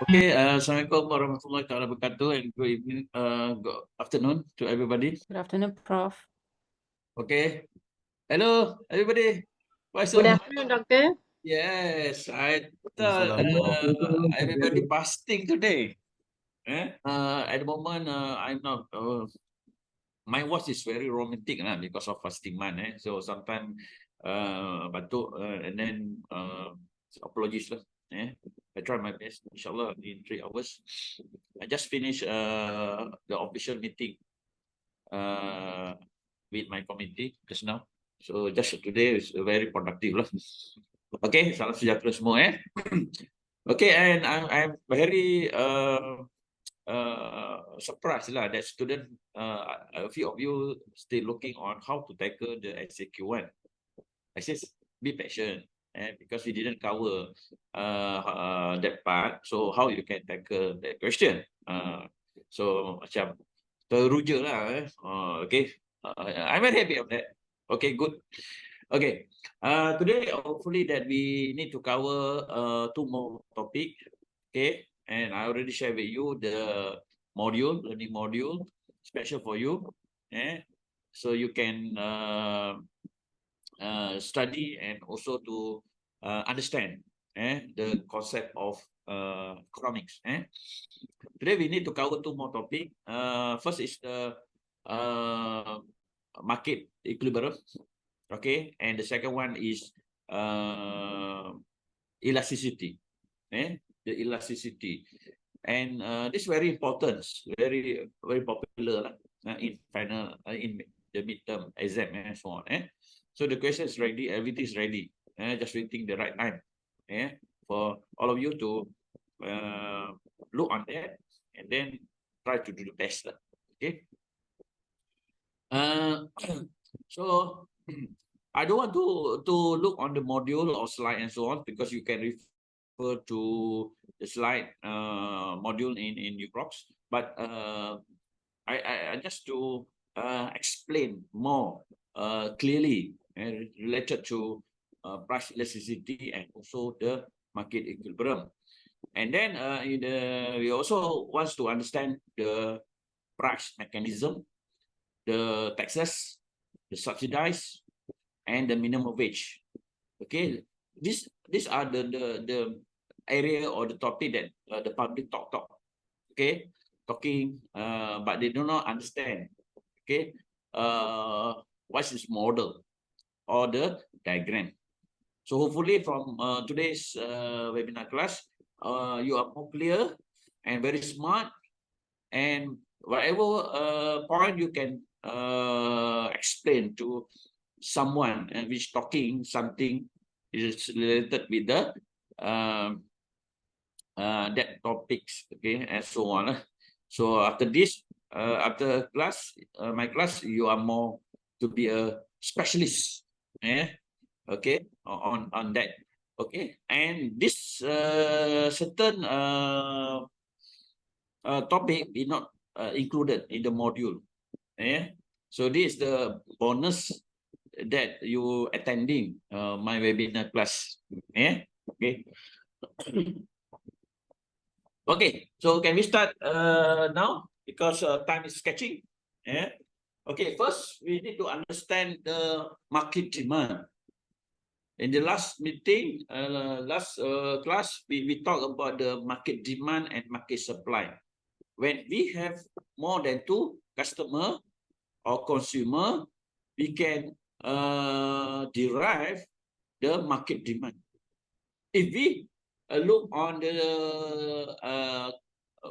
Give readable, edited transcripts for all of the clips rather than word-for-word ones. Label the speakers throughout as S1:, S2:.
S1: Okay, Assalamualaikum warahmatullahi wabarakatuh and good evening, good afternoon to everybody.
S2: Good afternoon, Prof.
S1: Okay, hello everybody. Why so?
S2: Good afternoon, Doctor.
S1: Yes, I thought
S3: Assalamualaikum.
S1: everybody fasting today. At the moment, I'm not. My watch is very romantic because of fasting month. So sometimes batuk and then apologies lah. I try my best. Inshallah, in 3 hours. I just finished the official meeting with my committee just now. So just today is very productive lah. Okay, salam sejahtera semua Okay, and I'm very surprised lah that student, a few of you still looking on how to tackle the SAQ1. I said be patient, because we didn't cover that part. So how you can tackle that question? So macam teruja lah. Okay, I'm very happy of that. Okay, good. Okay, today hopefully that we need to cover 2 more topic. Okay, and I already shared with you the learning module, special for you. So you can study and also to understand the concept of economics. Today we need to cover 2 more topic. First is the market equilibrium. Okay, and the second one is elasticity. The elasticity, and this very important, very popular in final in the midterm exam and so on. So the question is ready, everything is ready. Just waiting the right time. For all of you to look on that and then try to do the best. Okay. So I don't want to look on the module or slide and so on, because you can refer to the slide module in UProx. But I just to explain more clearly related to price elasticity and also the market equilibrium. And then we also want to understand the price mechanism, the taxes, the subsidies, and the minimum wage. Okay, these are the area or the topic that the public talk. Okay, talking, but they do not understand. Okay, what's this model or the diagram? So hopefully from today's webinar class, you are more clear and very smart, and whatever point you can explain to someone and which talking something is related with the that topics, okay, and so on. So after this, after class, my class, you are more to be a specialist, okay, on that, okay. And this certain topic is not included in the module. So this is the bonus that you attending my webinar class. Okay. Okay, so can we start now, because time is catching. Okay, first we need to understand the market demand. In the last meeting, last class, we talked about the market demand and market supply. When we have more than 2 customer or consumer, we can derive the market demand. If we look on the,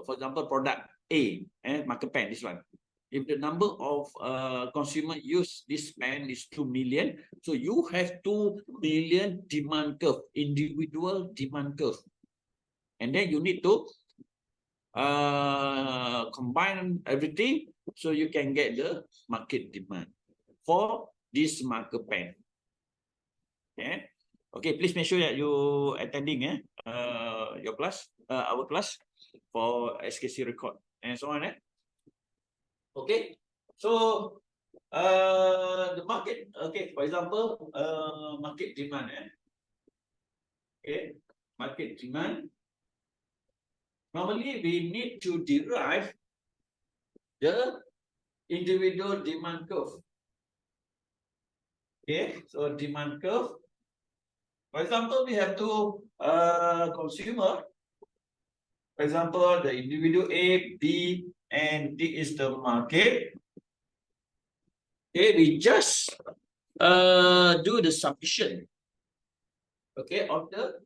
S1: for example, product A, market pen, this one. If the number of consumer use this pen is 2 million, so you have 2 million demand curve, individual demand curve. And then you need to combine everything so you can get the market demand for this marker pen. Okay, please make sure that you attending your class, our class for SKC record and so on. Okay, so the market, okay, for example, market demand. Okay, market demand. normally we need to derive the individual demand curve. Okay, so demand curve. For example, we have two consumer. For example, the individual A, B, and D is the market. Okay, we just do the submission, okay, of the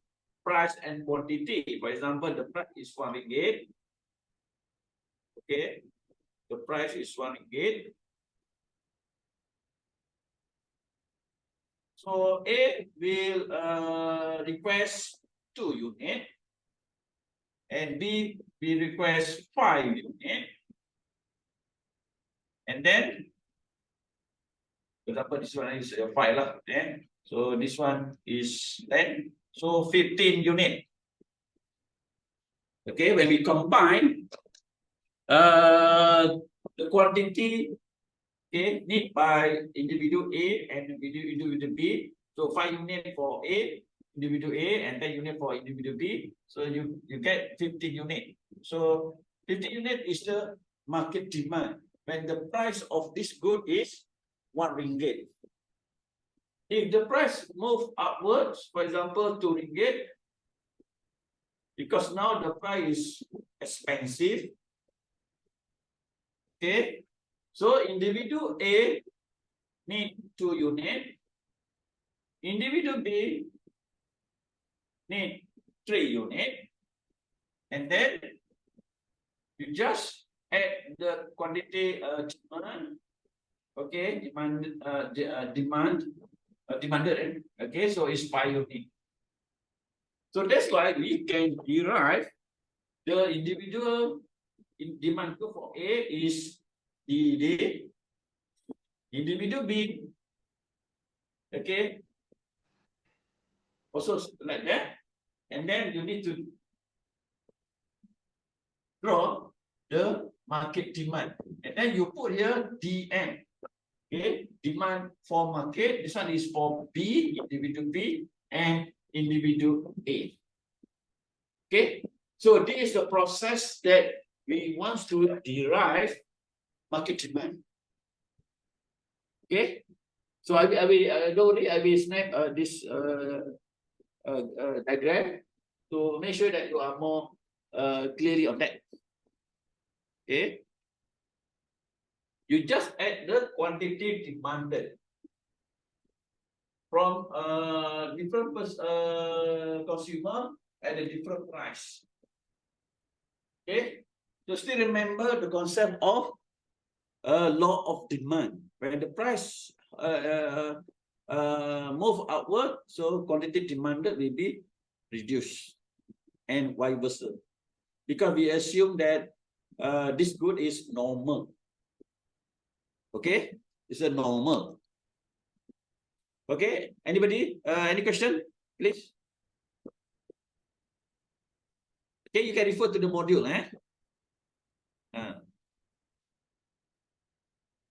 S1: price and quantity. For example, the price is 1 ringgit. Okay, the price is 1 ringgit. So A will request 2 units, and B will request 5 units. And then, for example, this one is 5 lah, so this one is 10, so 15 units. Okay, when we combine the quantity, okay, need by individual A and individual B. So 5 units for A, individual A, and 10 units for individual B. So you get 15 units. So 15 units is the market demand when the price of this good is 1 ringgit. If the price move upwards, for example, 2 ringgit, because now the price is expensive. Okay, so individual A need 2 units, individual B need 3 units, and then you just add the quantity demand, okay, demanded, okay, so it's 5 units. So that's why we can derive the individual demand curve for A is DD, individual B, okay, also like that, and then you need to draw the market demand, and then you put here DM, okay, demand for market. This one is for B, individual B, and individual A. Okay, so this is the process that we want to derive market demand. Okay, so I will snap this diagram to make sure that you are more clearly on that. Okay, you just add the quantity demanded from different consumer at a different price. Okay, so still remember the concept of law of demand. When the price move upward, so quantity demanded will be reduced, and vice versa, because we assume that this good is normal. Okay, it's a normal. Okay, anybody? Any question, please? Okay, you can refer to the module.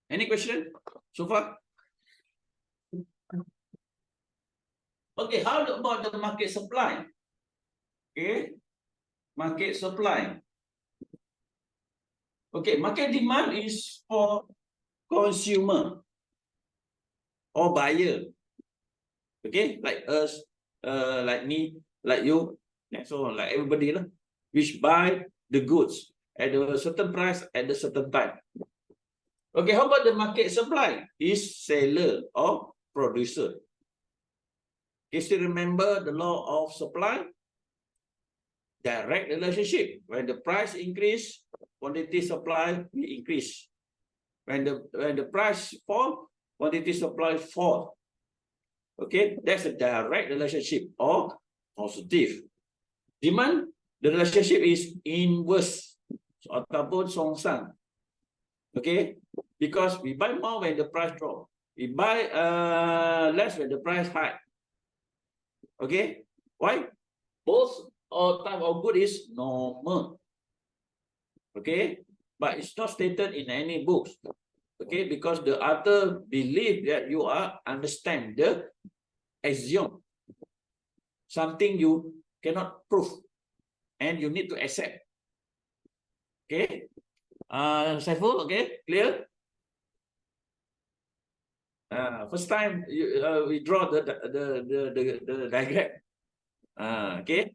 S1: Any question so far? Okay, how about the market supply? Okay, market supply. Okay, market demand is for consumer or buyer. Okay, like us, like me, like you, and so on, like everybody, which buy the goods at a certain price at a certain time. Okay, how about the market supply? Is seller or producer? You still remember the law of supply? Direct relationship. When the price increase, quantity supply will increase. When the price fall, quantity supply fall. Okay, that's a direct relationship or positive. Demand, the relationship is inverse ataupun songsang. Okay, because we buy more when the price drop, we buy less when the price high. Okay, why? Both type of good is normal. Okay, but it's not stated in any books. Okay, because the author believe that you are understand the axiom, something you cannot prove, and you need to accept. Okay. Saiful, okay, clear? First time we draw the diagram. Okay.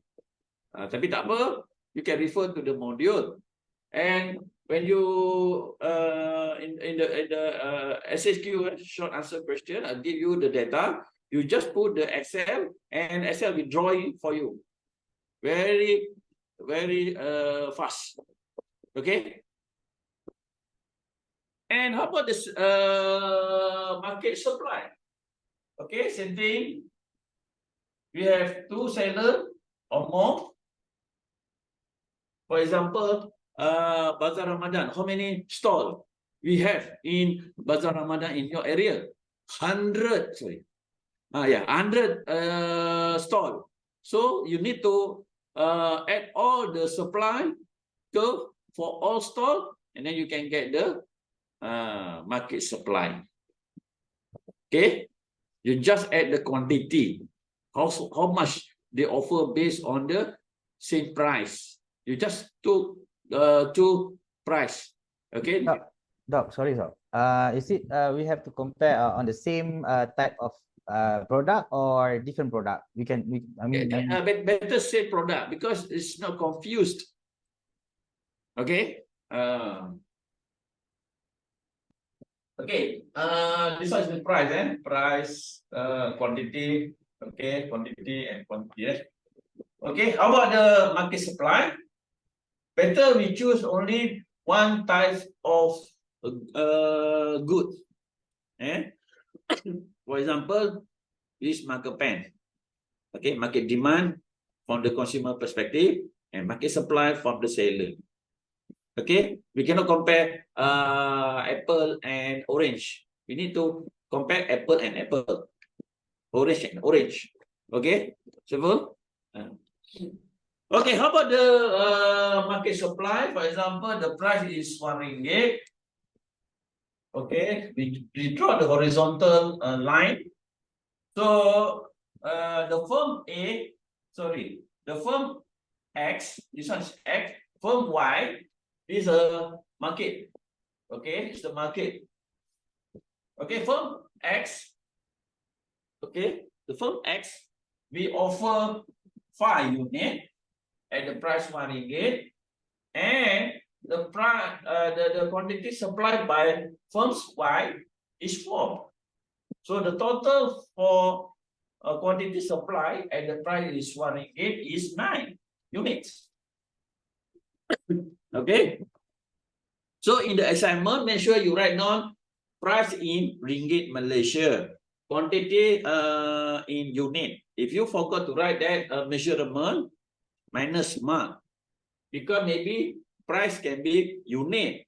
S1: Tapi tak apa, you can refer to the module. And when you in the SHQ short answer question, I'll give you the data. You just put the Excel, and Excel will draw it for you. Very fast. Okay. And how about this market supply? Okay, same thing. We have 2 sellers or more. For example, Bazaar Ramadan, how many stalls we have in Bazaar Ramadan in your area? 100, sorry. 100 stall. So you need to add all the supply curve for all stall, and then you can get the market supply. Okay, you just add the quantity, how much they offer based on the same price. You just took two price. Okay.
S3: Doc, sorry, Doc. Is it we have to compare on the same type of product or different product?
S1: Better say product because it's not confused. Okay. Okay. This one is the price, price, quantity. Okay, quantity and quantity. Yes. Okay. How about the market supply? Better we choose only one type of goods. For example, this market pen. Okay, market demand from the consumer perspective and market supply from the seller. Okay, we cannot compare apple and orange. We need to compare apple and apple, orange and orange. Okay, simple. Okay, how about the market supply? For example, the price is RM1. Okay, we draw the horizontal line. So the firm A, sorry, the firm X, this one is X, firm Y is a market. Okay, it's the market. Okay, firm X. Okay, the firm X, we offer 5 units at the price RM1, and the price, the quantity supplied by firms Y is 4. So the total for quantity supply at the price is RM1 is 9 units. Okay. So in the assignment, make sure you write down price in ringgit Malaysia, quantity in unit. If you forgot to write that measurement, minus mark, because maybe price can be unit,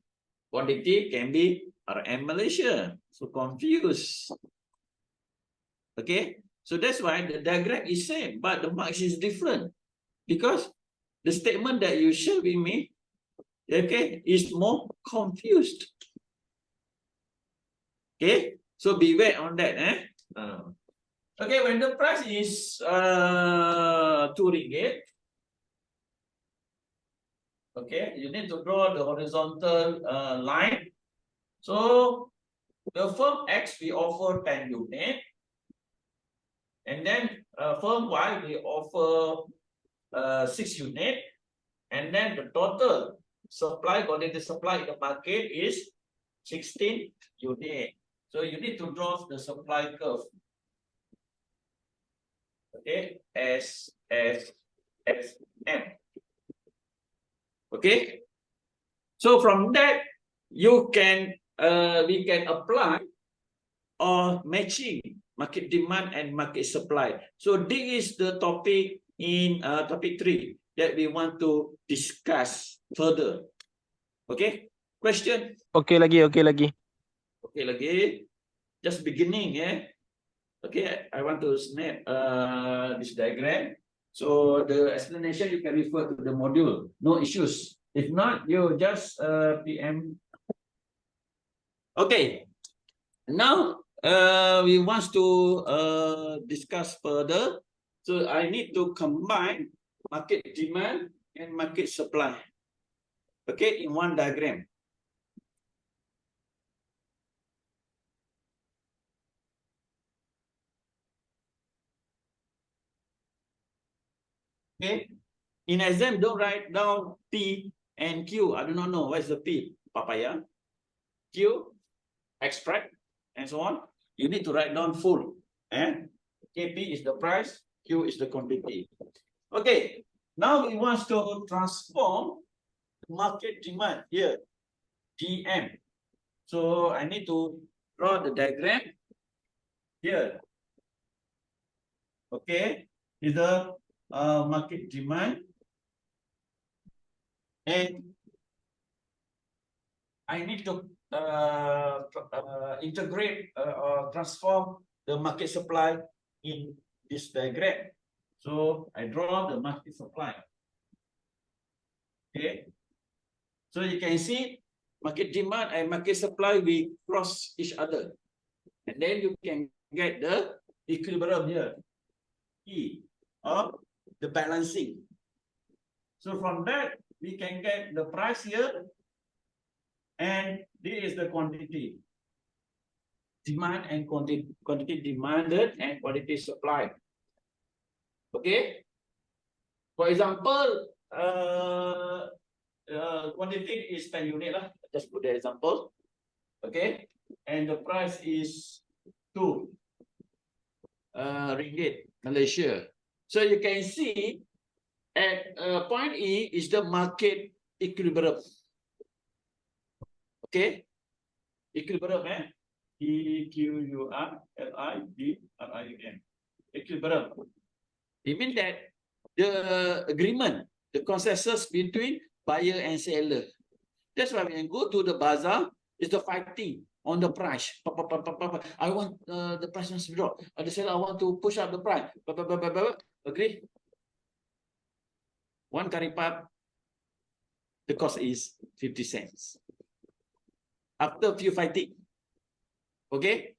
S1: quantity can be RM Malaysia. So confused. Okay, so that's why the diagram is same, but the marks is different because the statement that you share with me, okay, is more confused. Okay, so beware on that. Okay, when the price is RM2, okay, you need to draw the horizontal line. So the firm X we offer 10 units, and then firm Y we offer 6 units, and then the total supply, quantity supply in the market is 16 units. So you need to draw the supply curve. Okay, S M. Okay, so from that you can we can apply or matching market demand and market supply. So this is the topic in topic 3 that we want to discuss further. Okay, question?
S4: Okay lagi.
S1: Okay lagi. Just beginning, Okay, I want to snap this diagram. So the explanation you can refer to the module. No issues. If not, you just PM. Okay. Now we want to discuss further. So I need to combine market demand and market supply. Okay, in one diagram. Okay, in exam, don't write down P and Q. I do not know what is the P, papaya, Q, extract, and so on. You need to write down full. KP is the price, Q is the quantity. Okay, now we want to transform market demand here, GM. So I need to draw the diagram here. Okay, is the market demand, and I need to integrate or transform the market supply in this diagram. So I draw the market supply. Okay, so you can see market demand and market supply will cross each other, and then you can get the equilibrium here, E, of the balancing. So from that we can get the price here, and this is the quantity. Demand and quantity demanded and quantity supplied. Okay. For example, quantity is 10 unit lah. Just put the example. Okay. And the price is 2 ringgit Malaysia. So you can see at point E is the market equilibrium. Okay. Equilibrium, EQUILIBRIUM. Equilibrium. It means that the agreement, the consensus between buyer and seller. That's why when you go to the bazaar, it's the fighting on the price. I want the price must drop. The seller, I want to push up the price. Agree? One curry puff, the cost is 50 cents. After a few fighting. Okay?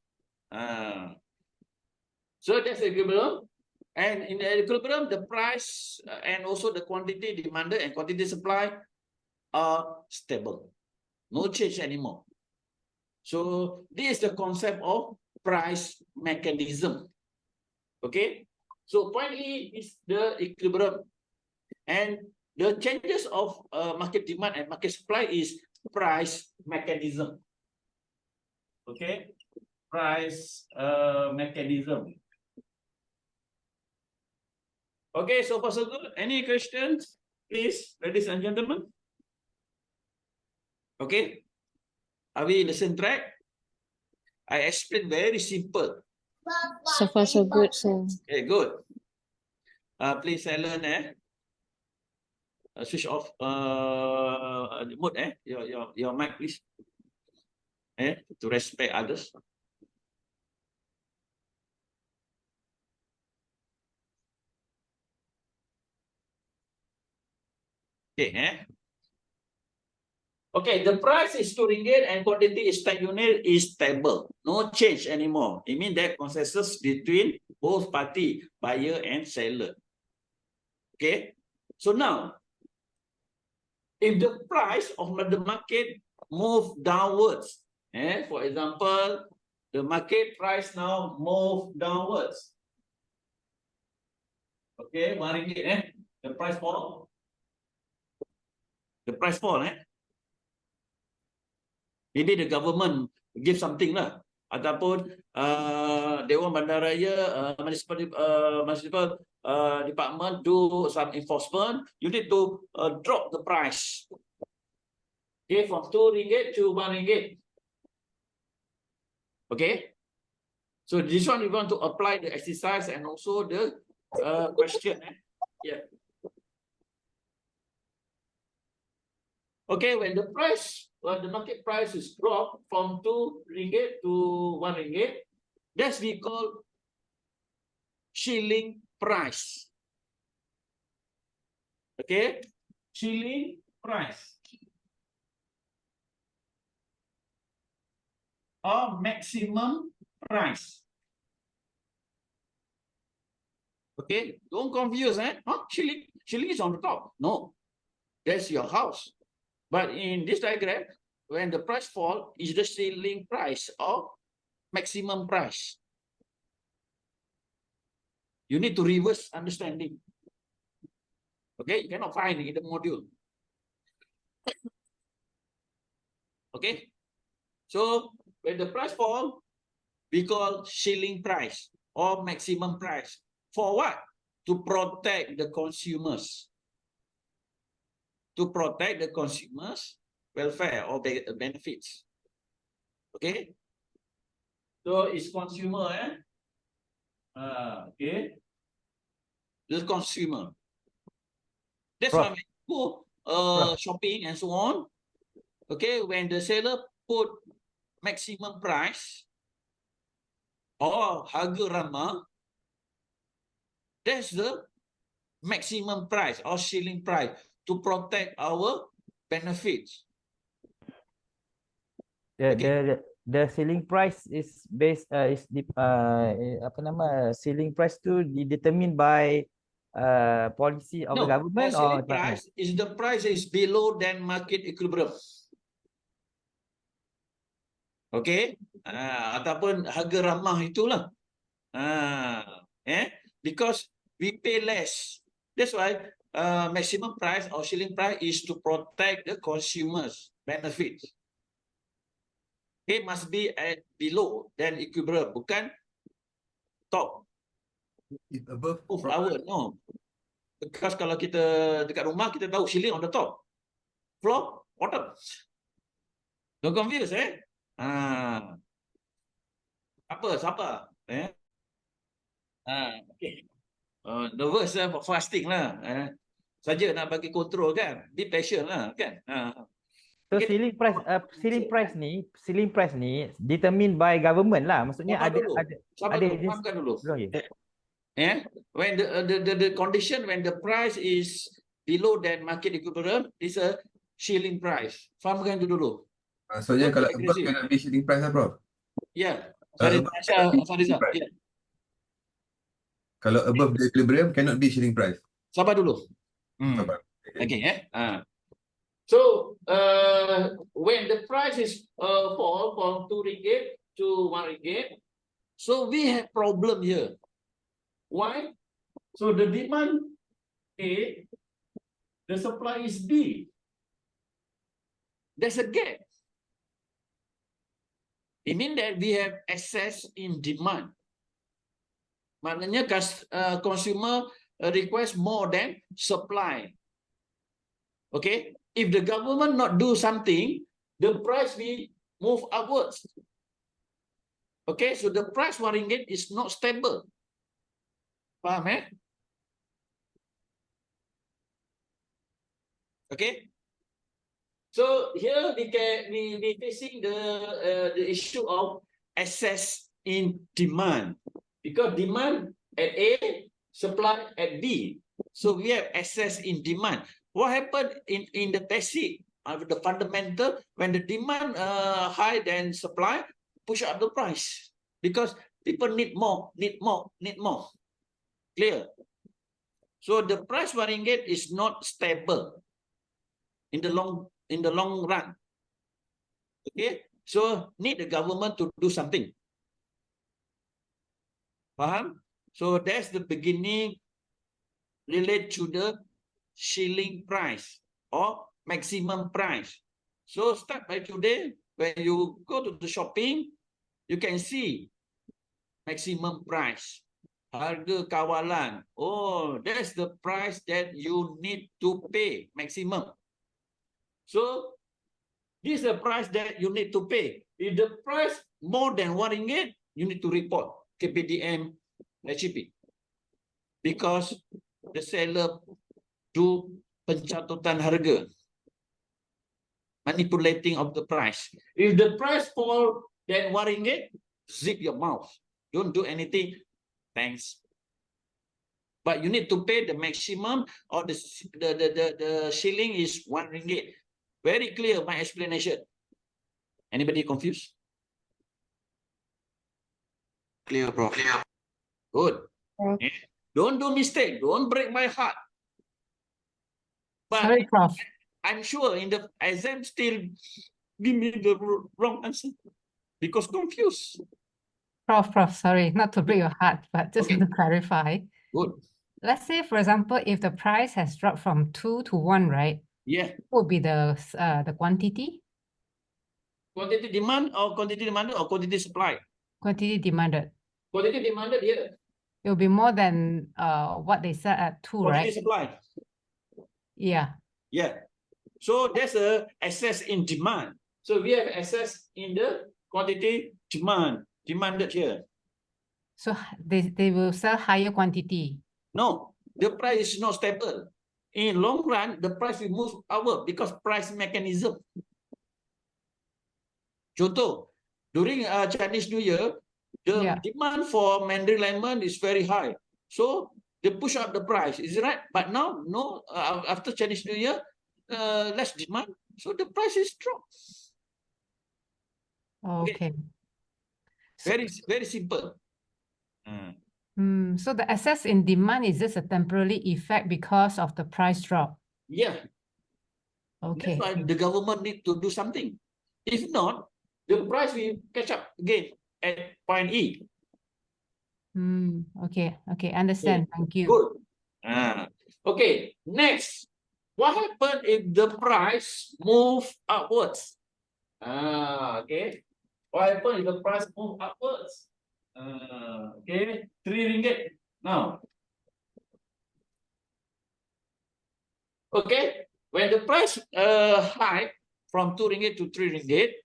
S1: So that's the equilibrium. And in the equilibrium, the price and also the quantity demanded and quantity supply are stable. No change anymore. So this is the concept of price mechanism. Okay? So point E is the equilibrium. And the changes of market demand and market supply is price mechanism. Okay? Price mechanism. Okay, so far so good. Any questions, please, ladies and gentlemen? Okay, are we in the same track? I explained very simple.
S2: So far, so good, sir.
S1: Okay, good. Please silent, switch off the mode, your mic, please. To respect others. Okay, Okay, the price is 2 ringgit and quantity is 10 unit is stable. No change anymore. It means that consensus between both party, buyer and seller. Okay, so now, if the price of the market move downwards, for example, the market price now move downwards. Okay, 1 ringgit, the price fall. The price fall, Maybe the government give something lah, ataupun Dewan Bandaraya municipal department do some enforcement. You need to drop the price. Okay, from 2 ringgit to 1 ringgit. Okay, so this one we want to apply the exercise and also the question. Yeah. Okay, when the market price is dropped from 2 ringgit to 1 ringgit, that's we call shilling price. Okay, shilling price or maximum price. Okay, don't confuse, Shilling is on the top. No, that's your house. But in this diagram, when the price fall, is the ceiling price or maximum price? You need to reverse understanding. Okay, you cannot find in the module. Okay, so when the price fall, we call ceiling price or maximum price. For what? To protect the consumers. To protect the consumers' welfare or benefits. Okay. So it's consumer, okay. The consumer. That's why when you go shopping and so on. Okay, when the seller put maximum price or harga ramah, that's the maximum price or ceiling price to protect our benefits.
S3: The ceiling price is based apa nama ceiling price tu determined by policy of the government
S1: the
S3: or
S1: ceiling price is the price is below than market equilibrium. Okay, ataupun harga ramah itulah. Because we pay less. That's why maximum price or ceiling price is to protect the consumers' benefits. It must be at below than equilibrium, bukan top.
S4: If above
S1: Floor, no. Because kalau kita dekat rumah, kita tahu ceiling on the top. Floor, bottom. Don't confuse, Siapa? Okay. Nervous for fasting lah. Saja nak bagi kontrol kan. Be patient lah kan.
S3: So
S1: Okay.
S3: ceiling price ni determined by government lah. Maksudnya
S1: Sabar dulu. Fahamkan dulu. When the condition when the price is below than market equilibrium is a ceiling price. Fahamkan itu dulu.
S4: Maksudnya kalau above cannot be ceiling price lah, bro.
S1: Ya.
S4: Sariza. Kalau above the equilibrium cannot be ceiling price.
S1: Sabar dulu.
S4: Sabar.
S1: Okay. So when the price is fall from 2 ringgit to 1 ringgit, so we have problem here. Why? So the demand A, the supply is B. There's a gap. It means that we have excess in demand. Maknanya consumer request more than supply. Okay, if the government not do something, the price will move upwards. Okay, so the price 1 ringgit is not stable. Faham, Okay. So here we facing the issue of excess in demand, because demand at A, supply at B. So we have excess in demand. What happened in the basic of the fundamental, when the demand high than supply, push up the price because people need more. Clear? So the price 1 ringgit is not stable in the long run. Okay, so need the government to do something. Faham? So that's the beginning relate to the ceiling price or maximum price. So start by today, when you go to the shopping, you can see maximum price. Harga kawalan. Oh, that's the price that you need to pay, maximum. So this is the price that you need to pay. If the price more than 1 ringgit, you need to report KPDM HCP. Because the seller do pencatutan harga, manipulating of the price. If the price fall than 1 ringgit, zip your mouth. Don't do anything. Thanks. But you need to pay the maximum, or the ceiling is 1 ringgit. Very clear my explanation. Anybody confused? Clear, bro. Clear. Good. Don't do mistake. Don't break my heart. But
S2: Sorry, Prof.
S1: I'm sure in the exam still give me the wrong answer because confused.
S5: Prof, sorry, not to break your heart, but just
S1: Okay.
S5: to clarify.
S1: Good.
S5: Let's say, for example, if the price has dropped from 2 to 1, right?
S1: Yeah.
S5: What would be the quantity?
S1: Quantity demand or quantity demanded or quantity supply?
S5: Quantity demanded.
S1: Quantity demanded, yeah.
S5: It will be more than what they said at 2,
S1: Quantity
S5: right?
S1: supply.
S5: Yeah.
S1: Yeah. So there's a excess in demand. So we have excess in the quantity demanded here.
S5: So they will sell higher quantity.
S1: No, the price is not stable. In long run, the price will move upward because price mechanism. Contoh, during Chinese New Year, the
S5: Yeah.
S1: demand for Mandarin lemon is very high. So they push up the price, is it right? But now, no, after Chinese New Year, less demand. So the price is dropped.
S5: Okay. So,
S1: Very simple.
S5: so the excess in demand is just a temporary effect because of the price drop.
S1: Yeah.
S5: Okay.
S1: That's why the government need to do something. If not, the price will catch up again at point E.
S5: Okay. Understand. Thank you.
S1: Good. Okay. Next, what happens if the price move upwards? Okay. What happens if the price move upwards? Okay, 3 ringgit now. Okay, when the price high from 2 ringgit to 3 ringgit,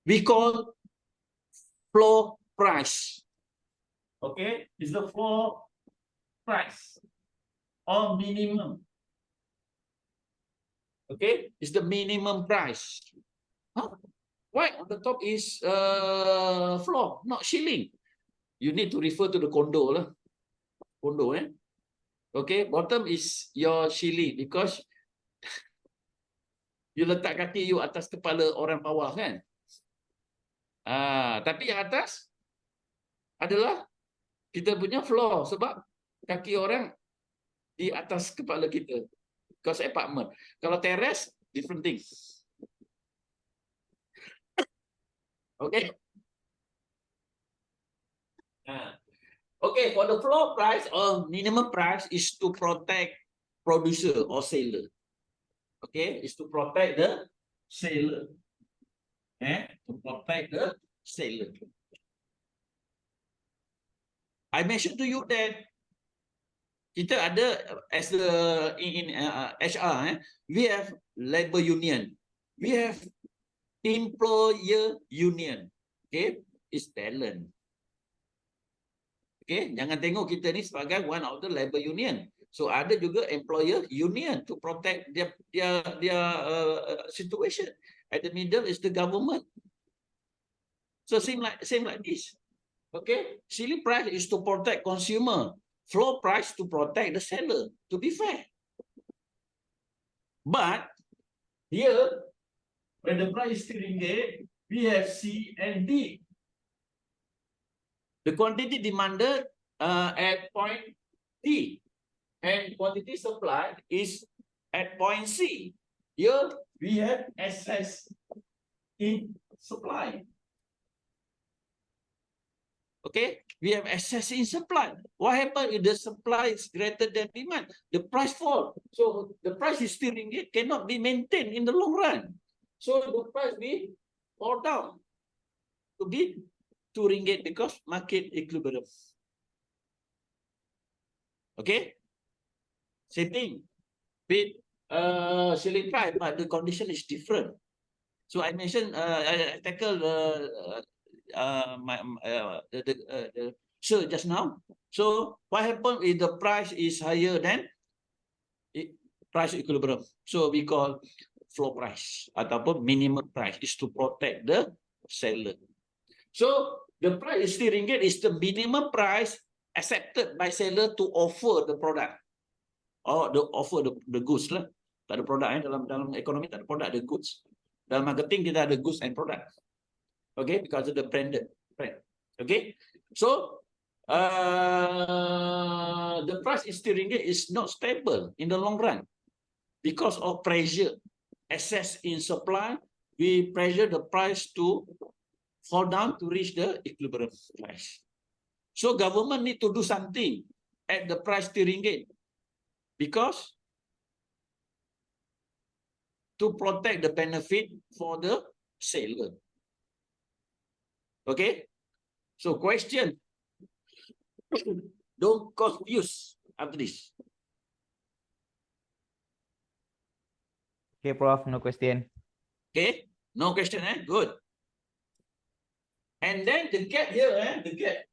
S1: we call floor price. Okay, is the floor price or minimum. Okay, it's the minimum price. Huh? Why on the top is floor, not ceiling? You need to refer to the condo lah. Condo, eh? Okay, bottom is your ceiling because you letak kaki you atas kepala orang bawah kan? Tapi yang atas adalah kita punya floor sebab kaki orang di atas kepala kita. Because apartment. Kalau terrace, different thing. Okay. Okay, for the floor price or minimum price is to protect producer or seller. Okay, is to protect the seller. To protect the seller. I mentioned to you that kita ada as the in HR, we have labor union, we have employer union. Okay, is talent. Okay, jangan tengok kita ni sebagai one of the labor union. So ada juga employer union to protect their situation. At the middle is the government. So same like this. Okay, ceiling price is to protect consumer. Floor price to protect the seller, to be fair. But here, when the price is 3 ringgit, we have C and D. The quantity demanded at point D and quantity supplied is at point C. Here we have excess in supply. Okay, we have excess in supply. What happens if the supply is greater than demand? The price fall. So the price is still ringgit, cannot be maintained in the long run. So the price will fall down to be 2 ringgit because market equilibrium. Okay, same thing with ceiling price, but the condition is different. So I mentioned I tackle the sir just now. So what happens if the price is higher than price equilibrium? So we call floor price ataupun minimum price is to protect the seller. So the price is 3 ringgit is the minimum price accepted by seller to offer the product or offer the goods lah. Tak ada produk dalam ekonomi tak ada produk, ada goods. Dalam marketing kita ada goods and product. Okay, because of the brand. Okay, so the price is 3 ringgit is not stable in the long run. because of pressure, excess in supply, we pressure the price to fall down to reach the equilibrium price. So government need to do something at the price RM3 because to protect the benefit for the seller. Okay, so question, don't confuse after this.
S3: Okay, Prof, no question.
S1: Okay, no question, good. And then the gap here, the gap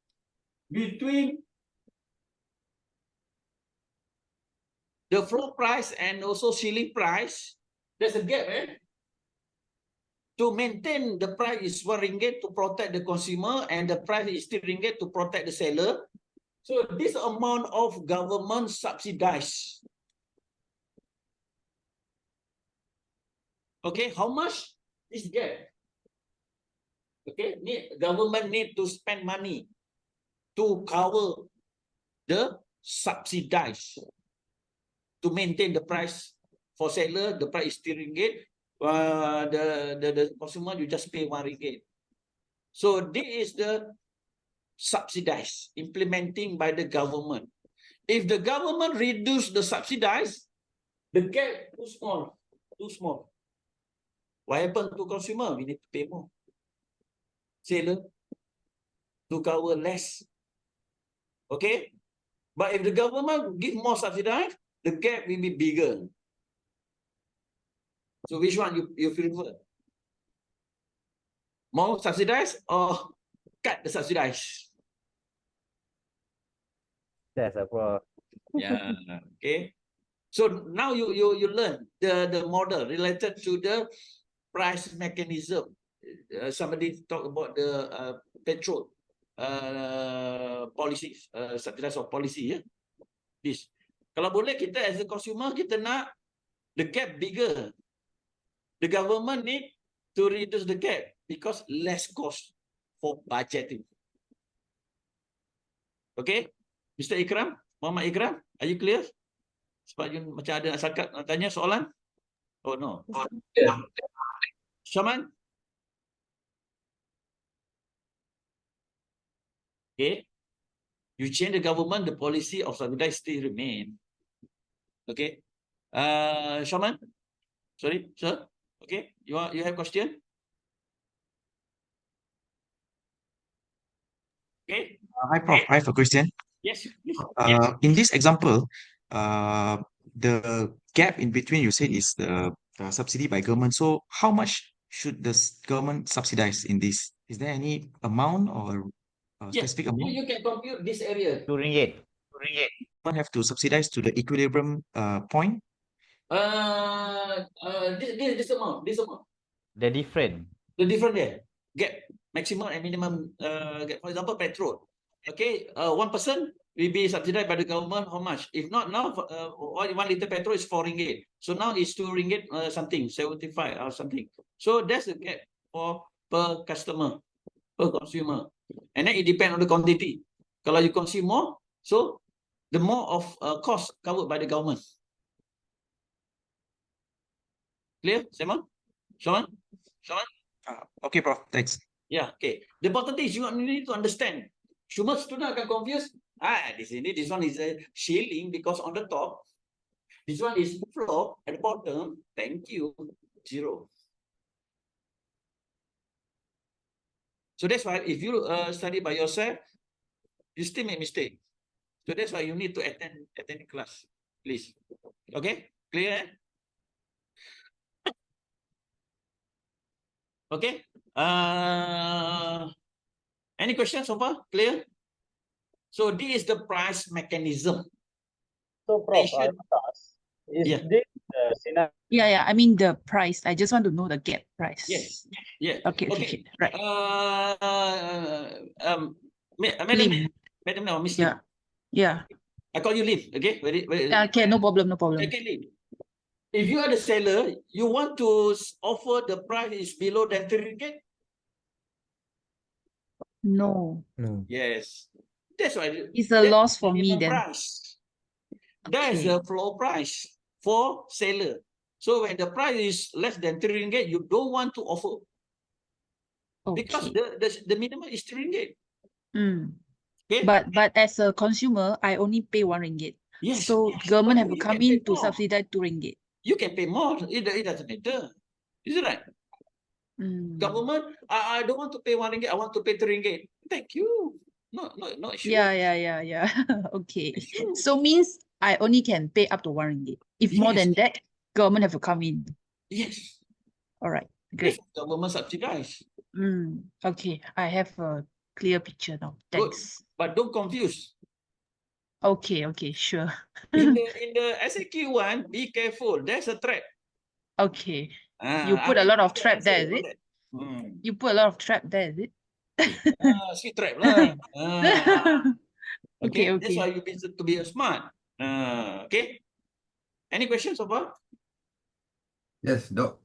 S1: between the floor price and also ceiling price, there's a gap, To maintain the price is RM1 to protect the consumer and the price is still RM to protect the seller. So this amount of government subsidized. Okay, how much is gap? Okay, government need to spend money to cover the subsidize to maintain the price for seller. The price is still RM. The consumer, you just pay RM1. So this is the subsidize implementing by the government. If the government reduce the subsidize, the gap too small, too small. What happened to consumer? We need to pay more. Seller to cover less. Okay, but if the government give more subsidize, the gap will be bigger. So which one you prefer? More subsidize or cut the subsidize?
S3: That's a Prof.
S1: Yeah. Okay. So now you learn the model related to the price mechanism. Somebody talk about the petrol policies, subsidize of policy, yeah. This. Kalau boleh kita as a consumer kita nak the gap bigger. The government need to reduce the gap because less cost for budgeting. Okay, Mr. Ikram, Muhammad Ikram, are you clear? Sebab you macam ada nak tanya soalan? Oh no.
S6: Yeah.
S1: Shaman? Okay. You change the government, the policy of subsidize still remain. Okay. Shaman? Sorry, sir. Okay. You have question? Okay.
S6: Hi, Prof. I have a question.
S1: Yes.
S6: In this example, the gap in between you said is the subsidy by government. So how much should the government subsidize in this? Is there any amount or a
S1: Yes.
S6: specific amount?
S1: You can compute this area.
S3: RM2.
S6: Government have to subsidize to the equilibrium point?
S1: This amount.
S3: The different.
S1: The different there. Gap. Maximum and minimum gap. For example, petrol. Okay, 1% will be subsidized by the government. How much? If not now, 1 liter petrol is RM4. So now it's RM2 something, 75 or something. So that's the gap for per customer, per consumer. And then it depends on the quantity. Kalau you consume more, so the more of cost covered by the government. Clear, Simon? Shaman?
S6: Okay, Prof. Thanks.
S1: Yeah, okay. The important thing is you need to understand. Cuma student akan confused. This one is a ceiling because on the top. This one is floor at the bottom. Thank you. 0. So that's why if you study by yourself, you still make mistake. So that's why you need to attend the class, please. Okay, clear? Okay. Any questions so far? Clear? So this is the price mechanism.
S7: So, Prof, I
S1: Nation.
S7: want to ask, is
S1: Yeah.
S7: this scenario?
S8: Yeah, I mean the price. I just want to know the gap price.
S1: Yes. Yeah.
S8: Okay, right.
S1: Madam, no, Miss Lim.
S8: Yeah.
S1: I call you Lim. Okay. Very.
S8: Okay, no problem.
S1: Okay, Lim. If you are the seller, you want to offer the price is below than RM3?
S8: No.
S1: Yes. That's why
S8: It's a loss for me
S1: minimum
S8: then.
S1: price. That is the floor price for seller. So when the price is less than 3 ringgit, you don't want to offer because
S8: Okay.
S1: the minimum is 3 ringgit.
S8: Mm.
S1: Okay.
S8: But as a consumer, I only pay 1 ringgit.
S1: Yes.
S8: So government have to
S1: You
S8: come
S1: can pay
S8: in to
S1: more.
S8: subsidize 2 ringgit.
S1: You can pay more. It doesn't matter. Is it right?
S8: Mm.
S1: Government, I don't want to pay 1 ringgit. I want to pay 3 ringgit. Thank you. No issue.
S8: Yeah. Okay.
S1: Issue.
S8: So means I only can pay up to 1 ringgit. If more
S1: Yes.
S8: than that, government have to come in.
S1: Yes.
S8: All right.
S1: If
S8: Great.
S1: government subsidize.
S8: Okay. I have a clear picture now.
S1: Good.
S8: Thanks.
S1: But don't confuse.
S8: Okay, sure.
S1: In the SAQ one, be careful. There's a trap.
S8: Okay. You put a
S1: I
S8: lot of
S1: can
S8: trap
S1: answer
S8: there, is
S1: you on
S8: it?
S1: that.
S8: You put a lot of trap there, is it?
S1: See trap lah.
S8: Okay,
S1: Okay. That's
S8: okay.
S1: why you need to be smart. Okay. Any questions so far?
S4: Yes, Doc.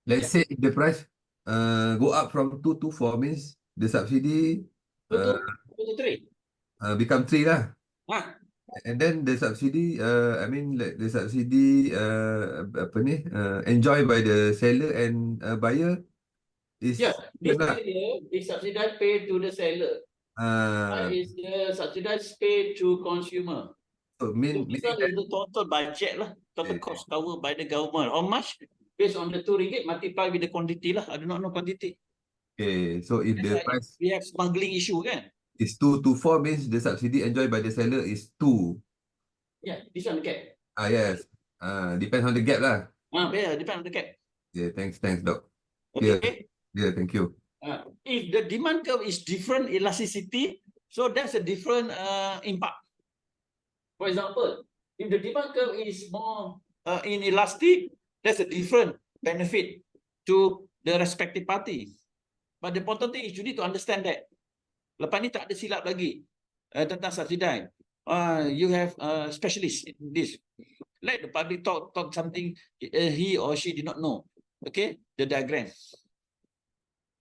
S4: Let's say if the price go up from 2 to 4 means the subsidy
S1: Two to three.
S4: become 3 lah.
S1: Ah,
S4: And then the subsidy, I mean like the subsidy apa ni, enjoyed by the seller and buyer is
S1: yeah. This
S4: different lah.
S1: area is subsidized pay to the seller. That is the subsidized pay to consumer.
S4: So
S1: So
S4: mean
S1: this
S4: meaning
S1: one is the total budget lah. Total cost covered by the government. How much? Based on the 2 ringgit multiply with the quantity lah. I do not know quantity.
S4: okay, so if
S1: That's
S4: the
S1: why
S4: price
S1: we have smuggling issue kan?
S4: is 2 to 4 means the subsidy enjoyed by the seller is 2.
S1: Yeah, this one the cap.
S4: Yes. Depends on the gap lah.
S1: Yeah, depend on the cap.
S4: Yeah, thanks, Doc. Yeah,
S1: Okay.
S4: yeah, thank you.
S1: If the demand curve is different elasticity, so that's a different impact. For example, if the demand curve is more inelastic, that's a different benefit to the respective party. But the important thing is you need to understand that. Lepas ni tak ada silap lagi tentang subsidise. You have a specialist in this. Let the public talk something he or she did not know. Okay, the diagram.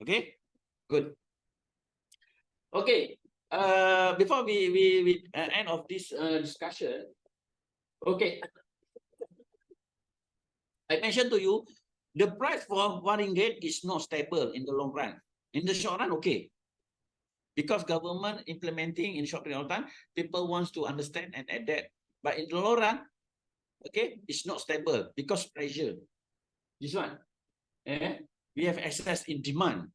S1: Okay, good. Okay, before we end of this discussion, okay, I mentioned to you the price for 1 ringgit is not stable in the long run. In the short run, okay, because government implementing in short period of time, people wants to understand and adapt. But in the long run, okay, it's not stable because pressure. This one, we have excess in demand.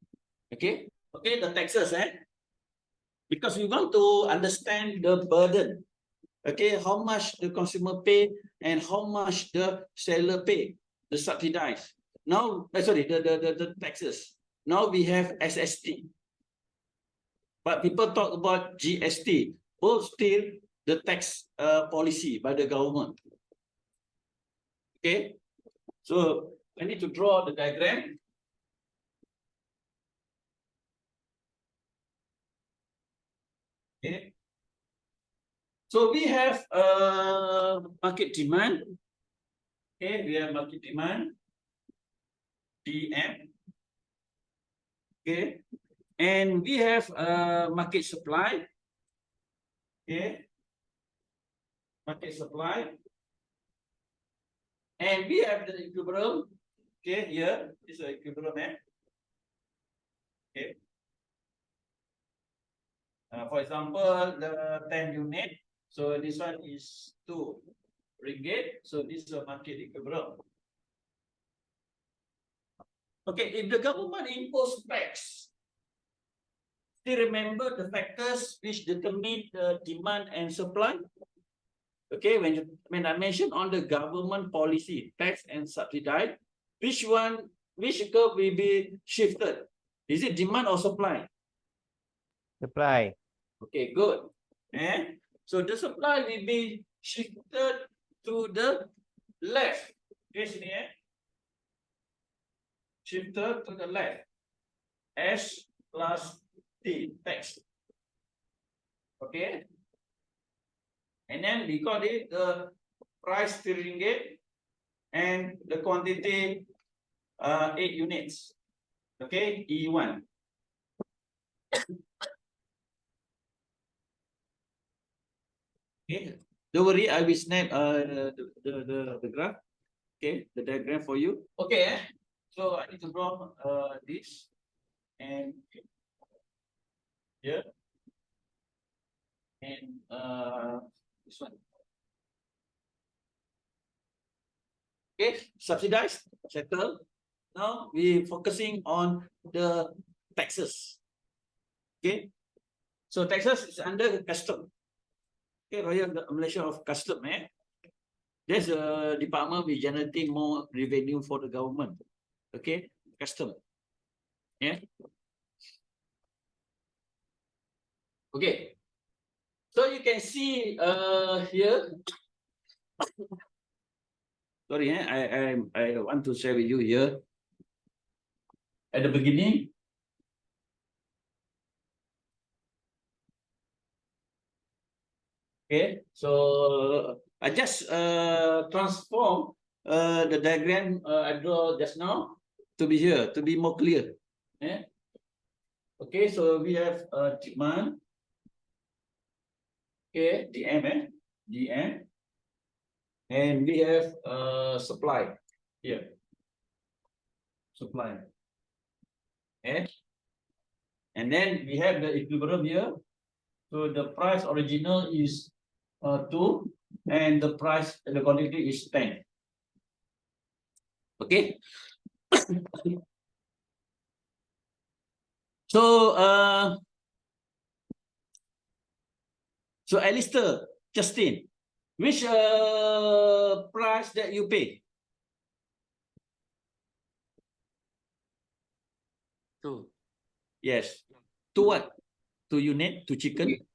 S1: Okay, the taxes, because we want to understand the burden. Okay, how much the consumer pay and how much the seller pay, the subsidized. Now, sorry, the taxes. Now we have SST. But people talk about GST, both still the tax policy by the government. Okay, so I need to draw the diagram. Okay, so we have market demand. Okay, we have market demand, DM. Okay, and we have market supply. Okay, market supply, and we have the equilibrium. Okay, here is the equilibrium. Okay, for example, the 10 unit. So this one is 2 ringgit. So this is a market equilibrium. Okay, if the government impose tax, still remember the factors which determine the demand and supply. Okay, when I mention on the government policy, tax and subsidize, which curve will be shifted? Is it demand or supply?
S3: Supply.
S1: Okay, good. So the supply will be shifted to the left. Okay, sini shifted to the left. S plus T, tax. Okay. And then we got it, the price 3 ringgit and the quantity 8 units. Okay, E1. Okay, don't worry, I will snap the graph. Okay, the diagram for you. Okay, so I need to draw this and here and this one. Okay, subsidized, settle. Now we focusing on the taxes. Okay, so taxes is under custom. Okay, Royal Malaysia of Custom. There's a department with generating more revenue for the government. Okay, custom. Yeah. Okay. So you can see here. Sorry, I want to share with you here. At the beginning, okay, so I just transform the diagram I draw just now to be here, to be more clear. Yeah. Okay, so we have demand. Okay, DM, DM. And we have supply here. Supply. Okay. And then we have the equilibrium here. So the price original is 2 and the price, the quantity is 10. Okay. So so Alistair, Justin, which price that you pay?
S9: Two.
S1: Yes. To what? To unit, to chicken?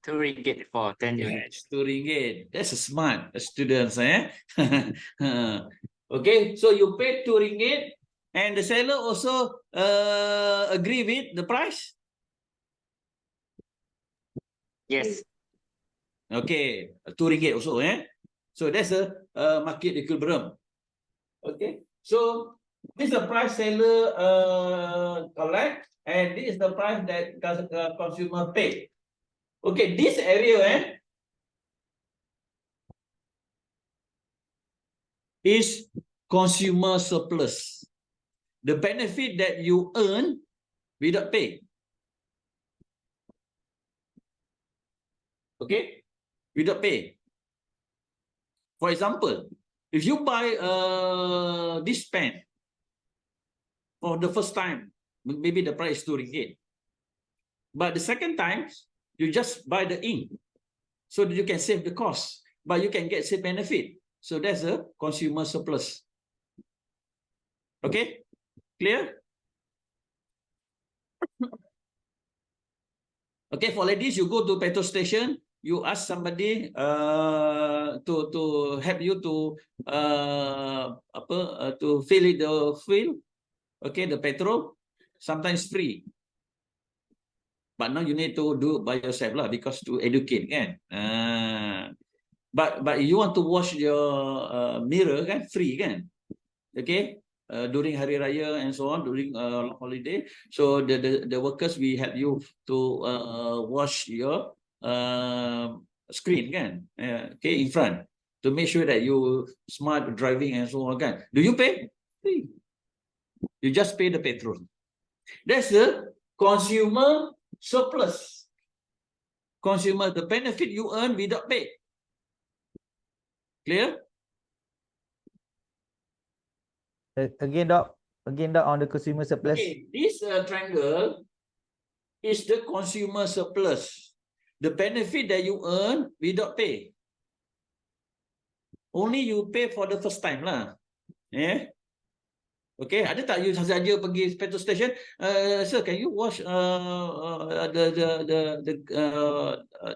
S9: RM2 for 10 units.
S1: Yes, RM2. That's a smart students, eh? Okay, so you pay RM2 and the seller also agree with the price?
S9: Yes.
S1: Okay, RM2 also, eh? So that's a market equilibrium. Okay, so this is the price seller collect and this is the price that consumer pay. Okay, this area is consumer surplus. The benefit that you earn without pay. Okay, without pay. For example, if you buy this pen for the first time, maybe the price is RM2. But the second time, you just buy the ink so that you can save the cost, but you can get same benefit. So that's a consumer surplus. Okay, clear? Okay, for ladies, you go to petrol station, you ask somebody to help you to to fill it the fuel. Okay, the petrol, sometimes free. But now you need to do by yourself lah, because to educate kan. But you want to wash your mirror kan, free kan. Okay, during Hari Raya and so on, during holiday. So the workers will help you to wash your screen kan. Okay, in front to make sure that you smart driving and so on kan. Do you pay? Free. You just pay the petrol. That's the consumer surplus. Consumer, the benefit you earn without pay. Clear?
S3: Again, Doc. Again, Doc, on the consumer surplus.
S1: Okay, this triangle is the consumer surplus. The benefit that you earn without pay. Only you pay for the first time lah. Yeah. Okay, ada tak you saja pergi petrol station? Sir, can you wash the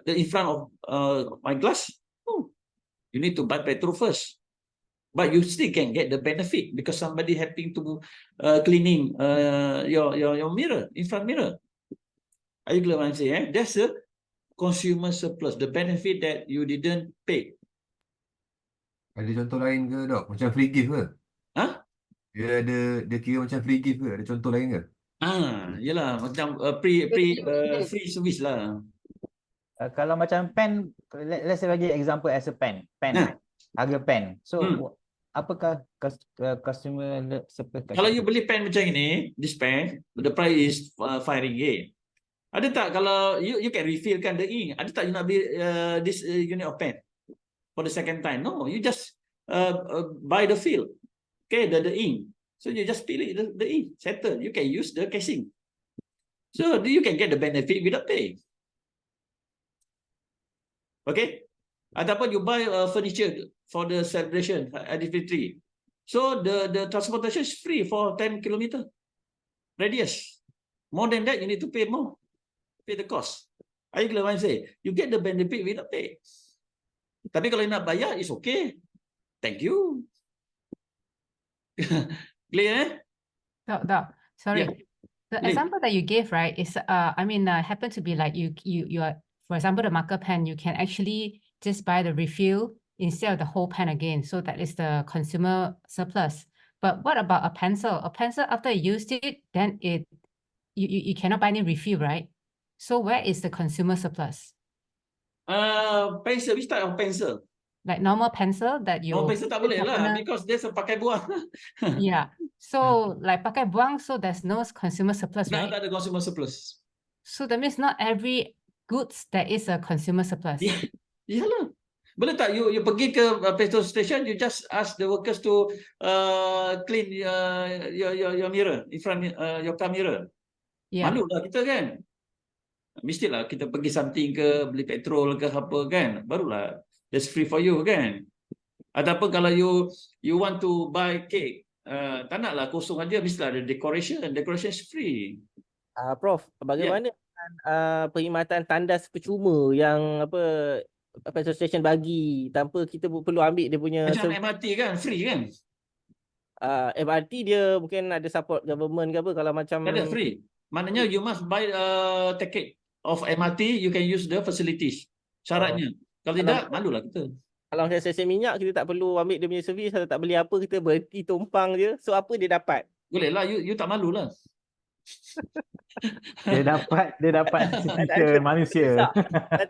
S1: in front of my glass? Oh, you need to buy petrol first, but you still can get the benefit because somebody helping to cleaning your mirror, in front mirror. Are you clear what I'm saying? That's a consumer surplus, the benefit that you didn't pay.
S4: Ada contoh lain ke, Dok? Macam free gift ke?
S1: Huh?
S4: Dia kira macam free gift ke? Ada contoh lain ke?
S1: Yelah, macam free service lah.
S3: Kalau macam pen, let's say bagi example as a pen. Pen. Harga pen. So apakah customer surplus kat
S1: Kalau
S3: situ?
S1: you beli pen macam ini, this pen, the price is RM5. Ada tak kalau you can refillkan the ink? Ada tak you nak beli this unit of pen for the second time? No, you just buy the fill. Okay, the ink. So you just fill it the ink, settle. You can use the casing. So you can get the benefit without paying. Okay, ataupun you buy furniture for the celebration anniversary. So the transportation is free for 10 kilometer radius. More than that, you need to pay more. Pay the cost. Are you clear what I say? You get the benefit without pay. Tapi kalau nak bayar, it's okay. Thank you. Clear, eh?
S5: Doc, sorry.
S1: Yeah.
S5: The
S1: Please.
S5: example that you gave, right, is happen to be like you are, for example, the marker pen, you can actually just buy the refill instead of the whole pen again. So that is the consumer surplus. But what about a pencil? A pencil, after you used it, then you cannot buy any refill, right? So where is the consumer surplus?
S1: Pencil, which type of pencil?
S5: Like normal pencil that you
S1: Pencil tak boleh lah because there's a pakai buang.
S5: yeah. So like pakai buang, so there's no consumer surplus, right?
S1: Tak ada consumer surplus.
S5: So that means not every goods there is a consumer surplus.
S1: Yeah, iyalah. Boleh tak you pergi ke petrol station, you just ask the workers to clean your mirror in front your car mirror.
S5: Yeah.
S1: Malulah kita kan. Mestilah kita pergi something ke beli petrol ke apa kan. Barulah that's free for you kan. Ataupun kalau you want to buy cake, tak naklah kosong aja, mestilah ada decoration. Decoration is free.
S10: Prof, bagaimana dengan perkhidmatan tandas percuma yang petrol station bagi tanpa kita perlu ambil dia punya
S1: Macam MRT kan, free kan?
S10: MRT dia mungkin ada support government ke apa, kalau macam
S1: Tak ada, free. Maknanya you must buy ticket of MRT, you can use the facilities. Syaratnya. Kalau tidak, malulah kita.
S10: Kalau macam stesen minyak, kita tak perlu ambil dia punya servis atau tak beli apa, kita berhenti tumpang je. So apa dia dapat?
S1: Boleh lah, you tak malulah.
S3: Dia dapat cerita manusia.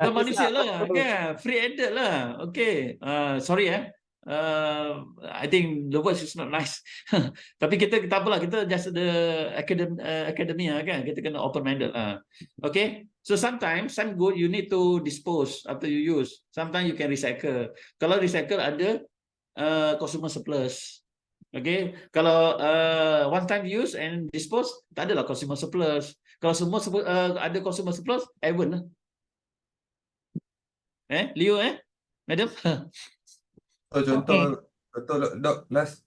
S1: Manusia lah, kan? Free added lah. Okay. Sorry I think the words is not nice. Tapi kita tak apalah, kita just the academia kan. Kita kena open minded lah. Okay. So sometimes some good you need to dispose after you use. Sometimes you can recycle. Kalau recycle ada consumer surplus. Okay, kalau one time use and dispose, tak adalah consumer surplus. Kalau semua ada consumer surplus, Evan lah. Leo, madam?
S4: Contoh dok last.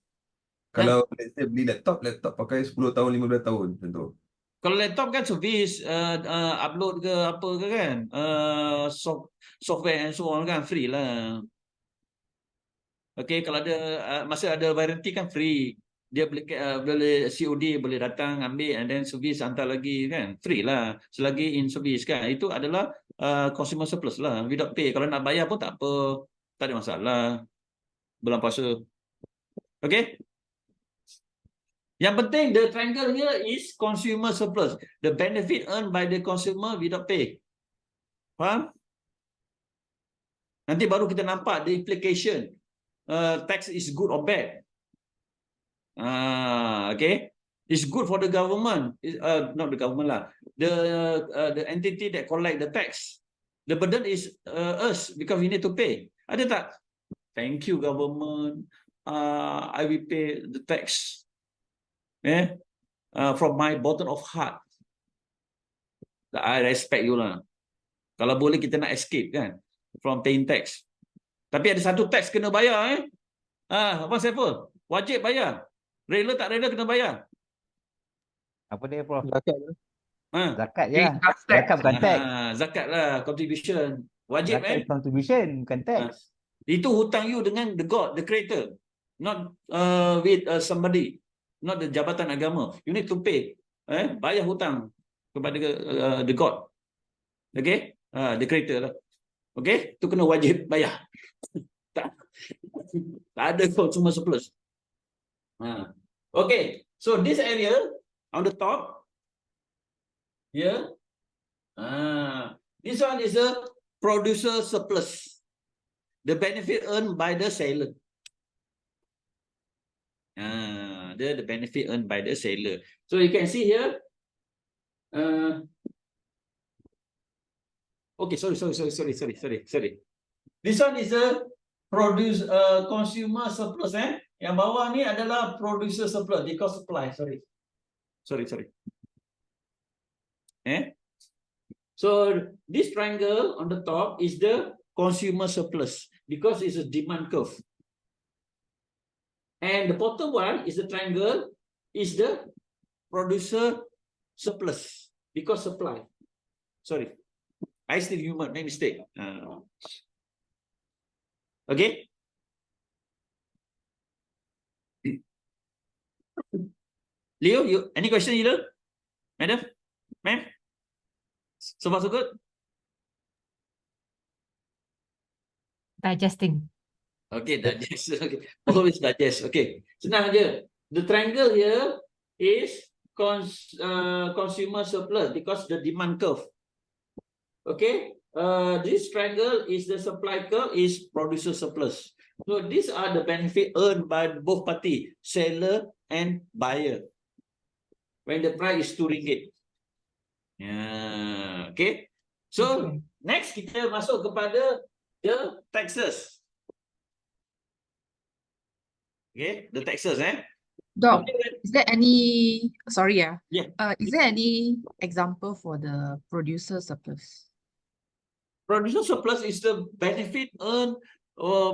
S4: Kalau let's say beli laptop pakai 10 tahun, 15 tahun contoh.
S1: Kalau laptop kan servis, upload ke apa ke kan, software and so on kan, free lah. Okay, kalau ada masa ada warranty kan free. Dia boleh COD, boleh datang ambil and then service hantar lagi kan. Free lah. Selagi in service kan. Itu adalah consumer surplus lah. Without pay. Kalau nak bayar pun tak apa. Tak ada masalah. Bulan puasa. Okay. Yang penting the triangle here is consumer surplus. The benefit earned by the consumer without pay. Faham? Nanti baru kita nampak the implication. Tax is good or bad. Okay, it's good for the government. Not the government lah. The entity that collect the tax. The burden is us because we need to pay. Ada tak? Thank you government. I will pay the tax. From my bottom of heart. I respect you lah. Kalau boleh kita nak escape kan from paying tax. Tapi ada satu tax kena bayar Abang Saiful, wajib bayar. Rela tak rela kena bayar.
S3: Apa dia, Prof?
S10: Zakat.
S3: Zakat je lah. Zakat bukan tax.
S1: Zakat lah, contribution. Wajib
S3: Zakat contribution, bukan tax.
S1: Itu hutang you dengan the God, the creator. Not with somebody. Not the jabatan agama. You need to pay. Bayar hutang kepada the God. Okay? The creator lah. Okay? Itu kena wajib bayar. Tak ada consumer surplus. Okay. So this area on the top here, this one is a producer surplus. The benefit earned by the seller. The benefit earned by the seller. So you can see here. Okay, sorry. This one is a consumer surplus. Yang bawah ni adalah producer surplus. They call supply. Sorry. So this triangle on the top is the consumer surplus because it's a demand curve. And the bottom one is the triangle is the producer surplus because supply. Sorry, I still human, make mistake. Okay. Leo, you any question, Leo? Madam? Ma'am? So far so good?
S5: Digesting.
S1: Okay, digest. Okay, always digest. Okay, senang aja. The triangle here is consumer surplus because the demand curve. Okay, this triangle is the supply curve is producer surplus. So these are the benefit earned by both party, seller and buyer. When the price is RM2. Okay. So next kita masuk kepada the taxes. Okay, the taxes,
S8: Doc,
S1: Okay.
S8: is there any, sorry,
S1: Yeah.
S8: is there any example for the producer surplus?
S1: Producer surplus is the benefit earned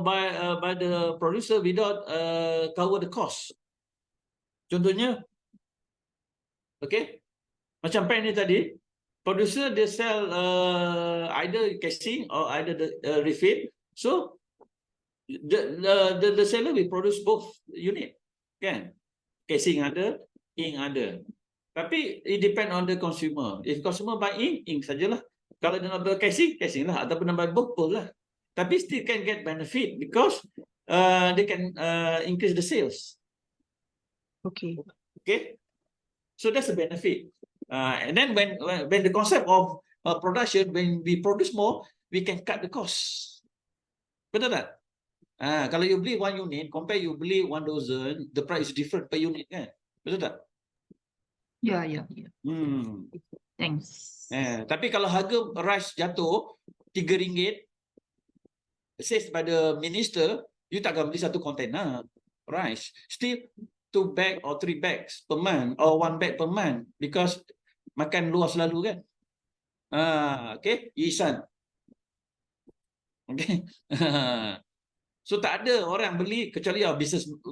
S1: by the producer without cover the cost. Contohnya, okay, macam pen ni tadi, producer they sell either casing or either the refill. So the seller will produce both unit, kan? Casing ada, ink ada. Tapi it depend on the consumer. If consumer buy ink sajalah. Kalau dia nak buy casing lah. Ataupun nak buy both lah. Tapi still can get benefit because they can increase the sales.
S8: Okay.
S1: Okay. So that's the benefit. And then when the concept of production, when we produce more, we can cut the cost. Betul tak? Kalau you beli 1 unit, compare you beli 1 dozen, the price is different per unit, kan? Betul tak?
S8: Yeah. Thanks.
S1: Tapi kalau harga rice jatuh RM3, says by the minister, you tak akan beli 1 container rice. Still 2 bag or 3 bags per month or 1 bag per month because makan luar selalu, kan? Okay, Isan. Okay. So tak ada orang beli kecuali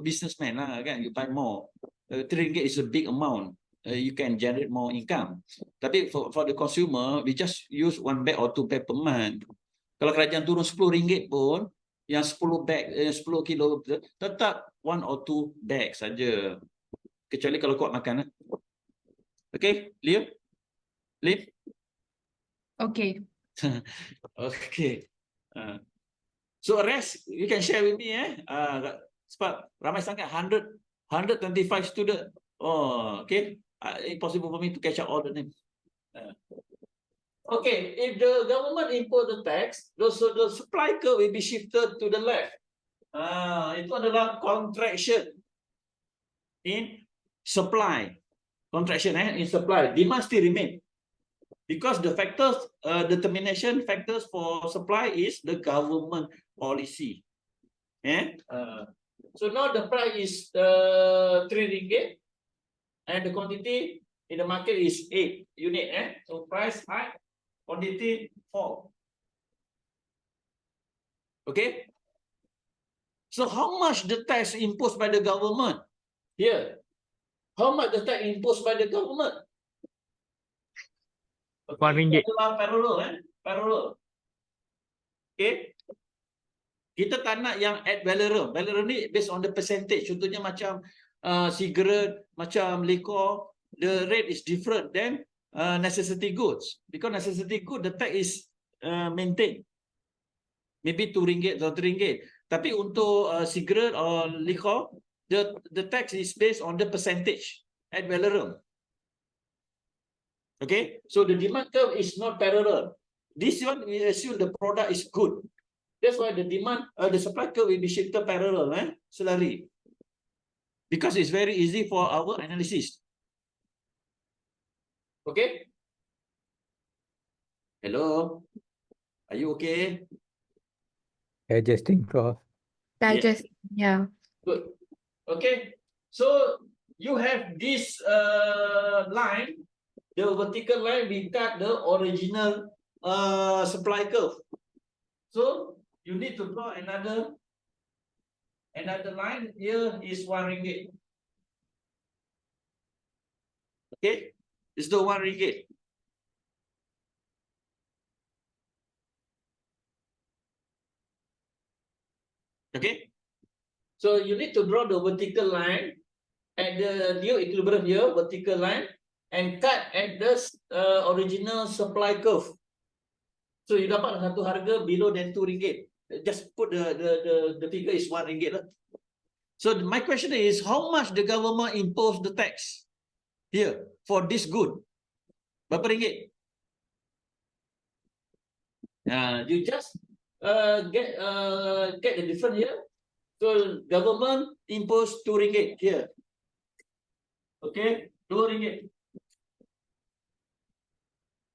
S1: businessman lah, kan, you buy more. RM3 is a big amount. You can generate more income. Tapi for the consumer, we just use 1 bag or 2 bag per month. Kalau kerajaan turun RM10 pun, yang 10 bag, 10 kilo tetap 1 or 2 bag saja. Kecuali kalau kuat makan. Okay, Leo?
S8: Okay.
S1: Okay. So rest you can share with me, sebab ramai sangat 125 student. Oh, okay. Impossible for me to catch up all the names. Okay, if the government impose the tax, the supply curve will be shifted to the left. Itu adalah contraction in supply. Contraction in supply. Demand still remain. Because the factors, determination factors for supply is the government policy. So now the price is RM3 and the quantity in the market is 8 unit. So price high, quantity fall. Okay. So how much the tax imposed by the government? Here. How much the tax imposed by the government? Okay.
S9: RM1.
S1: Parallel. Okay. Kita tak nak yang ad valorem. Valorem ni based on the percentage. Contohnya macam cigarette, macam liquor, the rate is different than necessity goods. Because necessity good, the tax is maintained. Maybe RM2 atau RM3. Tapi untuk cigarette or liquor, the tax is based on the percentage ad valorem. Okay, so the demand curve is not parallel. This one we assume the product is good. That's why the demand, the supply curve will be shifted parallel, selari. because it's very easy for our analysis. Okay? Hello? Are you okay?
S10: Adjusting, Prof.
S2: Digest. Yeah.
S1: Good. Okay. So you have this line, the vertical line, we cut the original supply curve. So you need to draw another line. Here is RM1. Okay, it's the RM1. Okay, so you need to draw the vertical line at the new equilibrium here, vertical line, and cut at the original supply curve. So you dapat satu harga below than RM2. Just put the figure is RM1 lah. So my question is, how much the government impose the tax here for this good? Berapa ringgit? You just get the difference here. So government impose RM2 here. Okay, RM2.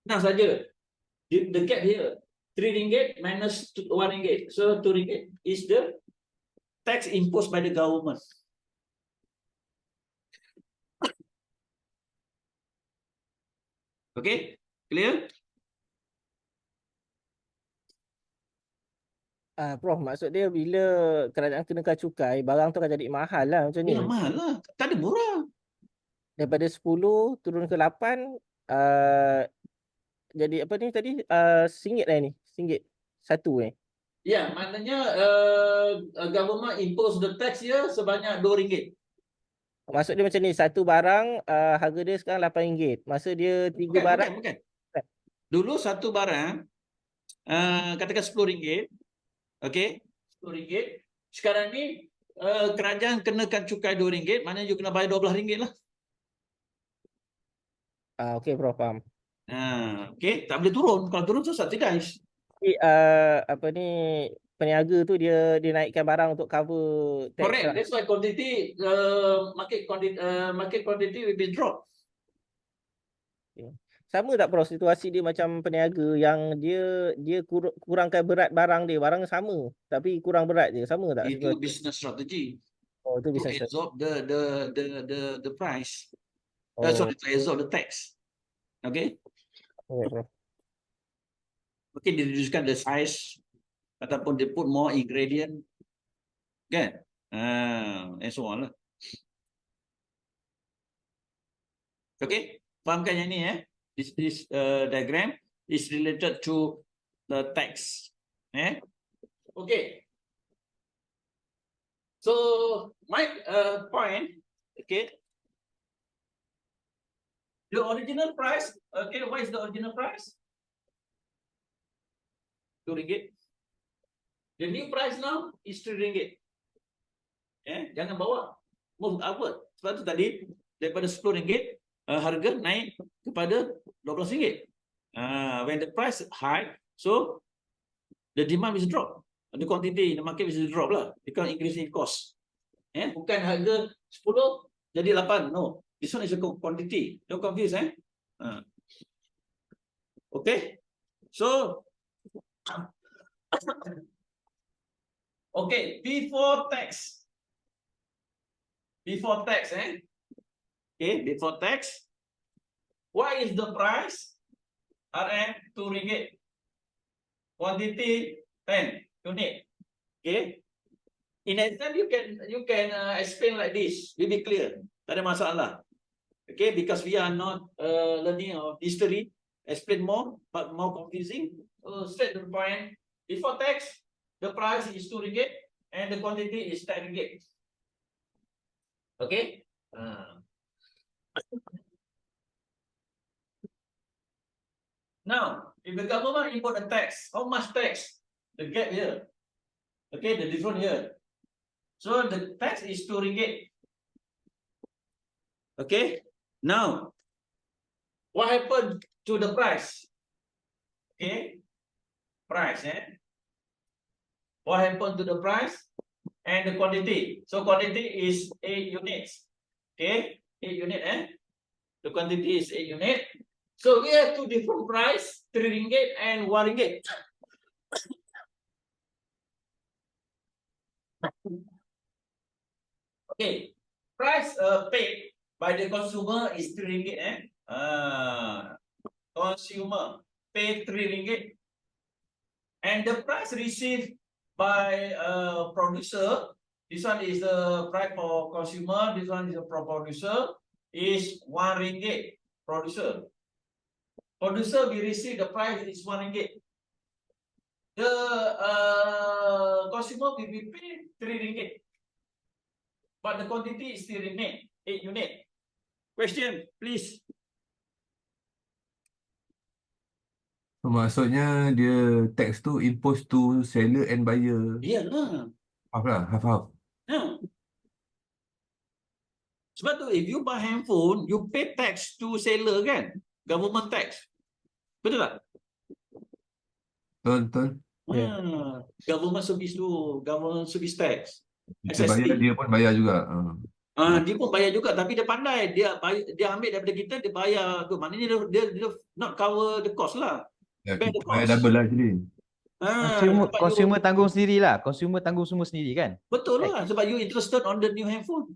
S1: Nah saja. The gap here, RM3 minus RM1. So RM2 is the tax imposed by the government. Okay, clear?
S10: Prof, maksud dia bila kerajaan kenakan cukai, barang tu akan jadi mahal lah macam ni.
S1: Ya mahal lah, tak ada murah.
S10: Daripada 10 turun ke 8, jadi apa ni tadi? RM1 lah ni. RM1 satu ni.
S1: Ya, maknanya government impose the tax here sebanyak RM2.
S10: Maksud dia macam ni, satu barang harga dia sekarang RM8. Masa dia tiga barang.
S1: Bukan. Dulu satu barang katakan RM10. Okey, RM10. Sekarang ni kerajaan kenakan cukai RM2, maknanya you kena bayar RM12 lah.
S10: Okey, Prof, faham.
S1: Okey, tak boleh turun. Kalau turun tu subsidize.
S10: Jadi apa ni, peniaga tu dia naikkan barang untuk cover tax.
S1: Correct.
S10: Lah.
S1: That's why quantity market quantity will be drop.
S10: Okay. Sama tak Prof situasi dia macam peniaga yang dia kurangkan berat barang dia, barang sama tapi kurang berat je, sama tak?
S1: Itu business strategy.
S10: Oh, itu
S1: To
S10: business
S1: absorb the price.
S10: Oh.
S1: Sorry, to absorb the tax. Okay.
S10: Okay, Prof.
S1: Mungkin dia reducekan the size ataupun dia put more ingredient, kan? And so on lah. Okay, fahamkan yang ni This diagram is related to the tax. Okay. So my point, okay. The original price, okay, what is the original price? RM2. The new price now is RM3. Jangan bawa, move upward. Sebab tu tadi daripada RM10 harga naik kepada RM12. When the price high, so the demand is drop, the quantity in the market is drop lah, because increasing cost. Bukan harga 10 jadi 8. No, this one is a quantity. Don't confuse. Okay, so okay, before tax, okay, before tax, what is the price? RM2. Quantity 10 unit. Okay. In exam you can explain like this. Will be clear. Tak ada masalah. Okay, because we are not learning of history. Explain more, but more confusing. So straight to the point. Before tax, the price is RM2 and the quantity is RM10. Okay. Now, if the government import a tax, how much tax? The gap here. Okay, the difference here. So the tax is RM2. Okay. Now, what happened to the price? Okay, price. What happened to the price? and the quantity. So quantity is 8 units. Okay, 8 unit, the quantity is 8 unit. So we have two different price, 3 ringgit and 1 ringgit. Okay, price paid by the consumer is 3 ringgit, consumer pay 3 ringgit, and the price received by producer, this one is the price for consumer, this one is for producer, is 1 ringgit. Producer will receive the price is 1 ringgit. The consumer will be paid 3 ringgit, but the quantity still remain 8 unit. Question, please.
S4: So, maksudnya dia tax tu impose to seller and buyer.
S1: Iyalah.
S4: Half lah, half.
S1: Sebab tu if you buy handphone, you pay tax to seller kan? Government tax. Betul tak?
S4: Betul.
S1: Government service tu, government service tax.
S4: Kita bayar, dia pun bayar juga.
S1: Dia pun bayar juga, tapi dia pandai, dia ambil daripada kita, dia bayar tu. Maknanya dia not cover the cost lah.
S4: Ya,
S1: Bear the
S4: kita bayar
S1: cost.
S4: double lah actually.
S3: Consumer tanggung sendiri lah. Consumer tanggung semua sendiri kan?
S1: Betul lah, sebab you interested on the new handphone.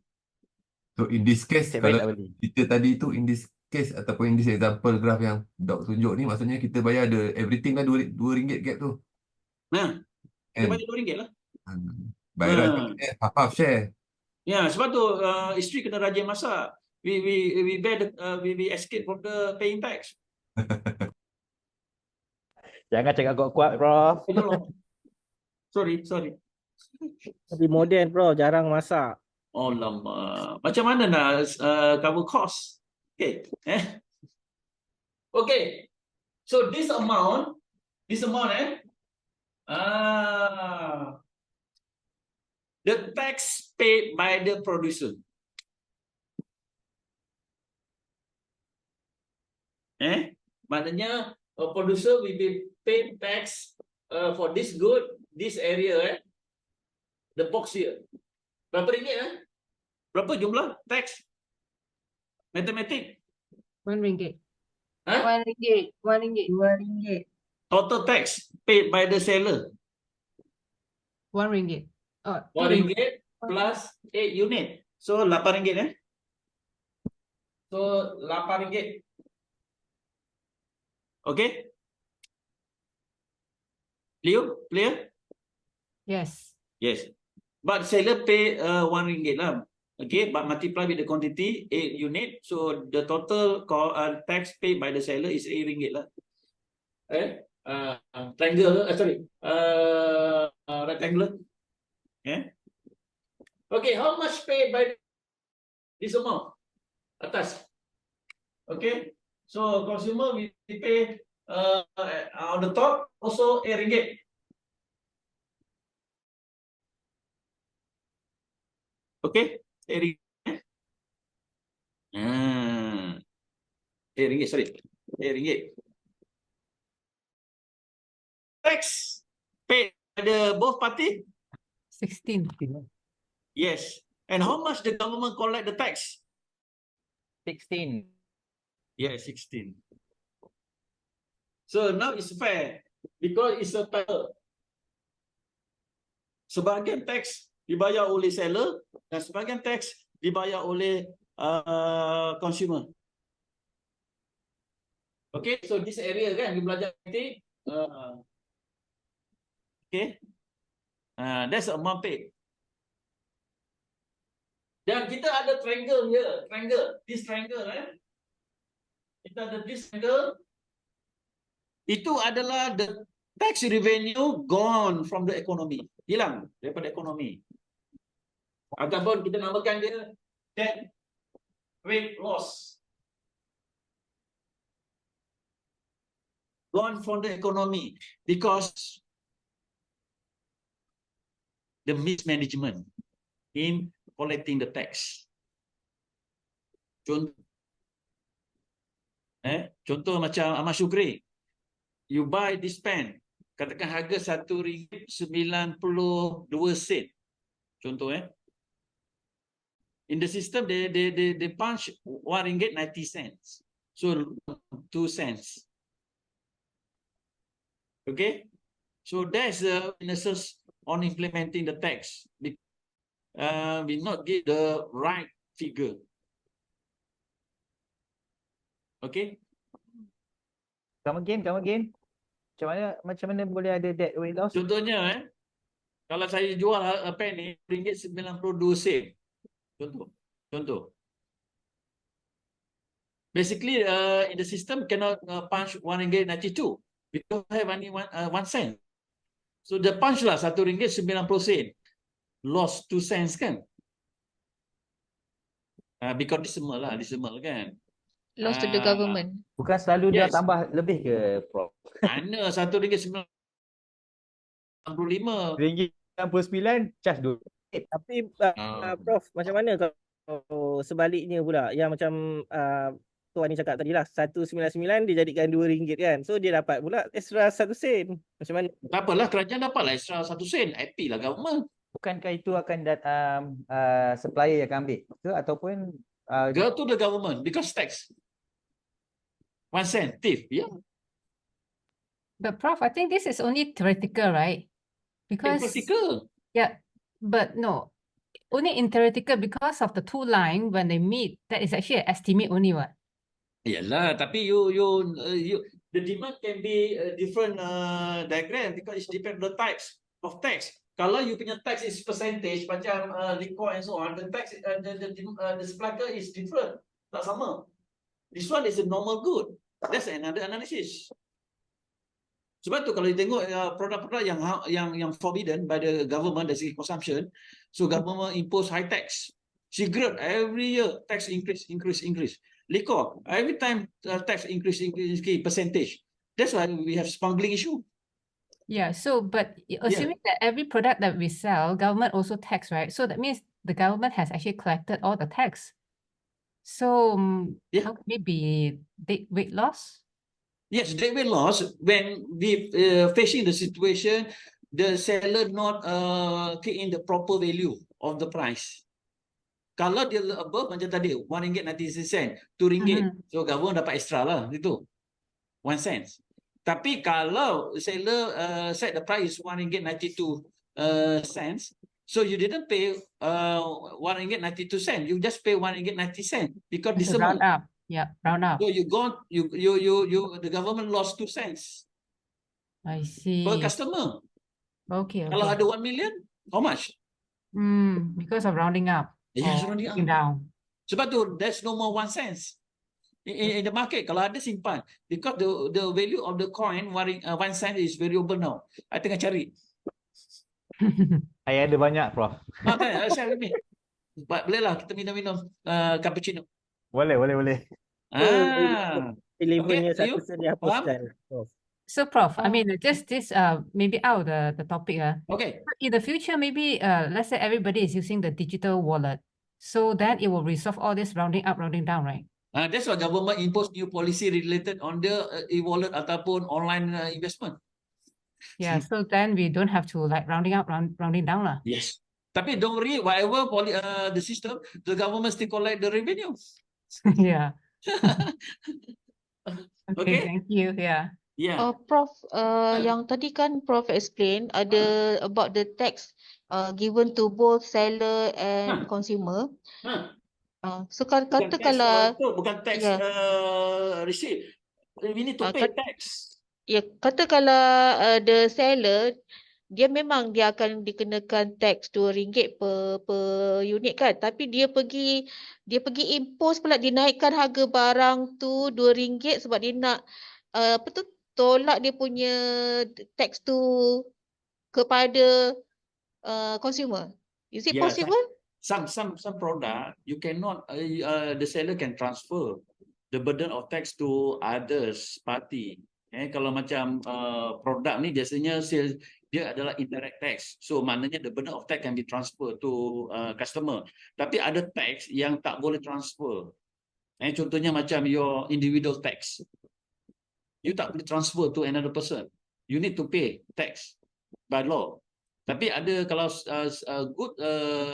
S4: So in this case,
S3: Nasib baik
S4: kalau
S3: tak beli.
S4: kita tadi tu, in this case ataupun in this example graph yang Dok tunjuk ni, maksudnya kita bayar the everything lah 2 ringgit gap tu.
S1: Kita bayar 2 ringgit lah.
S4: By right, maksudnya half share.
S1: Ya, sebab tu isteri kena rajin masak. We bear the, we escape from the paying tax.
S3: Jangan cakap kuat-kuat, bro.
S1: Sorry.
S10: Lebih moden bro, jarang masak.
S1: Oh lama. Macam mana nak cover cost? Okay. Okay. So this amount, the tax paid by the producer. Maknanya producer will be paid tax for this good, this area, the box here. Berapa ringgit? Berapa jumlah tax? Matematik.
S5: 1 ringgit.
S2: 1 ringgit. 1 ringgit. 2 ringgit.
S1: Total tax paid by the seller.
S5: 1 ringgit.
S1: 1 ringgit plus 8 unit. So 8 ringgit. So 8 ringgit. Okay? Leo, clear?
S5: Yes.
S1: Yes. But seller pay 1 ringgit lah. Okay, but multiply with the quantity 8 unit. So the total tax paid by the seller is 8 ringgit lah. Triangle, rectangular. Okay, how much paid by this amount? Atas. Okay, so consumer will pay on the top also 8 ringgit. Okay, 8 ringgit. 8 ringgit, sorry. 8 ringgit. Tax paid by the both party?
S5: 16.
S1: Yes. And how much the government collect the tax?
S3: 16.
S1: Yeah, 16. So now it's fair because it's a tax. Sebahagian tax dibayar oleh seller dan sebahagian tax dibayar oleh consumer. Okay, so this area kan we belajar nanti. Okay, that's the amount paid. Dan kita ada triangle here, this triangle, kita ada this triangle. Itu adalah the tax revenue gone from the economy, hilang daripada ekonomi. Ataupun kita namakan dia debt rate loss, gone from the economy because the mismanagement in collecting the tax. Contoh macam Ahmad Syukri, you buy this pen, katakan harga RM1.92. Contoh in the system they punch RM1.90. So 2 cents. Okay. So that's the weaknesses on implementing the tax. We not give the right figure. Okay.
S3: Come again. Macam mana boleh ada that weight loss?
S1: Contohnya kalau saya jual pen ni RM1.92. Contoh. Basically, in the system cannot punch RM1.92 because have only 1 cent. So the punch lah RM1.90. Lost 2 cents kan? Because decimal kan?
S11: Lost to the government.
S3: Bukan selalu dia
S1: Yes.
S3: tambah lebih ke, Prof?
S1: Mana RM1.95?
S3: RM1.99 cas dulu.
S10: Tapi Prof, macam mana kalau sebaliknya pula yang macam Tuan ni cakap tadi lah, 199 dijadikan RM2 kan. So dia dapat pula extra 1 sen. Macam mana?
S1: Tak apalah, kerajaan dapatlah extra 1 sen. Happy lah government.
S3: Bukankah itu akan supplier yang akan ambil ke ataupun
S1: Go to the government because tax. 1 cent, thief. Yeah.
S5: But Prof, I think this is only theoretical, right? Because
S1: Practical.
S5: yeah, but no, only in theoretical because of the two line when they meet, that is actually an estimate only what.
S1: Yalah, tapi the demand can be a different diagram because it's depend on the types of tax. Kalau you punya tax is percentage macam liquor and so on, the tax the supplier is different, tak sama. This one is a normal good. That's another analysis. Sebab tu kalau you tengok produk-produk yang forbidden by the government dari segi consumption, so government impose high tax. Cigarette every year tax increase. Liquor every time tax increase percentage. That's why we have smuggling issue.
S5: Yeah, so but assuming that every product that we sell, government also tax, right? So that means the government has actually collected all the tax. So how can it be weight loss?
S1: Yes, they will loss when we facing the situation, the seller not key in the proper value of the price. Kalau dia above macam tadi RM1.90, RM2, so government dapat extra lah itu 1 cent. Tapi kalau seller set the price RM1.92, so you didn't pay RM1.92, you just pay RM1.90 because
S5: It's a
S1: decimal.
S5: round up. Yeah, round up.
S1: So the government lost 2 cents
S5: I see.
S1: per customer.
S5: Okay.
S1: Kalau ada 1 million, how much?
S5: Because of rounding up.
S1: Yes,
S5: or
S1: rounding up.
S5: down.
S1: Sebab tu there's no more 1 cent in the market. Kalau ada simpan, because the value of the coin 1 cent is variable now. I tengah cari.
S3: Saya ada banyak, Prof.
S1: Share with me. Boleh lah kita minum cappuccino.
S3: Boleh.
S10: Delivernya
S1: Okay,
S10: 1 sen dihapuskan. Prof.
S5: So Prof, I mean, just this maybe out of the topic.
S1: Okay.
S5: In the future, maybe let's say everybody is using the digital wallet. So then it will resolve all this rounding up, rounding down, right?
S1: That's why government impose new policy related on the e-wallet ataupun online investment.
S5: Yeah, so then we don't have to like rounding up, rounding down lah.
S1: Yes. Tapi don't worry, whatever the system, the government still collect the revenue.
S5: Yeah.
S1: Okay.
S5: Thank you. Yeah.
S11: Prof, yang tadi kan Prof explain ada about the tax given to both seller and consumer. So kata kalau
S1: bukan tax receipt, we need to pay tax.
S11: Ya, kata kalau the seller dia memang dia akan dikenakan tax RM2 per unit kan, tapi dia pergi impose pula, dinaikkan harga barang tu RM2 sebab dia nak tolak dia punya tax tu kepada consumer. Is it possible?
S1: Some product you cannot the seller can transfer the burden of tax to others party. Kalau macam produk ni biasanya sales dia adalah indirect tax. So maknanya the burden of tax can be transferred to customer. Tapi ada tax yang tak boleh transfer. Contohnya macam your individual tax. You tak boleh transfer to another person. You need to pay tax by law. Tapi ada kalau good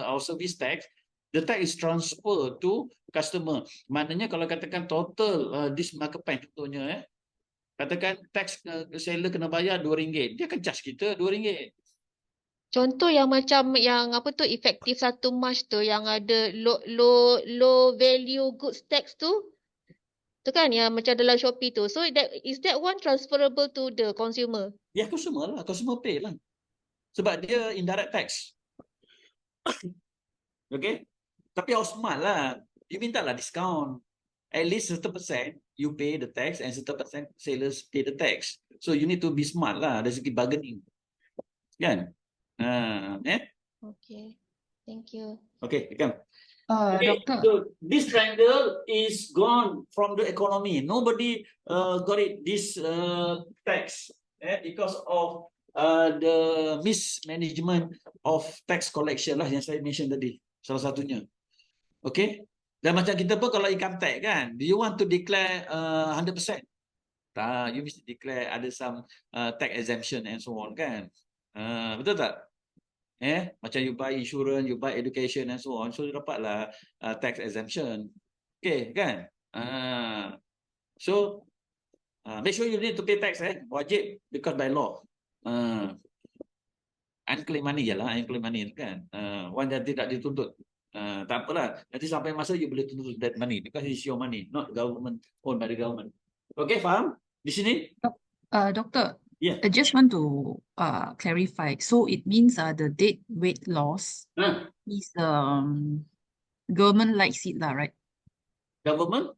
S1: our service tax, the tax is transfer to customer. Maknanya kalau katakan total this market pen contohnya katakan tax seller kena bayar RM2, dia akan charge kita RM2.
S11: Contoh yang macam yang apa tu efektif 1 Mac tu yang ada low value goods tax tu. Tu kan yang macam dalam Shopee tu. So that one transferable to the consumer?
S1: Ya, consumer lah, consumer pay lah. Sebab dia indirect tax. Okay? Tapi harus smart lah. You minta lah discount. At least 30% you pay the tax and 30% sellers pay the tax. So you need to be smart lah dari segi bargaining. Kan?
S11: Okay. Thank you.
S1: Okay, come. Okay,
S8: Doctor.
S1: so this triangle is gone from the economy. Nobody got it this tax because of the mismanagement of tax collection lah yang saya mention tadi. Salah satunya. Okay. Dan macam kita pun kalau income tax kan, do you want to declare 100%? Tak, you mesti declare ada some tax exemption and so on kan. Betul tak? Macam you buy insurance, you buy education and so on, so you dapatlah tax exemption. Okay, kan? So make sure you need to pay tax, wajib, because by law. Unclaimed money je lah, unclaimed money kan. One yang tidak dituntut. Tak apalah, nanti sampai masa you boleh tuntut that money, because it's your money, not government, owned by the government. Okay, faham? Di sini?
S8: Doctor,
S1: Yeah.
S8: I just want to clarify. So it means the dead weight loss is government likes it lah, right?
S1: Government?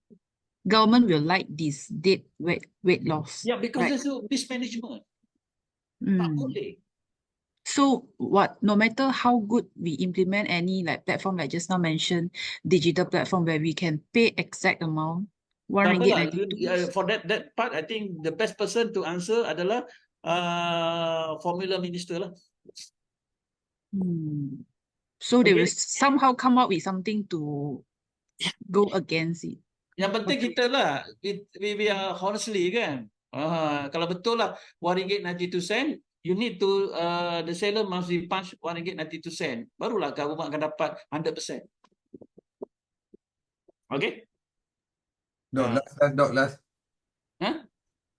S8: Government will like this dead weight loss.
S1: Yeah, because
S8: right?
S1: there's a mismanagement. Tak boleh.
S8: So what? No matter how good we implement any like platform like just now mentioned, digital platform where we can pay exact amount, RM1.92.
S1: For that part, I think the best person to answer adalah Formula Minister lah.
S8: So they will somehow come up with something to go against it.
S1: Yang penting kita lah, we are honestly kan. Kalau betul lah RM1.92, you need to the seller must be punched RM1.92. Barulah government akan dapat 100%. Okay?
S4: Last.
S1: Huh?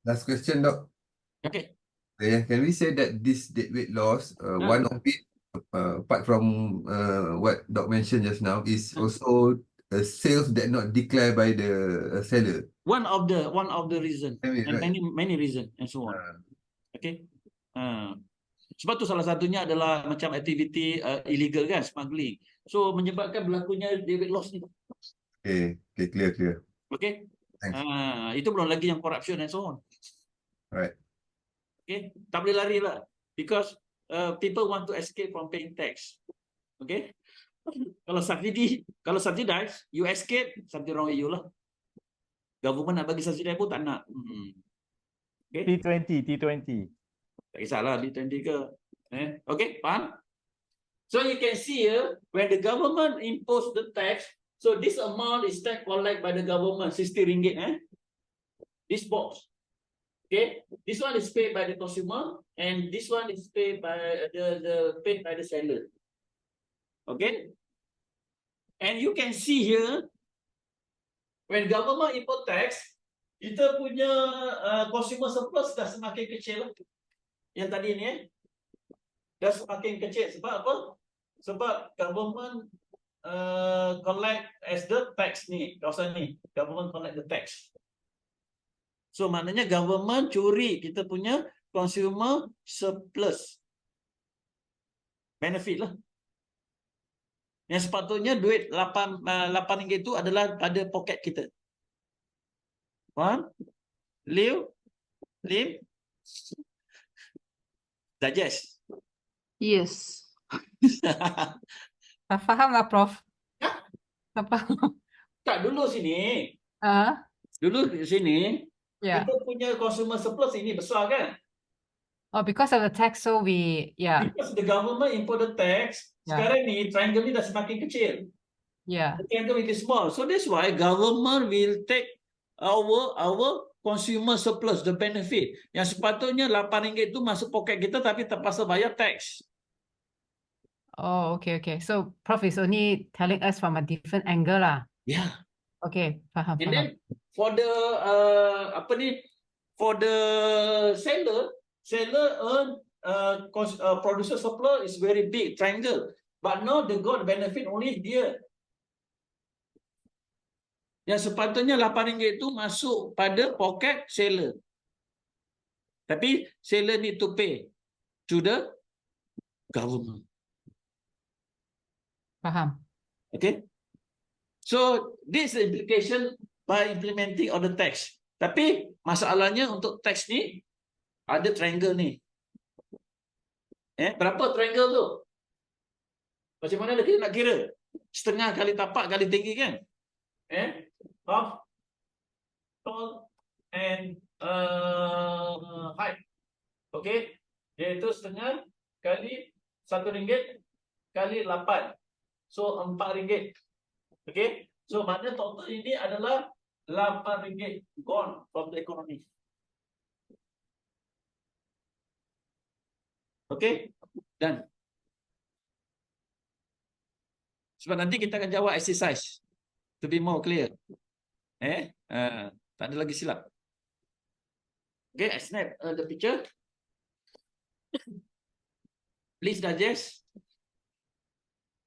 S4: Last question, Doc.
S1: Okay.
S4: Can we say that this dead weight loss, one of it, apart from what Doc mentioned just now, is also sales that not declared by the seller?
S1: One of the reason, and
S4: right.
S1: many reason and so on. Okay. Sebab tu salah satunya adalah macam aktiviti illegal kan, smuggling. So menyebabkan berlakunya dead weight loss ni.
S4: Okay, clear.
S1: Okay.
S4: Thanks.
S1: Itu belum lagi yang corruption and so on.
S4: Right.
S1: Okay, tak boleh lari lah. Because people want to escape from paying tax. Okay. Kalau subsidize, you escape, something wrong with you lah. Government nak bagi subsidize pun tak nak. Okay.
S3: T20.
S1: Tak kisahlah B20 ke. Okay, faham? So you can see here, when the government impose the tax, so this amount is tax collected by the government, RM60. This box. Okay, this one is paid by the consumer, and this one is paid by paid by the seller. Okay, and you can see here, when government impose tax, kita punya consumer surplus dah semakin kecil lah. Yang tadi ni dah semakin kecil. Sebab apa? Sebab government collect as the tax ni, kawasan ni, government collect the tax. So maknanya government curi kita punya consumer surplus benefit lah. Yang sepatutnya duit RM8 itu adalah pada poket kita. Faham? Lim? Digest?
S8: Yes.
S5: Tak faham lah, Prof. Tak faham.
S1: Tak, dulu sini. Dulu sini.
S5: Yeah.
S1: Kita punya consumer surplus ini besar kan?
S5: Oh, because of the tax, so
S1: Because the government import the tax, sekarang ni triangle ni dah semakin kecil.
S5: Yeah.
S1: The triangle is small. So that's why government will take our consumer surplus, the benefit. Yang sepatutnya RM8 itu masuk poket kita tapi terpaksa bayar tax.
S5: Oh, okay, okay. So Prof is only telling us from a different angle lah.
S1: Yeah.
S5: Okay, faham,
S1: And
S5: faham.
S1: then for the for the seller earn producer supplier is very big triangle. But now they got benefit only dia. Yang sepatutnya RM8 itu masuk pada poket seller. Tapi seller need to pay to the government.
S5: Faham.
S1: Okay. So this is the implication by implementing of the tax. Tapi masalahnya untuk tax ni ada triangle ni. Berapa triangle tu? Macam mana kita nak kira? Setengah kali tapak kali tinggi kan? Half, tall and height. Okay? Iaitu setengah kali RM1 kali 8. So RM4. Okay? So maknanya total ini adalah RM8 gone from the economy. Okay? Done. Sebab nanti kita akan jawab exercise to be more clear. Tak ada lagi silap. Okay, I snap the picture. Please digest.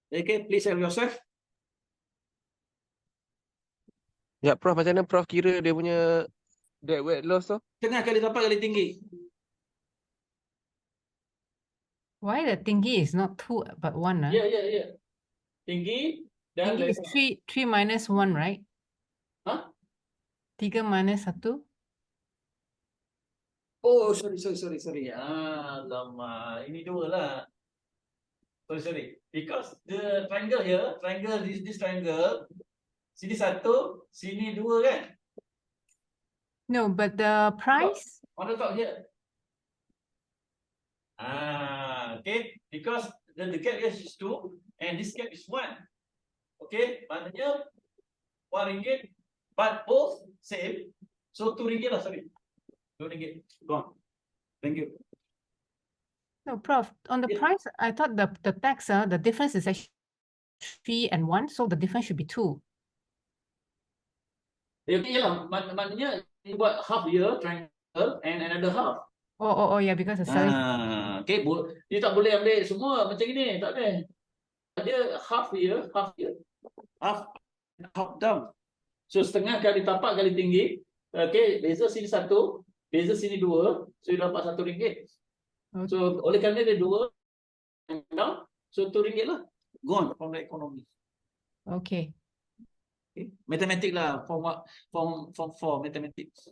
S1: Okay, please help yourself.
S12: Ya, Prof, macam mana Prof kira dia punya dead weight loss tu?
S1: Tengah kali tapak kali tinggi.
S5: Why the tinggi is not 2 but 1?
S1: Yeah. Tinggi dan
S5: Tinggi is 3 minus 1, right?
S1: Huh?
S5: 3 minus 1?
S1: Oh, sorry. Alamak, ini 2 lah. Sorry. Because the triangle here, this triangle, sini 1, sini 2 kan?
S5: No, but the price?
S1: On the top here. Okay. Because the gap here is 2 and this gap is 1. Okay. Maknanya RM1, but both same. So RM2 lah, sorry. RM2. Gone. Thank you.
S5: No, Prof, on the price, I thought the tax, the difference is actually 3 and 1, so the difference should be 2.
S1: Okay lah, maknanya you buat half year triangle and another half.
S5: Oh, yeah, because the selling.
S1: Okay, you tak boleh ambil semua macam ini, tak boleh. Dia half year, half down. So setengah kali tapak kali tinggi. Okay, beza sini 1, beza sini 2, so you dapat RM1. Okay. So oleh kerana dia 2 down, so RM2 lah. Gone from the economy.
S5: Okay.
S1: Matematik lah, form 4 mathematics.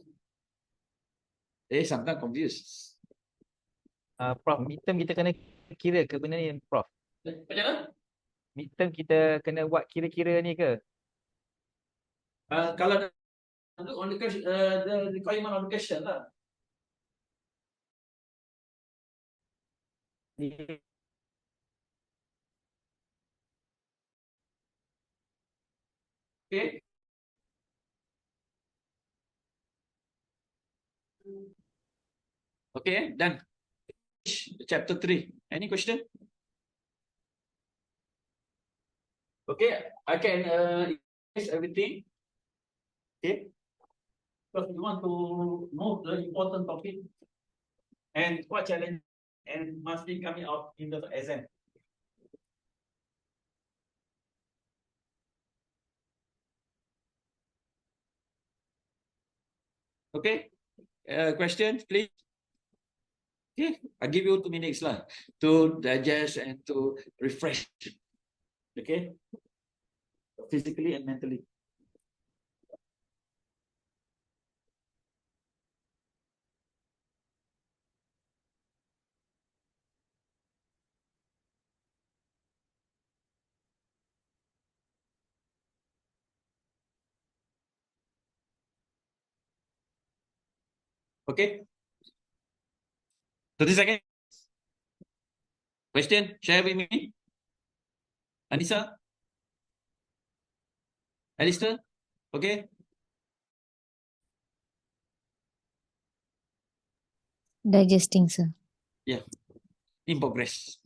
S1: Sometimes confused.
S3: Prof, midterm kita kena kira ke benda ni, Prof?
S1: Macam mana?
S3: Midterm kita kena buat kira-kira ni ke?
S1: Kalau on the question, the requirement on the question lah. Okay. Okay, done. Chapter 3. Any question? Okay, I can erase everything. Okay. Because we want to know the important topic and what challenge and must be coming out in the exam. Okay. Questions, please. Okay, I give you 2 minutes lah to digest and to refresh. Okay, physically and mentally. Okay. 30 seconds. Question, share with me. Anissa? Alistair? Okay.
S13: Digesting, sir.
S1: Yeah. In progress.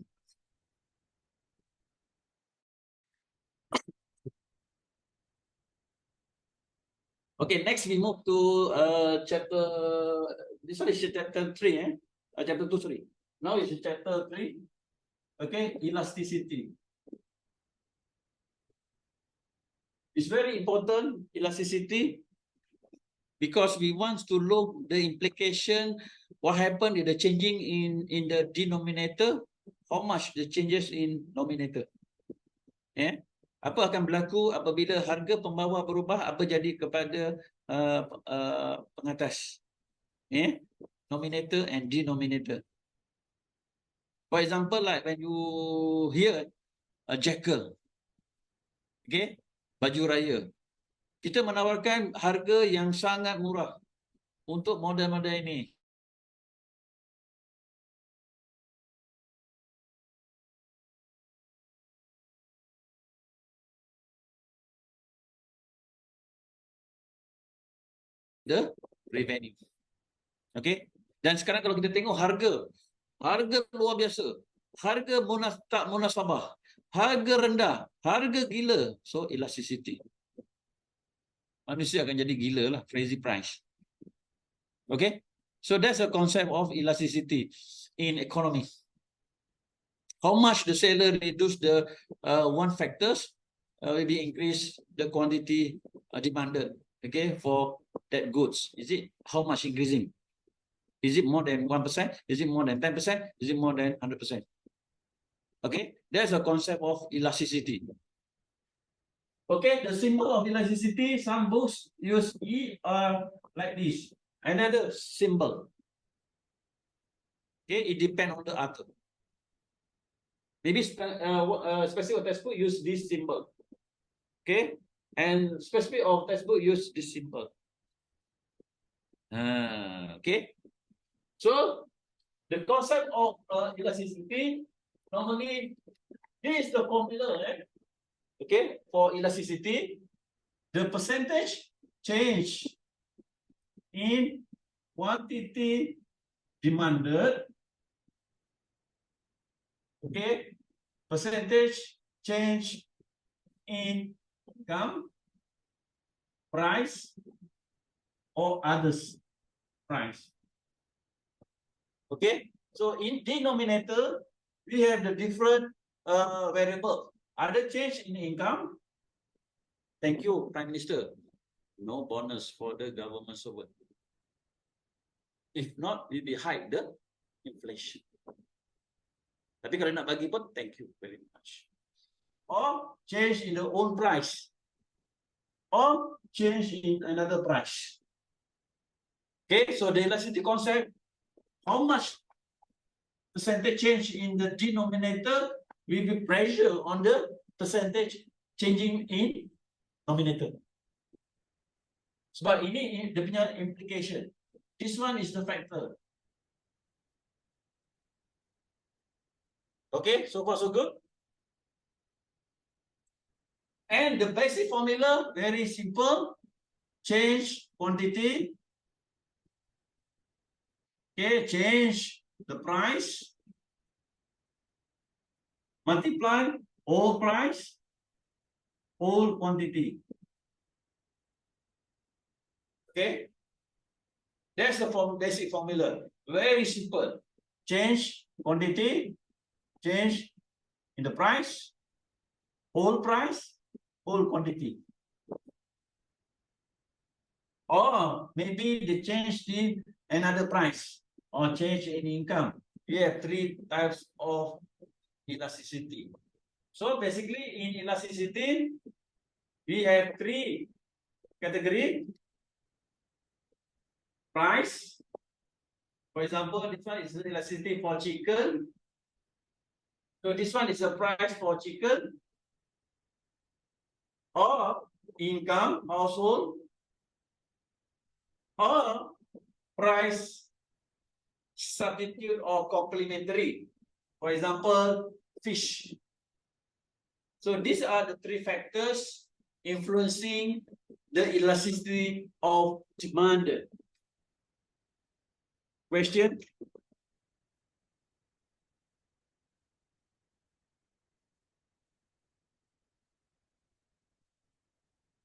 S1: Okay, next we move to chapter. This one is chapter 3, eh? Chapter 2, sorry. Now it's chapter 3. Okay, elasticity. It's very important, elasticity, because we want to look the implication, what happened in the changing in the denominator, how much the changes in nominator. Yeah. Apa akan berlaku apabila harga pembawah berubah, apa jadi kepada pengatas. Yeah. Nominator and denominator. For example, like when you hear a jackal, okay, baju raya, kita menawarkan harga yang sangat murah untuk model-model ini. The revenue. Okay. Dan sekarang kalau kita tengok harga luar biasa. Harga tak munasabah. Harga rendah. Harga gila. So, elasticity. Manusia akan jadi gila lah. Crazy price. Okay. So, that's a concept of elasticity in economy. How much the seller reduce the one factors will be increase the quantity demanded. Okay. For that goods. Is it how much increasing? Is it more than 1%? Is it more than 10%? Is it more than 100%? Okay, there's a concept of elasticity. Okay, the symbol of elasticity, some books use E like this. Another symbol. Okay, it depends on the author. Maybe specific textbook use this symbol. Okay, and specific of textbook use this symbol. Okay. So, the concept of elasticity, normally, this is the formula, okay, for elasticity. The percentage change in quantity demanded, okay, percentage change in income, price, or others price. Okay, so in denominator, we have the different variable. Other change in income. Thank you, Prime Minister. No bonus for the government servant. If not, we will hike the inflation. Tapi kalau nak bagi pun, thank you very much. Or change in the own price. Or change in another price. Okay, so the elasticity concept, how much percentage change in the denominator will be pressure on the percentage changing in nominator. Sebab ini dia punya implication. This one is the factor. Okay, so far so good. And the basic formula, very simple. Change quantity. Okay, change the price. Multiply all price, all quantity. Okay. That's the basic formula. Very simple. Change quantity, change in the price, whole quantity. Or maybe they change in another price or change in income. We have three types of elasticity. So basically in elasticity, we have three categories. Price. For example, this one is the elasticity for chicken. So this one is a price for chicken. Or income, household. Or price substitute or complementary. For example, fish. So these are the three factors influencing the elasticity of demand. Question?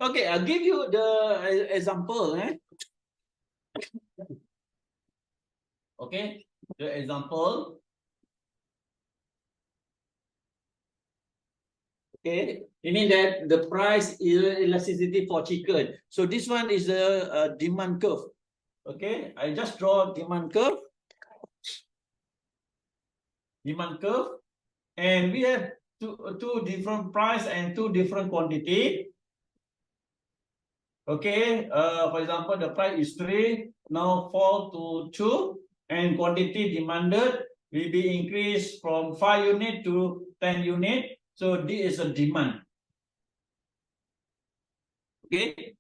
S1: Okay, I'll give you the example. Okay, the example. Okay, you mean that the price elasticity for chicken. So this one is a demand curve. Okay, I just draw demand curve. Demand curve, and we have two different price and two different quantity. Okay, for example, the price is 3, now fall to 2, and quantity demanded will be increased from 5 unit to 10 unit. So this is a demand. Okay.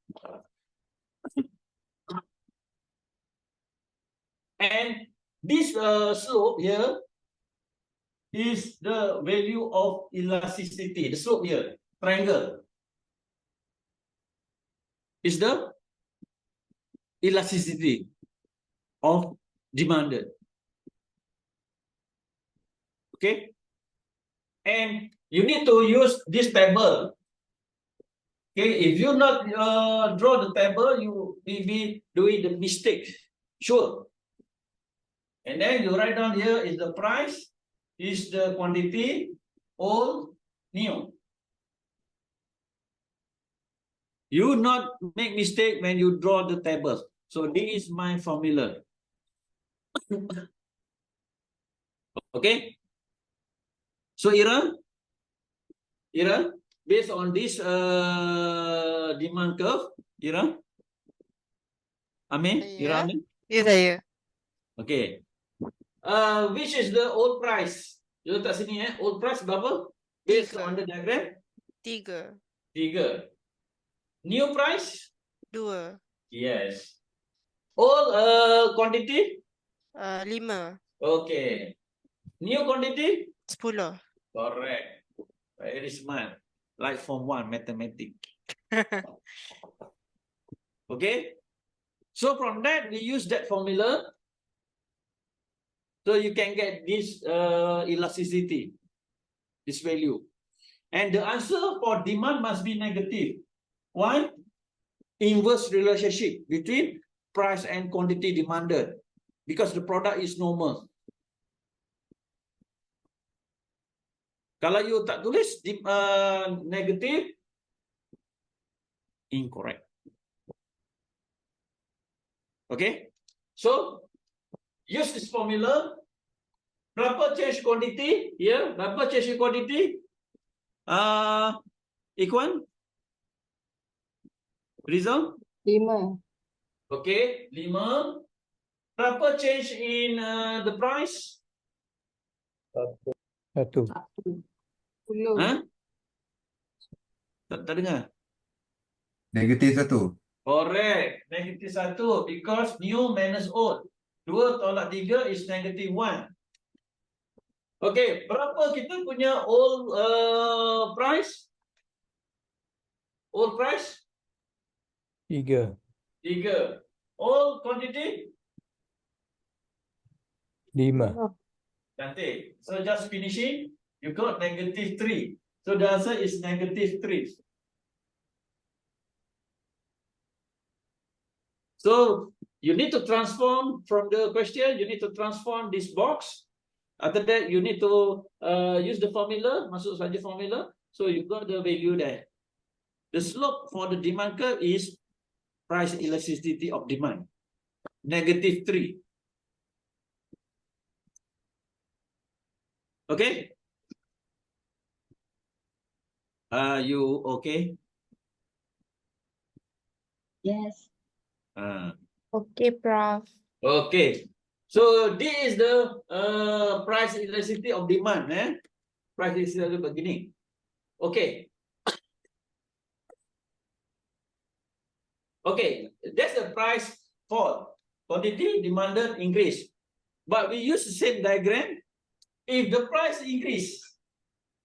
S1: And this slope here is the value of elasticity. The slope here, triangle, is the elasticity of demanded. Okay. And you need to use this table. Okay, if you not draw the table, you will be doing the mistake. Sure. And then you write down here is the price, is the quantity, old, new. You not make mistake when you draw the tables. So this is my formula. Okay. So Ira, based on this demand curve, Ira, Amin, Ira, Amin.
S13: Ya saya.
S1: Okay. Which is the old price? You letak sini old price berapa? Based on the diagram?
S13: 3.
S1: 3. New price?
S13: 2.
S1: Yes. Old quantity?
S13: 5.
S1: Okay. New quantity?
S13: 10.
S1: Correct. Very smart. Like Form 1 mathematics. Okay. So from that we use that formula. So you can get this elasticity, this value. And the answer for demand must be negative. Why? Inverse relationship between price and quantity demanded, because the product is normal. Kalau you tak tulis negative, incorrect. Okay, so use this formula. Berapa change quantity? Here, berapa change quantity? Ikhwan? Rizal?
S2: 5.
S1: Okay, 5. Berapa change in the price?
S3: 1.
S2: 10.
S1: Tak dengar?
S4: Negatif 1.
S1: Correct. Negative 1 because new minus old. 2 tolak 3 is negative 1. Okay, berapa kita punya old price? Old price?
S3: 3.
S1: 3. Old quantity?
S3: 5.
S1: Cantik. So just finishing, you got negative 3. So the answer is negative 3. So you need to transform from the question, you need to transform this box. After that, you need to use the formula, masuk saja formula. So you got the value there. The slope for the demand curve is price elasticity of demand, negative 3. Okay? You okay?
S2: Yes.
S13: Okay, Prof.
S1: Okay. So this is the price elasticity of demand. Price elasticity begini. Okay. Okay, that's the price fall. Quantity demanded increase. But we use the same diagram. If the price increase,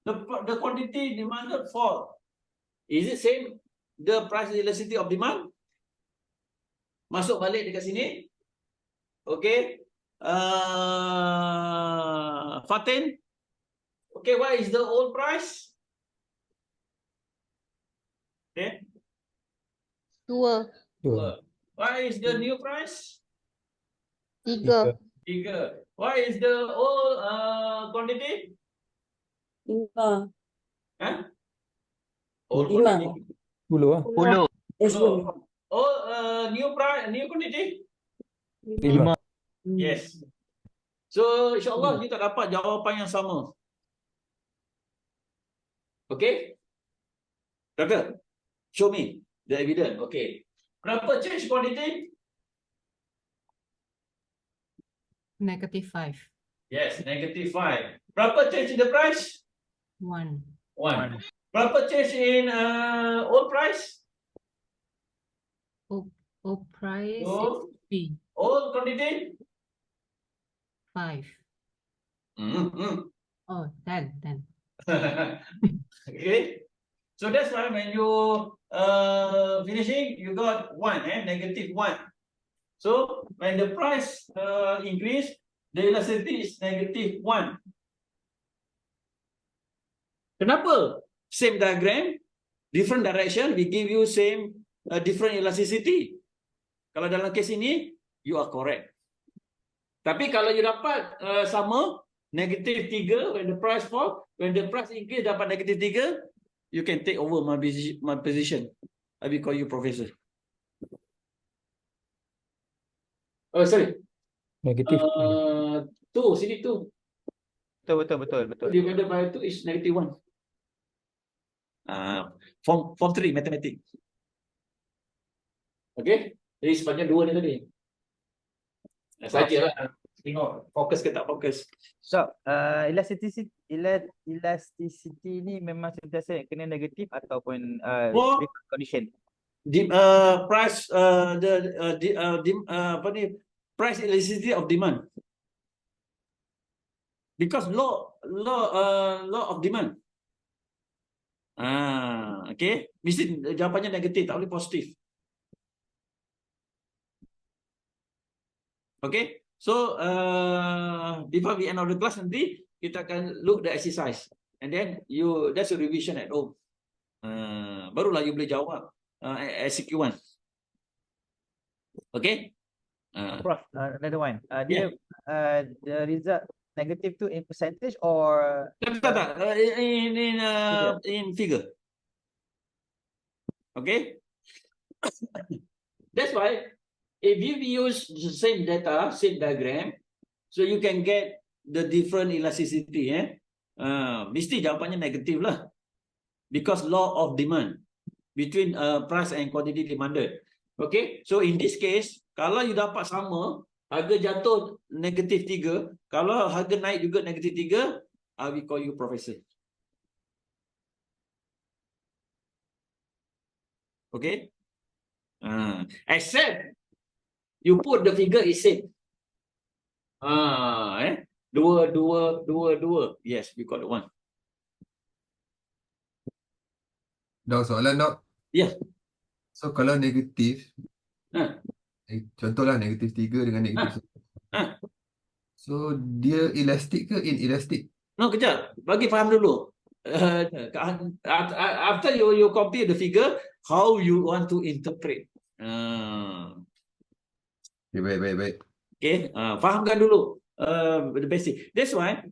S1: the quantity demanded fall. Is it same the price elasticity of demand? Masuk balik dekat sini. Okay. Fatin. Okay, what is the old price? Okay.
S11: 2.
S1: What is the new price?
S11: 3.
S1: 3. What is the old quantity?
S2: 5.
S1: Huh? Old
S2: 5.
S1: quantity.
S3: 10
S9: 10.
S1: Old new price, new quantity?
S3: 5.
S1: Yes. So insyaAllah you tak dapat jawapan yang sama. Okay? Doctor, show me the evidence. Okay. Berapa change quantity?
S5: -5.
S1: Yes, -5. Berapa change in the price?
S5: 1.
S1: 1. Berapa change in old price?
S5: Old price
S1: So,
S5: is 3.
S1: old quantity?
S5: 5. Oh, 10.
S1: Okay. So that's why when you finishing, you got 1, -1. So when the price increase, the elasticity is -1. Kenapa? Same diagram, different direction, we give you same different elasticity. Kalau dalam kes ini, you are correct. Tapi kalau you dapat sama, -3, when the price fall, when the price increase dapat -3, you can take over my position. I will call you professor. Oh, sorry. Two, sini two.
S3: Betul.
S1: Divided by 2 is -1. Form 3 mathematics. Okay. Jadi sepanjang 2 ni tadi. Sajalah. Tengok fokus ke tak fokus.
S3: So, elasticity ni memang sentiasa kena negatif ataupun condition.
S1: Price price elasticity of demand. Because law of demand. Okay. Mesti jawapannya negatif, tak boleh positif. Okay. So before we end of the class nanti kita akan look the exercise and then that's a revision at home. Barulah you boleh jawab SQ1. Okay.
S3: Prof, another one. Dia the result negative tu in percentage or
S1: tak. In figure. Okay. That's why if you use the same data, same diagram, so you can get the different elasticity. Mesti jawapannya negatif lah. Because law of demand between price and quantity demanded. Okay, so in this case, kalau you dapat sama, harga jatuh -3, kalau harga naik juga -3, I will call you professor. Okay, except you put the figure is same. 2. Yes, we got the one.
S4: Dok, soalan dok.
S1: Ya.
S4: So kalau negatif, contohlah -3 dengan -1. So dia elastic ke inelastic?
S1: No, kejap. Bagi faham dulu. After you compare the figure, how you want to interpret.
S4: Okay, baik.
S1: Okay, fahamkan dulu the basic. That's why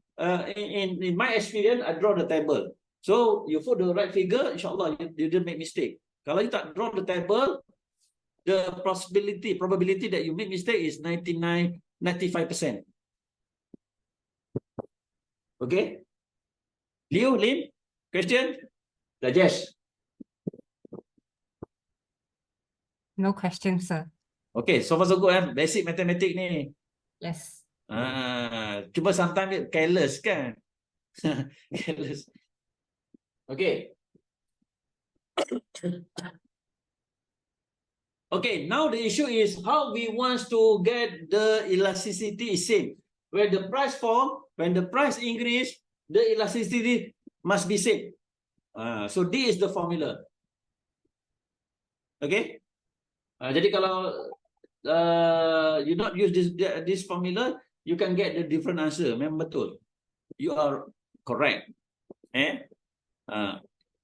S1: in my experience, I draw the table. So you put the right figure, insyaAllah you didn't make mistake. Kalau you tak draw the table, the probability that you make mistake is 95%. Okay? Lin, question? Rajesh?
S5: No question, sir.
S1: Okay, so far so good. Basic mathematics ni.
S5: Yes.
S1: Cuma sometimes careless kan? Careless. Okay. Okay, now the issue is how we want to get the elasticity is same. When the price fall, when the price increase, the elasticity must be same. So this is the formula. Okay. Jadi kalau you not use this formula, you can get the different answer. Memang betul. You are correct.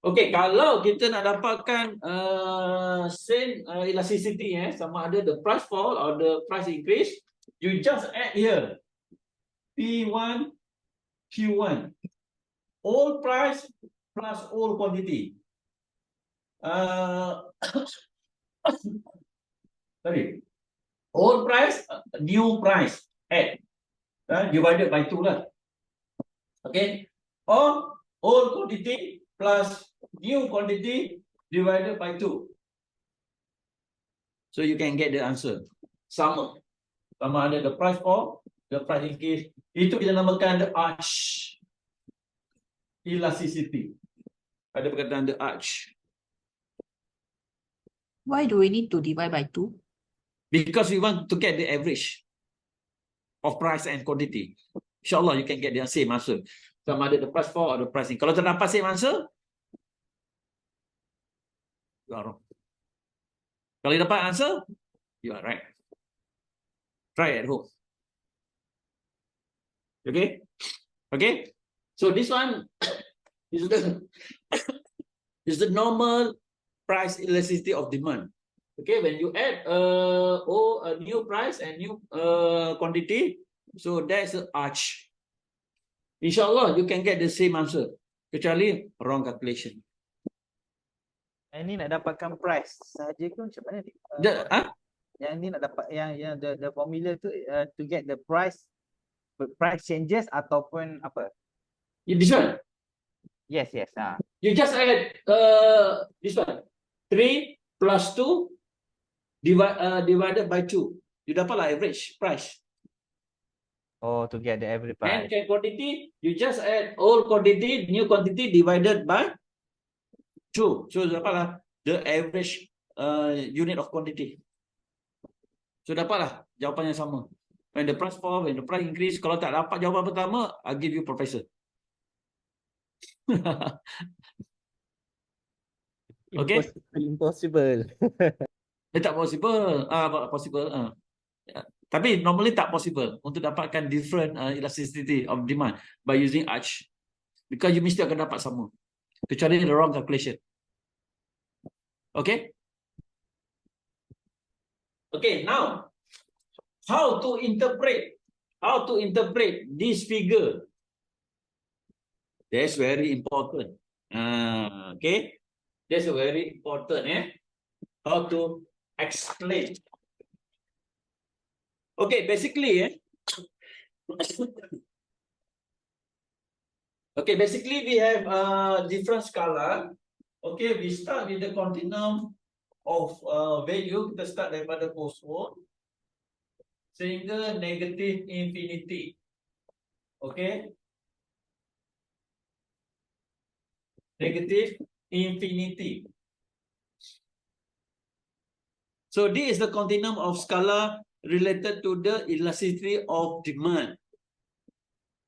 S1: Okay, kalau kita nak dapatkan same elasticity, sama ada the price fall or the price increase, you just add here P1, Q1, all price plus all quantity. Sorry, all price, new price, add, divided by 2 lah. Okay, or all quantity plus new quantity divided by 2. So you can get the answer. Sama ada the price fall, the price increase. Itu kita namakan the arch elasticity. Ada perkataan the arch.
S8: Why do we need to divide by 2?
S1: Because we want to get the average of price and quantity. InsyaAllah you can get the same answer. Sama ada the price fall or the price increase. Kalau tak dapat same answer, you are wrong. Kalau you dapat answer, you are right. Try at home. Okay? Okay? So this one is the normal price elasticity of demand. Okay, when you add a new price and new quantity, so that's an arch. Inshallah, you can get the same answer. Kecuali wrong calculation.
S3: Ini nak dapatkan price saja ke macam mana ni? Yang ni nak dapat yang the formula tu to get the price changes ataupun apa?
S1: This one.
S3: Yes.
S1: You just add this one. 3 plus 2 divided by 2. You dapatlah average price.
S3: Oh, to get the average price.
S1: And quantity, you just add all quantity, new quantity divided by 2. So dapatlah the average unit of quantity. So dapatlah jawapan yang sama. When the price fall, when the price increase, kalau tak dapat jawapan pertama, I'll give you professor. Okay?
S10: Impossible.
S1: Tak possible. Possible. Tapi normally tak possible untuk dapatkan different elasticity of demand by using arch. Because you mesti akan dapat sama. Kecuali the wrong calculation. Okay? Okay, now how to interpret this figure? That's very important. Okay, that's very important. How to explain? Okay, basically, we have different scala. Okay, we start with the continuum of value. Kita start daripada postword sehingga negative infinity. Okay, negative infinity. So this is the continuum of scala related to the elasticity of demand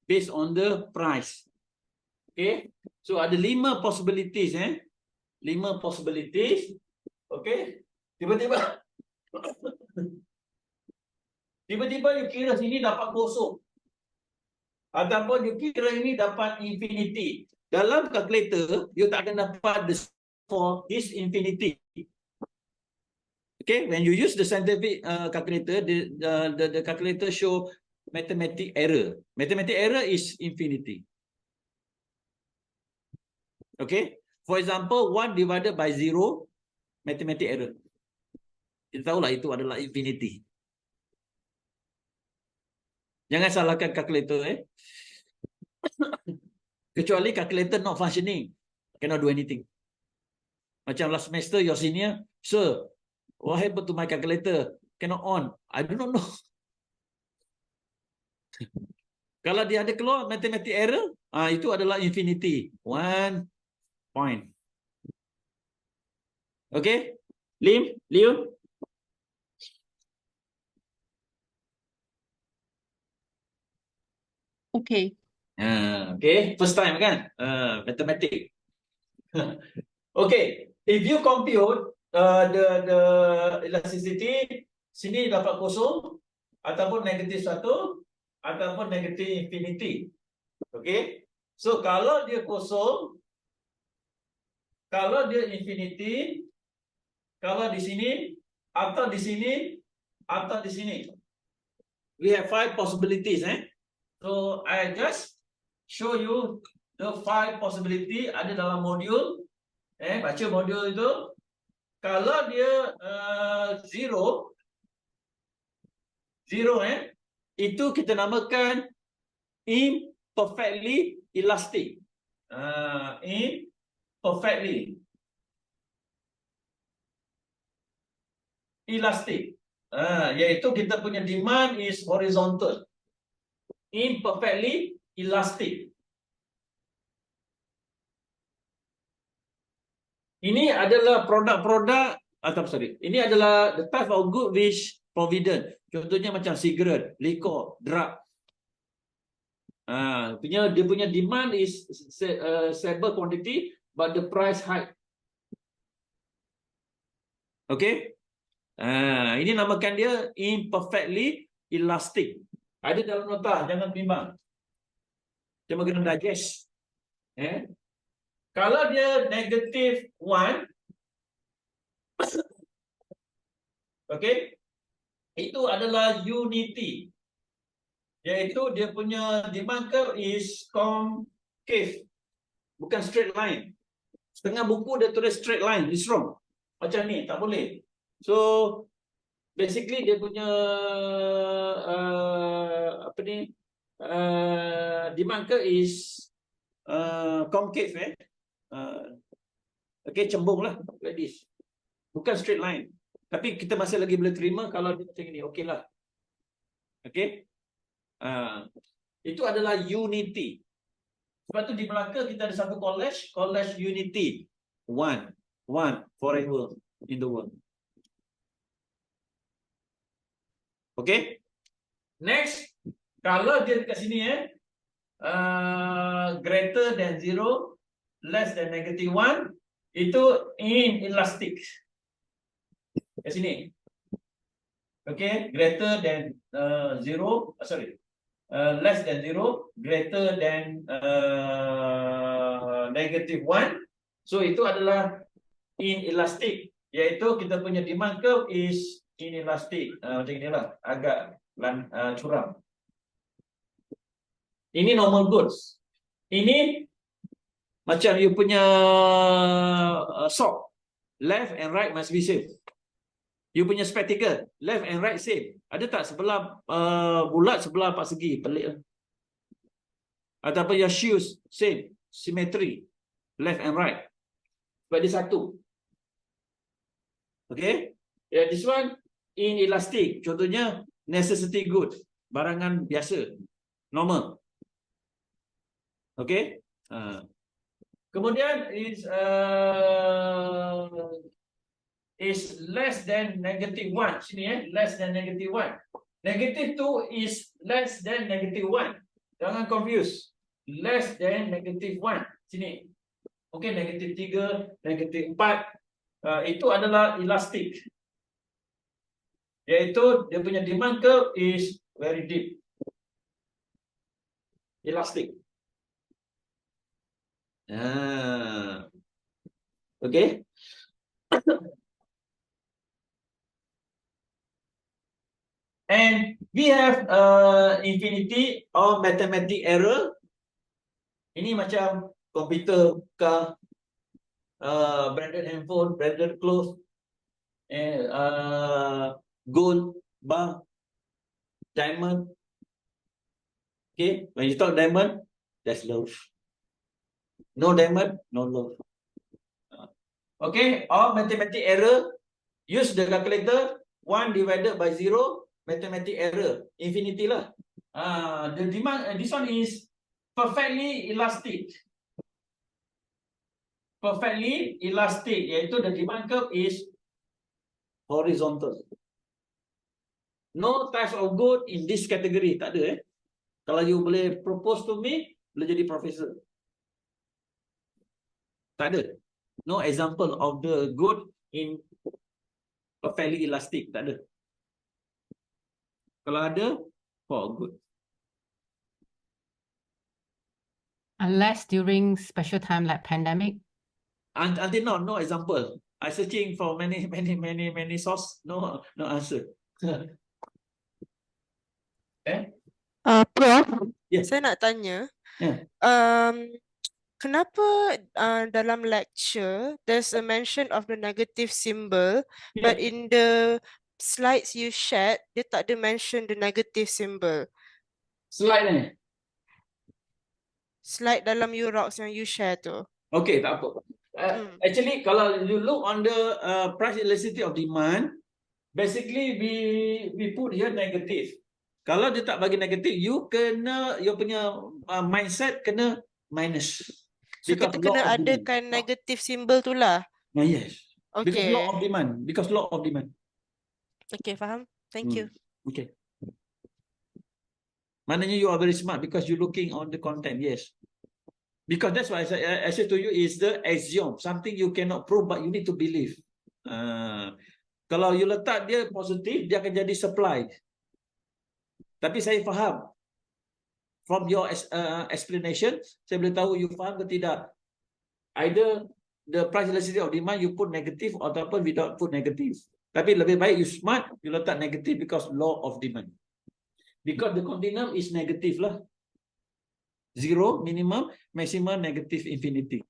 S1: based on the price. Okay, so ada 5 possibilities. 5 possibilities. Okay, tiba-tiba you kira sini dapat kosong ataupun you kira ini dapat infinity. Dalam calculator you tak akan dapat for this infinity. Okay, when you use the scientific calculator, the calculator show mathematical error. Mathematical error is infinity. Okay, for example 1 divided by 0, mathematical error. Kita tahulah itu adalah infinity. Jangan salahkan calculator. Kecuali calculator not functioning, cannot do anything. Macam last semester your senior, sir, what happened to my calculator? Cannot on. I do not know. Kalau dia ada keluar mathematical error, itu adalah infinity. 1 point. Okay? Liu?
S8: Okay.
S1: Okay, first time kan? Mathematics. Okay, if you compute the elasticity, sini dapat kosong ataupun negatif 1 ataupun negatif infinity. Okay, so kalau dia kosong, Kalau dia infinity, kalau di sini, atau di sini, atau di sini. We have 5 possibilities, So I just show you the 5 possibility ada dalam modul. Baca modul itu. Kalau dia zero, itu kita namakan imperfectly elastic. Imperfectly elastic. Iaitu kita punya demand is horizontal. Imperfectly elastic. Ini adalah produk-produk atau ini adalah the type of good which provident. Contohnya macam cigarette, liquor, drug. Dia punya demand is stable quantity but the price high. Okay? Ini namakan dia imperfectly elastic. Ada dalam nota, jangan bimbang. Cuma kena digest. Kalau dia negative 1, okay, itu adalah unity. Iaitu dia punya demand curve is concave. Bukan straight line. Setengah buku dia tulis straight line, it's wrong. Macam ni, tak boleh. So, basically dia punya demand curve is concave, okay, cembung lah, like this. Bukan straight line. Tapi kita masih lagi boleh terima kalau dia macam ni, okey lah. Okay. Itu adalah unity. Sebab tu di Melaka kita ada satu college unity. One forever in the world. Okay. Next, kalau dia dekat sini greater than 0, less than negative 1, itu inelastic. Kat sini. Okay, greater than 0, less than 0, greater than negative 1. So itu adalah inelastic, iaitu kita punya demand curve is inelastic. Macam inilah, agak curam. Ini normal goods. Ini macam you punya sock, left and right must be same. You punya spectacle, left and right same. Ada tak sebelah bulat, sebelah empat segi? Pelik. Ataupun your shoes same, symmetry, left and right. Sebab dia satu. Okay? This one inelastic. Contohnya necessity good, barangan biasa, normal. Okay? Kemudian is less than negative 1. Sini less than negative 1. Negative 2 is less than negative 1. Jangan confuse. Less than negative 1. Sini. Okay, negative 3, negative 4. Itu adalah elastic. Iaitu dia punya demand curve is very deep. Elastic. Okay. And we have infinity or mathematical error. Ini macam komputer, car, branded handphone, branded clothes, gold, bar, diamond. Okay, when you talk diamond, that's love. No diamond, no love. Okay, or mathematical error, use the calculator. 1 divided by 0, mathematical error, infinity lah. The demand, this one is perfectly elastic. Perfectly elastic, iaitu the demand curve is horizontal. No types of good in this category, tak ada. Kalau you boleh propose to me, boleh jadi professor. Tak ada. No example of the good in perfectly elastic, tak ada. Kalau ada, good.
S5: Unless during special time like pandemic,
S1: Until now, no example. I searching for many source. No answer.
S13: Prof,
S1: Yes.
S13: saya nak tanya,
S1: Yeah.
S13: kenapa dalam lecture there's a mention of the negative symbol, but
S1: Yeah.
S13: in the slides you shared, dia tak ada mention the negative symbol.
S1: Slide ni.
S13: Slide dalam Urox yang you share tu.
S1: Okay, tak apa. Actually, kalau you look on the price elasticity of demand, basically we put here negative. Kalau dia tak bagi negatif, you punya mindset kena minus.
S13: So kita kena adakan negatif symbol tu lah.
S1: Yes.
S13: Okay.
S1: Because law of demand. Because law of demand.
S13: Okay, faham. Thank you.
S1: Okay. Maknanya you are very smart because you looking on the content. Yes. Because that's why I said to you is the axiom. Something you cannot prove but you need to believe. Kalau you letak dia positif, dia akan jadi supply. Tapi saya faham. From your explanation, saya boleh tahu you faham ke tidak. Either the price elasticity of demand you put negative ataupun without put negative. Tapi lebih baik you smart, you letak negative because law of demand. Because the continuum is negative lah. Zero, minimum, maximum, negative, infinity.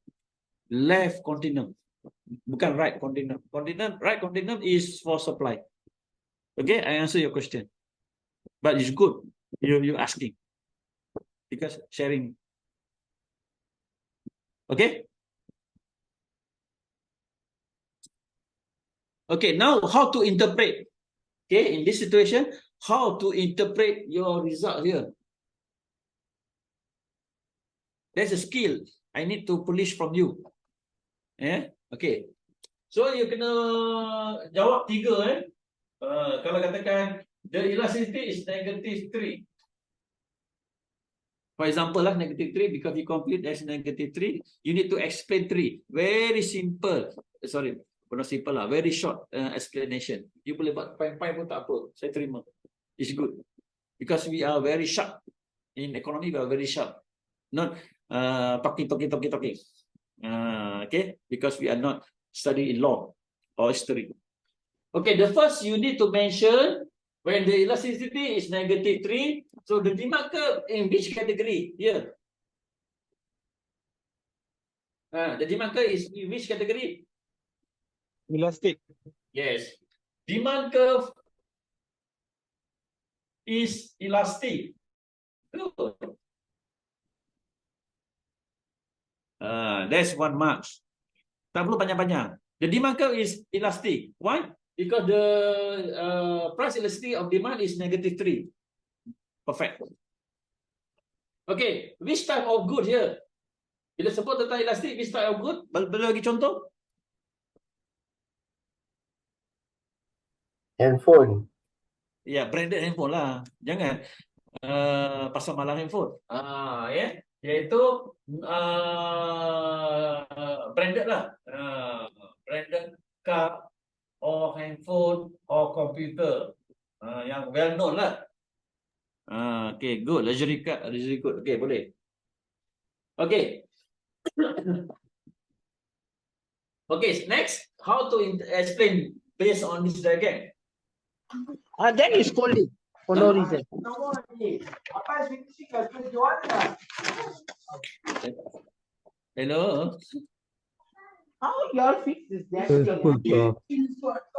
S1: Left continuum. Bukan right continuum. Right continuum is for supply. Okay, I answer your question. But it's good. You asking. Because sharing. Okay? Okay, now how to interpret? Okay, in this situation, how to interpret your result here? There's a skill I need to polish from you. Yeah? Okay. So you kena jawab 3 kalau katakan the elasticity is -3. For example lah, -3 because you complete as -3, you need to explain 3. Very simple. Sorry, not simple lah. Very short explanation. You boleh buat point pun tak apa. Saya terima. It's good. Because we are very sharp. In economy, we are very sharp. Not talking. Okay? Because we are not studying in law or history. Okay, the first you need to mention when the elasticity is -3, so the demand curve in which category? Here. The demand curve is in which category?
S12: Elastic.
S1: Yes. Demand curve is elastic. Good. That's 1 mark. Tak perlu panjang-panjang. The demand curve is elastic. Why? Because the price elasticity of demand is -3. Perfect. Okay, which type of good here? Bila sebut tentang elastic, which type of good? Boleh bagi contoh?
S14: Handphone.
S1: Ya, branded handphone lah. Jangan pasal malam handphone. Ya, iaitu branded lah. Branded car or handphone or computer. Yang well known lah. Okay, good. Luxury car, luxury good. Okay, boleh. Okay. Okay, next, how to explain based on this diagram?
S10: That is scolding for no reason.
S1: Hello.
S10: How you all fix this damn thing?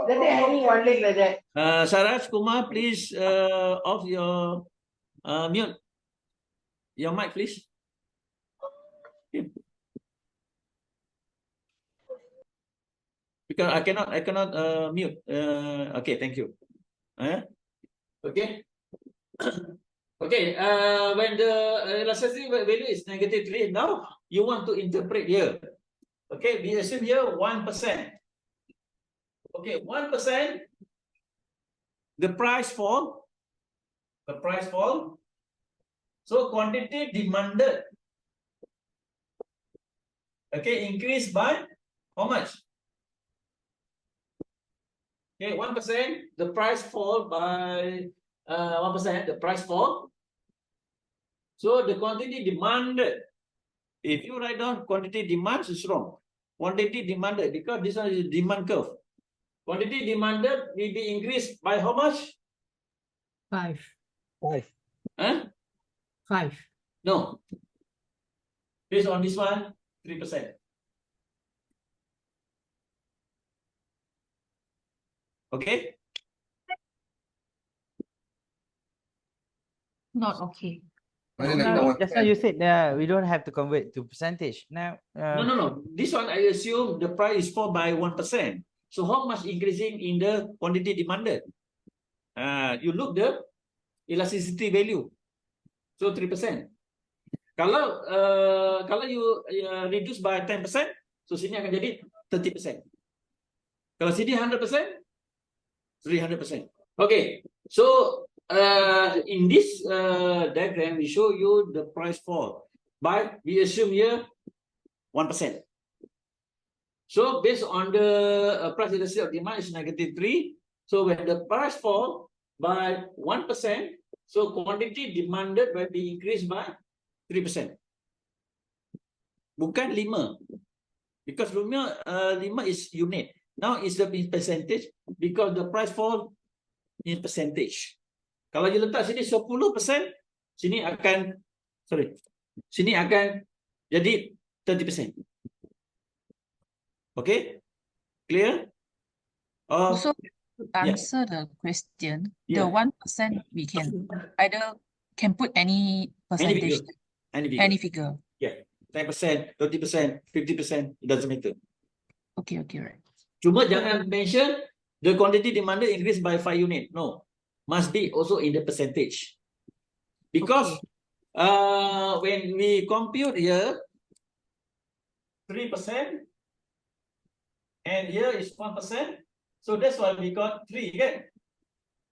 S10: Then they hanging one leg like that.
S1: Saraj Kumar, please off your mute. Your mic, please. Okay. Because I cannot mute. Okay, thank you. Okay. Okay. When the elasticity value is -3, now you want to interpret here. Okay, we assume here 1%. Okay, 1%. The price fall. So quantity demanded. Okay, increase by how much? Okay, 1%. The price fall by 1%. The price fall. So the quantity demanded. If you write down quantity demands is wrong. quantity demanded, because this one is demand curve. Quantity demanded will be increased by how much?
S5: 5.
S1: Huh?
S5: 5.
S1: No. Based on this one, 3%. Okay?
S8: Not okay.
S4: Mana
S3: Just
S4: nak
S3: now,
S4: tahu
S3: just now you said we don't have to convert to percentage. Now,
S1: No. This one I assume the price is fall by 1%. So how much increasing in the quantity demanded? You look the elasticity value. So 3%. Kalau you reduce by 10%, so sini akan jadi 30%. Kalau sini 100%, 300%. Okay, so in this diagram, we show you the price fall, but we assume here 1%. So based on the price elasticity of demand is -3. So when the price fall by 1%, so quantity demanded will be increased by 3%. Bukan 5. Because 5 is unit. Now is the percentage because the price fall in percentage. Kalau you letak sini 10%, sini akan jadi 30%. Okay? Clear?
S8: Also, to answer the question, the 1% we can either put any percentage, any figure.
S1: Yeah, 10%, 30%, 50%, it doesn't matter.
S8: Okay, right.
S1: Cuma jangan mention the quantity demanded increased by 5 unit. No, must be also in the percentage. Because when we compute here 3% and here is 1%, so that's why we got 3 again.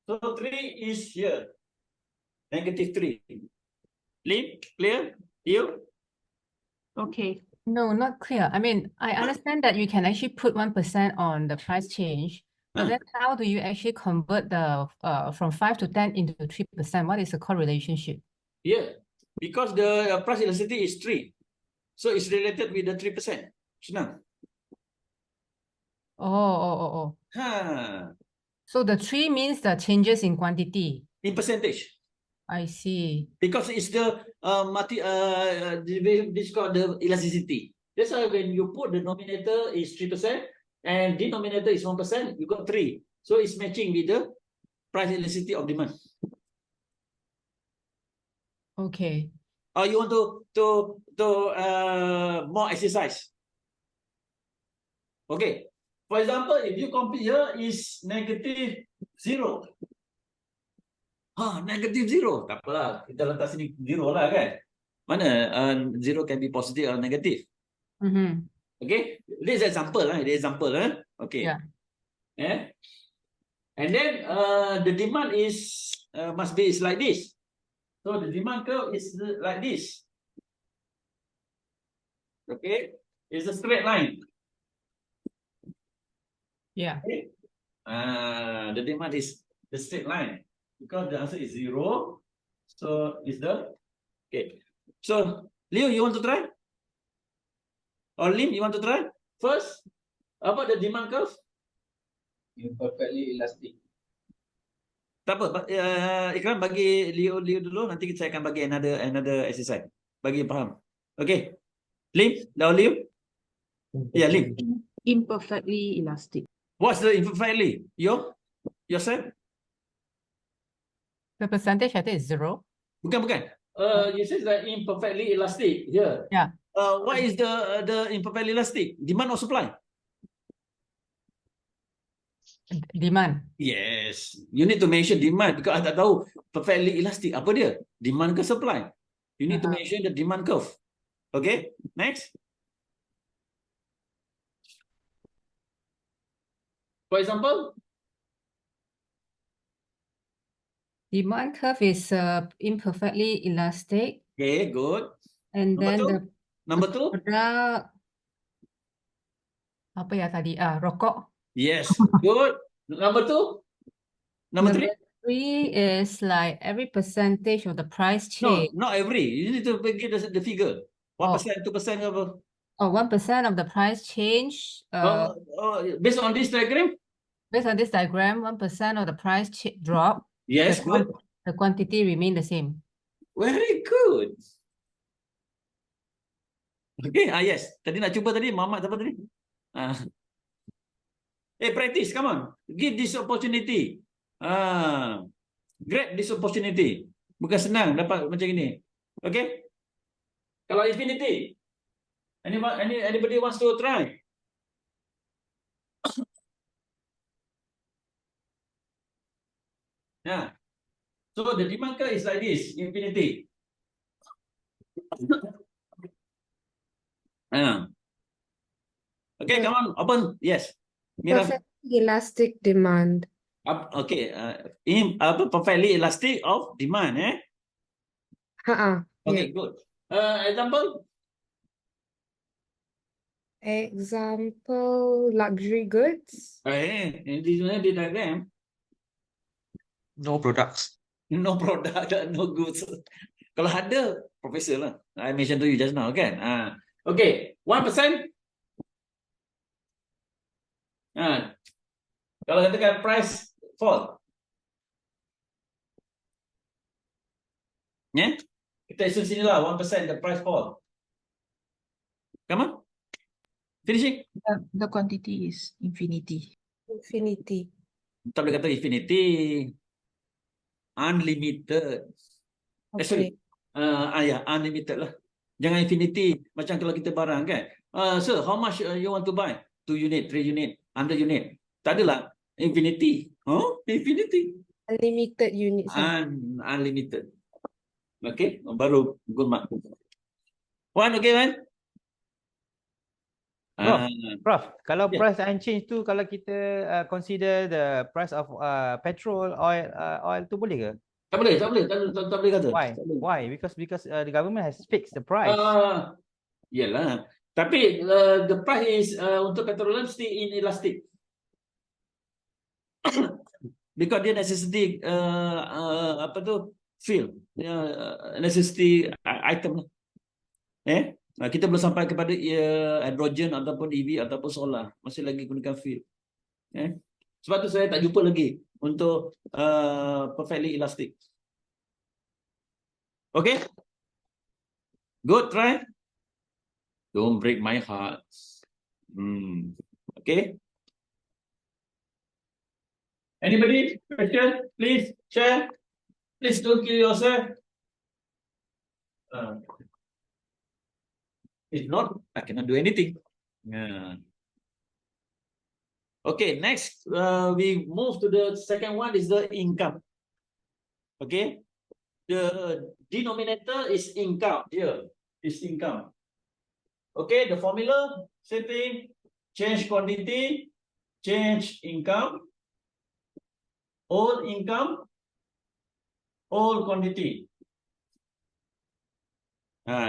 S1: So 3 is here, -3. Lim, clear? You?
S5: Okay. No, not clear. I mean, I understand that you can actually put 1% on the price change, but then how do you actually convert the from 5 to 10 into 3%? What is the correlationship?
S1: Yeah, because the price elasticity is 3. So it's related with the 3%. Senang.
S5: Oh.
S1: Ha.
S5: So the 3 means the changes in quantity.
S1: In percentage.
S5: I see.
S1: Because it's the this called the elasticity. That's why when you put the nominator is 3% and denominator is 1%, you got 3. So it's matching with the price elasticity of demand.
S5: Okay.
S1: Or you want to more exercise? Okay. For example, if you compute here is -0. -0. Tak apalah, kita letak sini 0 lah kan. Mana 0 can be positive or negative. Okay, this is example lah. This example lah. Okay. Yeah. And then the demand is must be like this. So the demand curve is like this. Okay, it's a straight line.
S5: Yeah.
S1: Okay. The demand is the straight line because the answer is 0. So is the okay. So Leo, you want to try? Or Lim, you want to try? First, about the demand curve?
S14: Imperfectly elastic.
S1: Tak apa, Ikram bagi Leo dulu, nanti saya akan bagi another exercise. Bagi faham. Okay. Lim, dah Leo? Yeah, Lim.
S8: Imperfectly elastic.
S1: What's the imperfectly? Yourself?
S5: The percentage I think is 0.
S1: Bukan. You said that imperfectly elastic here.
S5: Yeah.
S1: What is the imperfectly elastic? Demand or supply?
S5: Demand.
S1: Yes. You need to mention demand because I tak tahu perfectly elastic apa dia? Demand ke supply? You need to mention the demand curve. Okay? Next. For example,
S5: demand curve is imperfectly elastic.
S1: Okay, good.
S5: And
S1: Number two?
S5: Product apa ya tadi? Rokok.
S1: Yes, good. Number two? Number three?
S5: 3 is like every percentage of the price
S1: No,
S5: change.
S1: not every. You need to give the figure. 1%, 2% apa?
S5: Oh, 1% of the price change.
S1: Based on this diagram?
S5: Based on this diagram, 1% of the price drop.
S1: Yes, good.
S5: The quantity remain the same.
S1: Very good. Okay, yes. Tadi nak cuba tadi, Muhammad apa tadi? Practice, come on. Give this opportunity. Grab this opportunity. Bukan senang dapat macam ini. Okay? Kalau infinity. Anybody wants to try? Yeah. So the demand curve is like this, infinity. Okay, come on, open. Yes. Mira.
S15: Perfectly elastic demand.
S1: Okay. Perfectly elastic of demand, eh? Okay,
S15: Yeah.
S1: good. Example?
S15: Example, luxury goods.
S1: In this diagram.
S6: No products.
S1: No product, no goods. Kalau ada, professor lah. I mentioned to you just now, kan? Okay, 1%. Kalau katakan price fall. Ya? Kita assume sini lah, 1% the price fall. Come on. Finishing.
S8: The quantity is infinity.
S15: Infinity.
S1: Tak boleh kata infinity. Unlimited.
S15: Okay.
S1: Unlimited lah. Jangan infinity. Macam kalau kita barang kan. Sir, how much you want to buy? 2 unit, 3 unit, 100 unit. Tak adalah. Infinity. Infinity.
S15: Unlimited units.
S1: Unlimited. Okay. Baru good mark. One, okay, man?
S3: Prof, kalau
S1: yeah.
S3: price unchanged tu, kalau kita consider the price of petrol, oil tu boleh ke?
S1: Tak boleh kata.
S3: Why? Why? Because the government has fixed the price.
S1: Yalah. Tapi the price is untuk petroleum still inelastic. Because dia necessity fuel, necessity item lah. Kita belum sampai kepada hydrogen ataupun EV ataupun solar, masih lagi gunakan fuel. Sebab tu saya tak jumpa lagi untuk perfectly elastic. Okay? Good, try. Don't break my heart. Okay? Anybody? Question? Please share. Please don't kill yourself. If not, I cannot do anything. Okay, next we move to the second one is the income. Okay, the denominator is income here. Is income. Okay, the formula same thing. Change quantity, change income. All income, all quantity.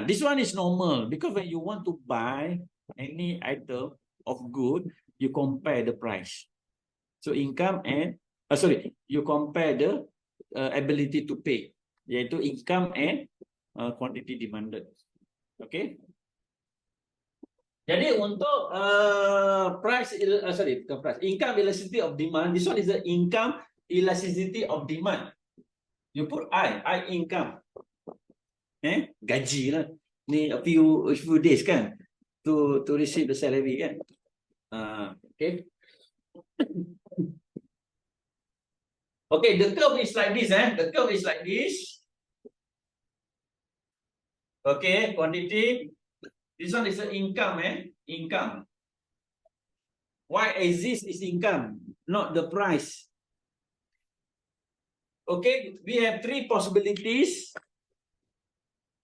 S1: This one is normal because when you want to buy any item of good, you compare the price. So income and you compare the ability to pay, yaitu income and quantity demanded. Okay. Jadi untuk income elasticity of demand. This one is the income elasticity of demand. You put I income. Gaji lah. Ni a few days kan to receive the salary kan. Okay. Okay, the curve is like this. The curve is like this. Okay, quantity. This one is the income. Income. Y-axis is income, not the price. Okay, we have three possibilities.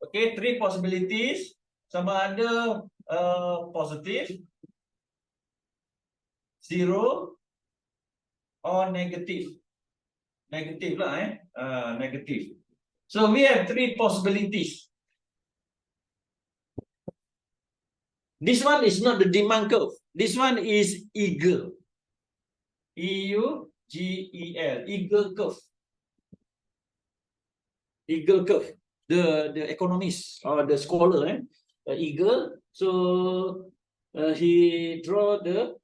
S1: Okay, three possibilities. Sama ada positive, zero, or negative. Negative lah, negative. So we have three possibilities. This one is not the demand curve. This one is eagle. E-U-G-E-L. Eagle curve. Eagle curve. The economist or the scholar, eagle. So he draw the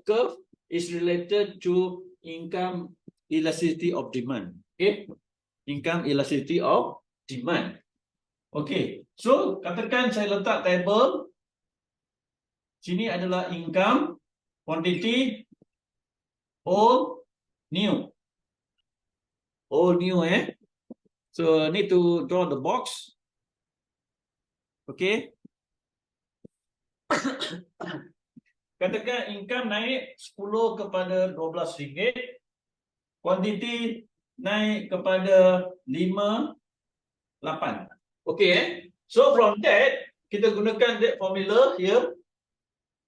S1: curve is related to income elasticity of demand. Okay, income elasticity of demand. Okay, so katakan saya letak table. Sini adalah income, quantity, old, new. Old, new, So need to draw the box. Okay. Katakan income naik 10 kepada 12 ringgit. Quantity naik kepada 5, 8. Okay, So from that, kita gunakan that formula here.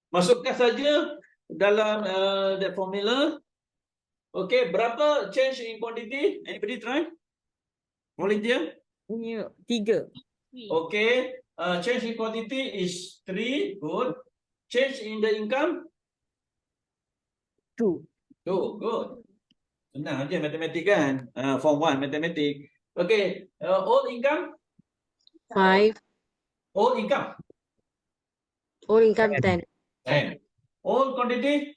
S1: Masukkan saja dalam that formula. Okay, berapa change in quantity? Anybody try? Volunteer?
S15: 3.
S1: Okay, change in quantity is 3. Good. Change in the income?
S15: 2.
S1: 2. Good. Senang aja matematik kan? Form 1 matematik. Okay, all income?
S15: 5.
S1: All income?
S15: All income 10.
S1: 10. All quantity?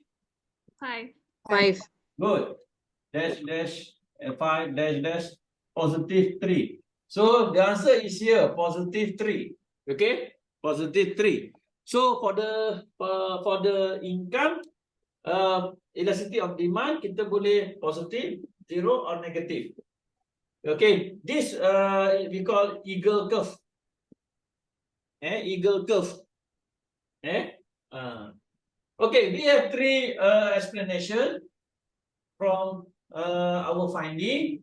S15: 5.
S1: Good. Dash, dash, 5, dash, dash, positive 3. So the answer is here, positive 3. Okay, positive 3. So for the income, elasticity of demand, kita boleh positive, 0 or negative. Okay, this we call eagle curve. Eagle curve. Okay, we have 3 explanation from our finding.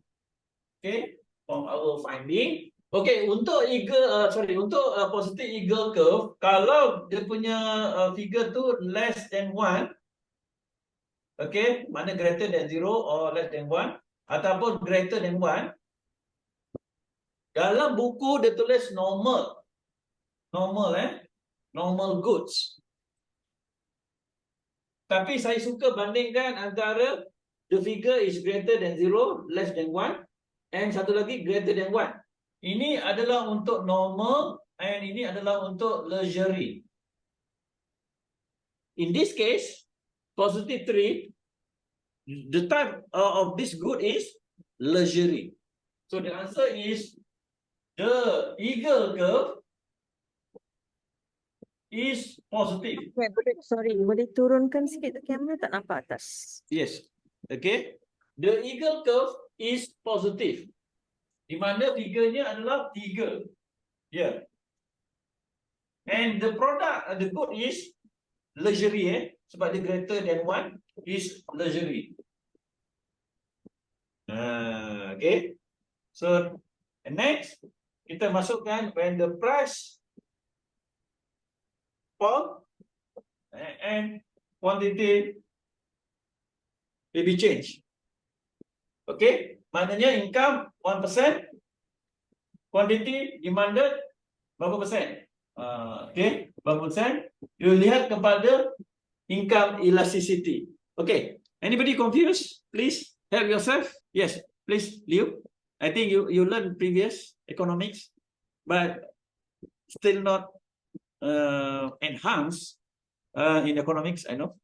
S1: Okay, from our finding. Okay, untuk untuk positive eagle curve, kalau dia punya figure tu less than 1, okay, mana greater than 0 or less than 1, ataupun greater than 1, dalam buku dia tulis normal. Normal goods. Tapi saya suka bandingkan antara the figure is greater than 0, less than 1, and satu lagi greater than 1. Ini adalah untuk normal and ini adalah untuk luxury. In this case, positive 3, the type of this good is luxury. So the answer is the eagle curve is positive.
S15: Sorry, boleh turunkan sikit kamera, tak nampak atas.
S1: Yes. Okay. The eagle curve is positive. Di mana figurnya adalah 3. Yeah. And the product, the good is luxury, sebab dia greater than 1 is luxury. Okay. So next, kita masukkan when the price fall and quantity will be changed. Okay, maknanya income 1%, quantity demanded berapa persen? Okay, berapa persen? You lihat kepada income elasticity. Okay, anybody confused? Please help yourself. Yes, please, Liu. I think you learned previous economics, but still not enhanced in economics, I know.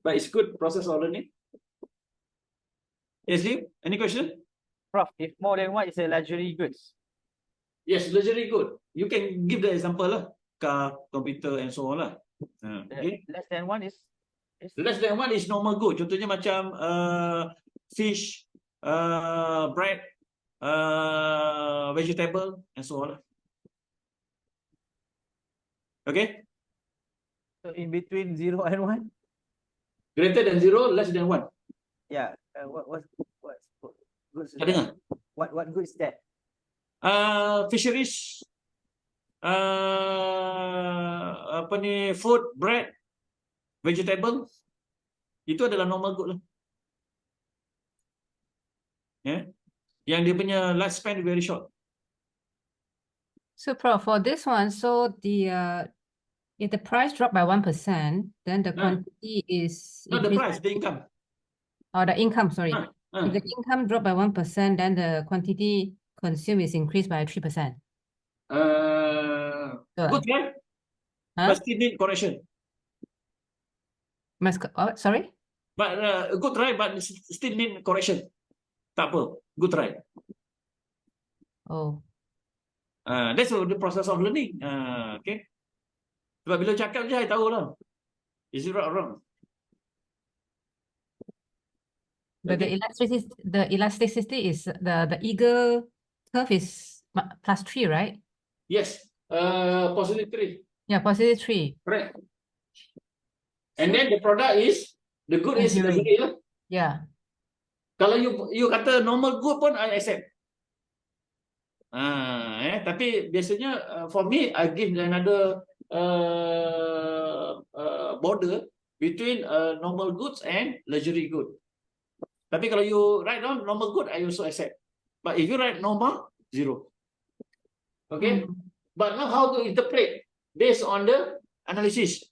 S1: But it's good process of learning. Yes, Liu, any question?
S3: Prof, if more than 1 is a luxury goods.
S1: Yes, luxury good. You can give the example lah. Car, computer and so on lah. Okay.
S3: Less than 1 is?
S1: Less than 1 is normal good. Contohnya macam fish, bread, vegetable and so on lah. Okay.
S3: So in between 0 and 1?
S1: Greater than 0, less than 1.
S3: Yeah. What goods? What good is that?
S1: Fisheries, food, bread, vegetable, itu adalah normal good lah. Yang dia punya lifespan very short.
S5: So, Prof, for this one, so if the price drop by 1%, then the quantity is
S1: Not the price, the income.
S5: Oh, the income, sorry. If the income drop by 1%, then the quantity consumed is increased by 3%.
S1: Good try,
S5: Huh?
S1: but still need correction.
S5: Sorry?
S1: But good try, but still need correction. Tak apa, good try.
S5: Oh.
S1: That's the process of learning. Okay. Sebab bila cakap je, I tahu lah. Is it right or wrong?
S5: But the elasticity is the eagle curve is +3, right?
S1: Yes. Positive 3.
S5: Yeah, +3.
S1: Correct. And then the product is the good is luxury lah.
S5: Yeah.
S1: Kalau you kata normal good pun I accept. Tapi biasanya for me I give another border between normal goods and luxury good. Tapi kalau you write down normal good, I also accept. But if you write normal, 0. Okay. But now how to interpret based on the analysis?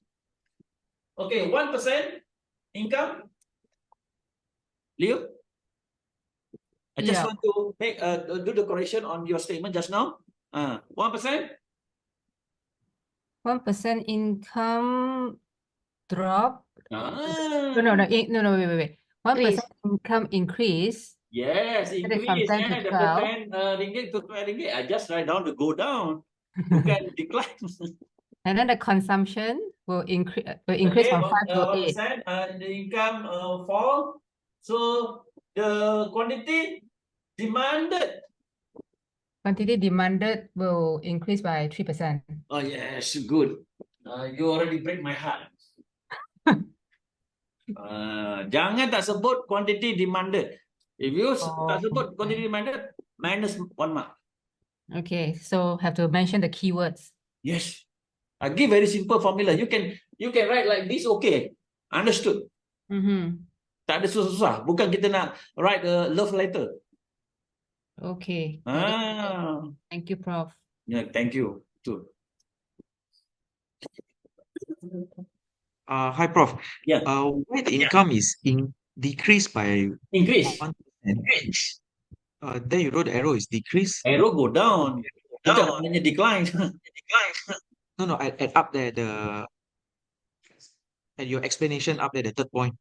S1: Okay, 1% income. Leo? I just want to make do the correction on your statement just now. 1%.
S5: 1% income drop.
S1: No,
S5: wait. 1% income increase.
S1: Yes, increase.
S5: That is from 10 to 12.
S1: The 10 ringgit to 12 ringgit. I just write down to go down. Bukan decline.
S5: And then the consumption will increase from 5 to 8.
S1: 1%, the income fall. So the quantity demanded
S5: will increase by 3%.
S1: Oh yes, good. You already break my heart. Jangan tak sebut quantity demanded. If you tak sebut quantity demanded, minus 1 mark.
S5: Okay, so have to mention the keywords.
S1: Yes. I give very simple formula. You can write like this, okay. Understood. Tak ada susah-susah. Bukan kita nak write a love letter.
S5: Okay. Thank you, Prof.
S1: Yeah, thank you too.
S6: Hi, Prof.
S1: Yeah.
S6: Where the income is decreased by
S1: increase
S6: 1%, then you wrote the arrow is decrease.
S1: Arrow go down. Bukan namanya decline.
S6: No, at up there at your explanation up there, the third point.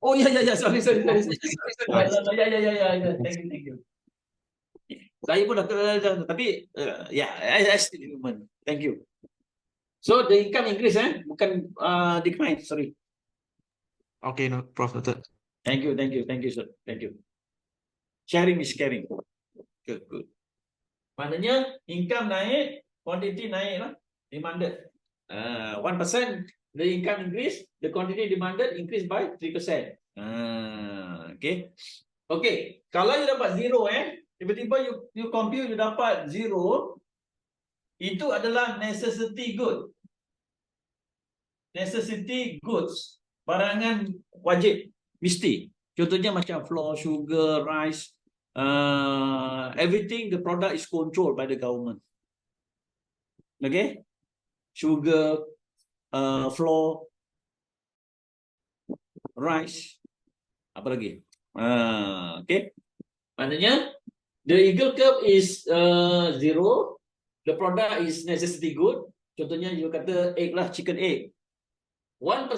S1: Oh yeah. Sorry. Yeah. Thank you. Saya pun dah tapi I still human. Thank you. So the income increase, bukan decline. Sorry.
S6: Okay, no, Prof. Noted.
S1: Thank you, sir. Thank you. Sharing is caring. Good. Maknanya income naik, quantity naik lah, demanded. 1% the income increase, the quantity demanded increase by 3%. Okay. Kalau you dapat 0, tiba-tiba you compute you dapat 0, itu adalah necessity good. Necessity goods, barangan wajib, mesti. Contohnya macam flour, sugar, rice, everything, the product is controlled by the government. Okay? Sugar, flour, rice, apa lagi? Okay? Maknanya, the eagle curve is 0, the product is necessity good. Contohnya, you kata egg lah, chicken egg. 1%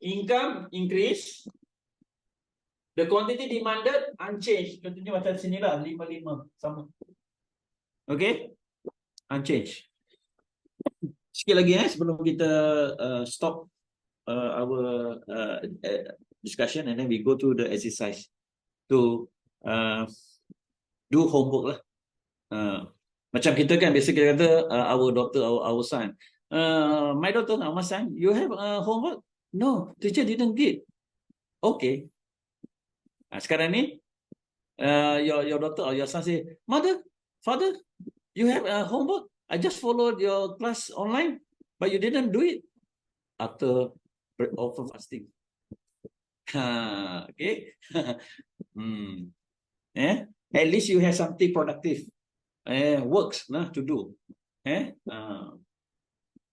S1: income increase, the quantity demanded unchanged. Contohnya macam sini lah, 55 sama. Okay, unchanged. Sikit lagi sebelum kita stop our discussion and then we go to the exercise to do homework lah. Macam kita kan biasa kita kata our daughter, our son. My daughter, my son, you have homework? No, teacher didn't give. Okay. Sekarang ni, your daughter or your son say, mother, father, you have homework? I just followed your class online, but you didn't do it after break off fasting. Okay. At least you have something productive. Works to do.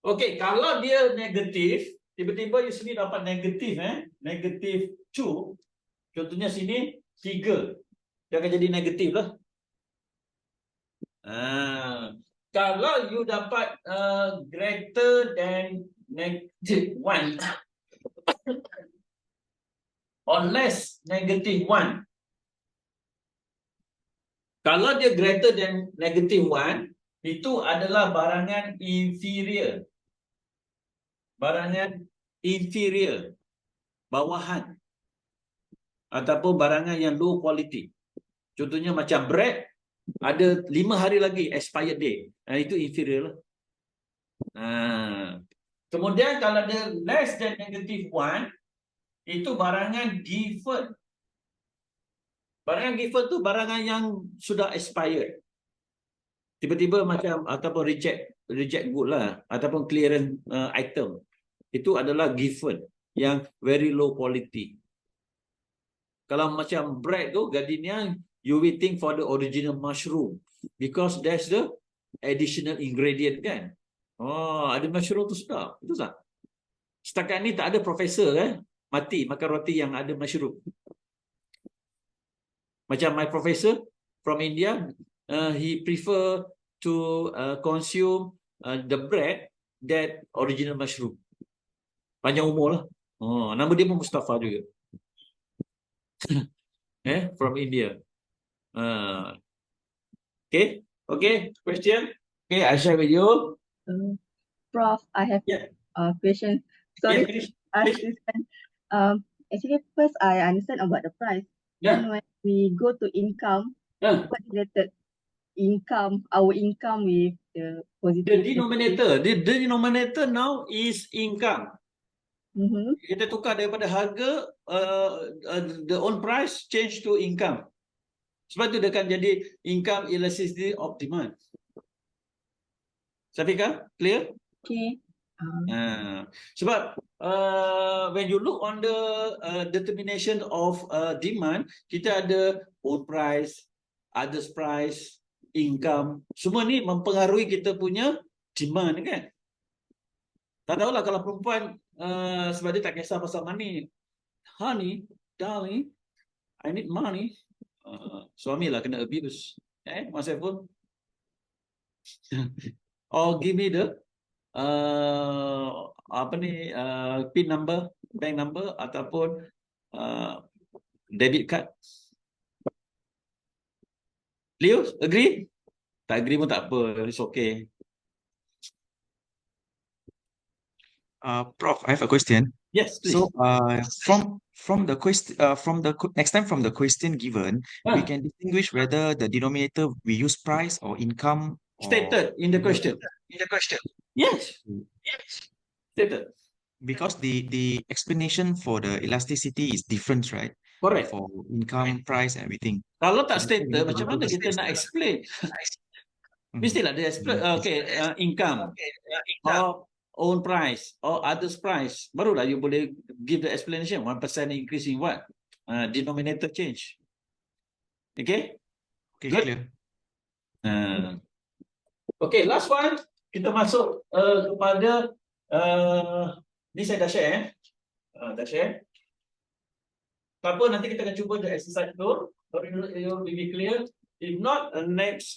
S1: Okay, kalau dia negatif, tiba-tiba you sini dapat negatif, negatif 2. Contohnya sini 3. Dia akan jadi negatif lah. Kalau you dapat greater than -1 or less -1. Kalau dia greater than -1, itu adalah barangan inferior. Barangan inferior, bawahan. Ataupun barangan yang low quality. Contohnya macam bread, ada 5 hari lagi expired date. Itu inferior lah. Kemudian kalau ada less than -1, itu barangan deferred. Barangan deferred tu barangan yang sudah expired. Tiba-tiba macam ataupun reject good lah, ataupun clearance item. Itu adalah deferred yang very low quality. Kalau macam bread tu, gardenia, you waiting for the original mushroom because there's the additional ingredient kan. Oh, ada mushroom tu sedap. Betul tak? Setakat ni tak ada profesor mati makan roti yang ada mushroom. Macam my professor from India, he prefer to consume the bread that original mushroom. Panjang umur lah. Oh, nama dia pun Mustafa juga. From India. Okay, question. Okay, I share with you.
S15: Prof, I have a question. Sorry,
S1: please.
S15: ask this one. Actually, first I understand about the price.
S1: Yeah.
S15: And when we go to income, what related income, our income with the positive?
S1: The denominator now is income. Kita tukar daripada harga, the own price change to income. Sebab tu dia akan jadi income elasticity of demand. Safika, clear?
S15: Okay.
S1: Sebab when you look on the determination of demand, kita ada own price, others price, income. Semua ni mempengaruhi kita punya demand kan? Tak tahulah kalau perempuan sebab dia tak kisah pasal money. Honey, darling, I need money. Suami lah kena abuse. Masa pun. Or give me the PIN number, bank number ataupun debit card. Leo, agree? Tak agree pun tak apa, it's okay.
S6: Prof, I have a question.
S1: Yes, please.
S6: So, from the question, next time from the question given, we can distinguish whether the denominator we use price or income.
S1: Stated in the question. Yes. Stated.
S6: Because the explanation for the elasticity is different, right?
S1: Correct.
S6: For income, price, everything.
S1: Kalau tak stated, macam mana kita nak explain? Mestilah dia explain. Okay, income, or own price, or others price. Barulah you boleh give the explanation. 1% increase in what? Denominator change. Okay?
S6: Okay,
S1: good.
S6: Clear.
S1: Okay, last one. Kita masuk kepada ni saya dah share. Dah share. Tak apa, nanti kita akan cuba the exercise tu. So it will be clear. If not, next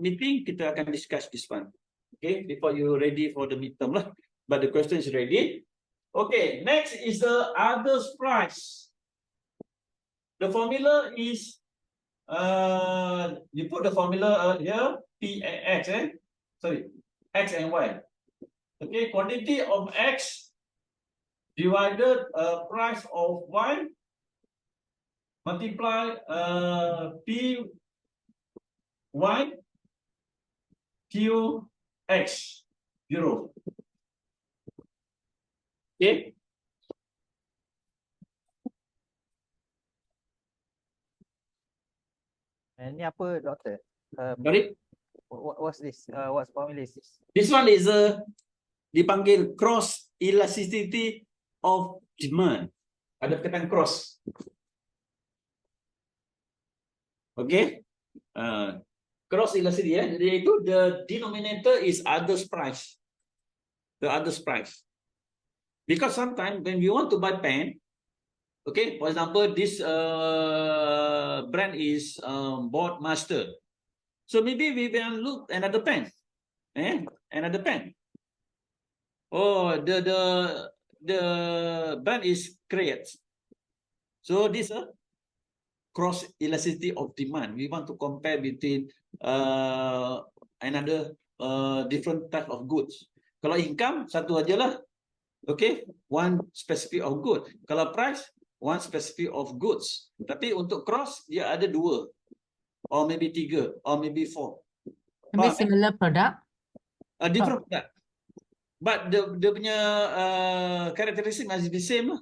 S1: meeting kita akan discuss this one. Okay, before you ready for the midterm lah. But the question is ready. Okay, next is the others price. The formula is you put the formula here, P and X, sorry, X and Y. Okay, quantity of X divided price of Y multiply P Y Q X 0. Okay.
S3: Ini apa, doktor?
S1: Sorry?
S3: What's this? What formula is this?
S1: This one is dipanggil cross elasticity of demand. Ada perkataan cross. Okay. Cross elasticity, jadi itu the denominator is others price. The others price. Because sometimes when we want to buy pen, Okay, for example, this brand is Board Master. So maybe we can look another pen. Another pen. Oh, the brand is Create. So this cross elasticity of demand. We want to compare between another different type of goods. Kalau income satu aja lah. Okay, one specific of good. Kalau price, one specific of goods. Tapi untuk cross dia ada dua, or maybe tiga, or maybe four.
S5: Maybe similar product.
S1: A different product. But dia punya characteristic masih the same lah.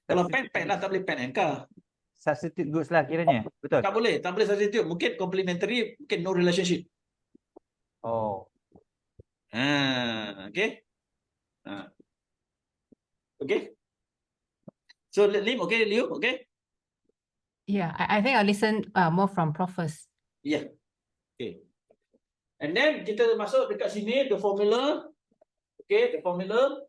S1: Kalau pen lah, tak boleh pen and car.
S3: Substitute goods lah kiranya. Betul.
S1: Tak boleh substitute. Mungkin complementary, mungkin no relationship.
S3: Oh.
S1: Okay. Okay. So Lim, okay, Liu, okay.
S5: Yeah, I think I'll listen more from Prof first.
S1: Yeah. Okay. And then kita masuk dekat sini the formula. Okay, the formula.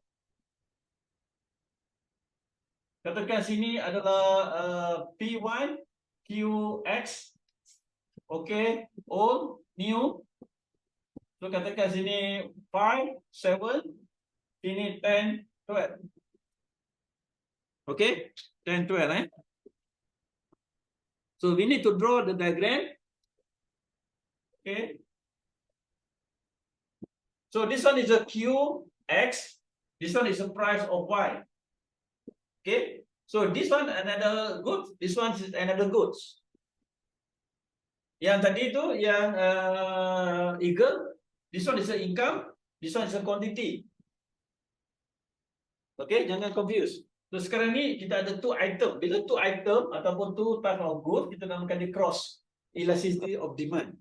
S1: Katakan sini adalah P1 QX. Okay, old, new. So katakan sini 5, 7, sini 10, 12. Okay, 10, 12. So we need to draw the diagram. Okay. So this one is a QX. This one is the price of Y. Okay. So this one another goods. This one is another goods. Yang tadi itu yang eagle. This one is a income. This one is a quantity. Okay, jangan confuse. So sekarang ni kita ada two item. Bila two item ataupun two type of good, kita namakan dia cross elasticity of demand.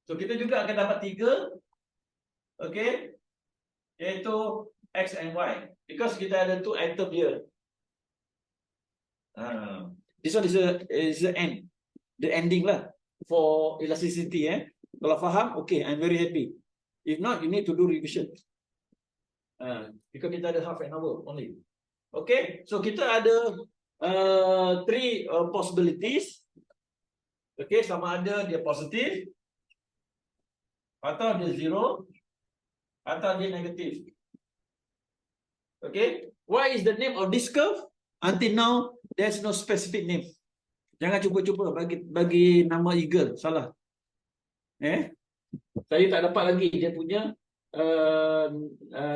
S1: So kita juga akan dapat tiga. Okay, iaitu X and Y. Because kita ada two item here. This one is the end. The ending lah for elasticity. Kalau faham, okay, I'm very happy. If not, you need to do revision. Because kita ada half an hour only. Okay, so kita ada three possibilities. Okay, sama ada dia positif, atau dia zero, atau dia negatif. Okay, what is the name of this curve? Until now, there's no specific name. Jangan cuba-cuba bagi nama eagle, salah. Saya tak dapat lagi dia punya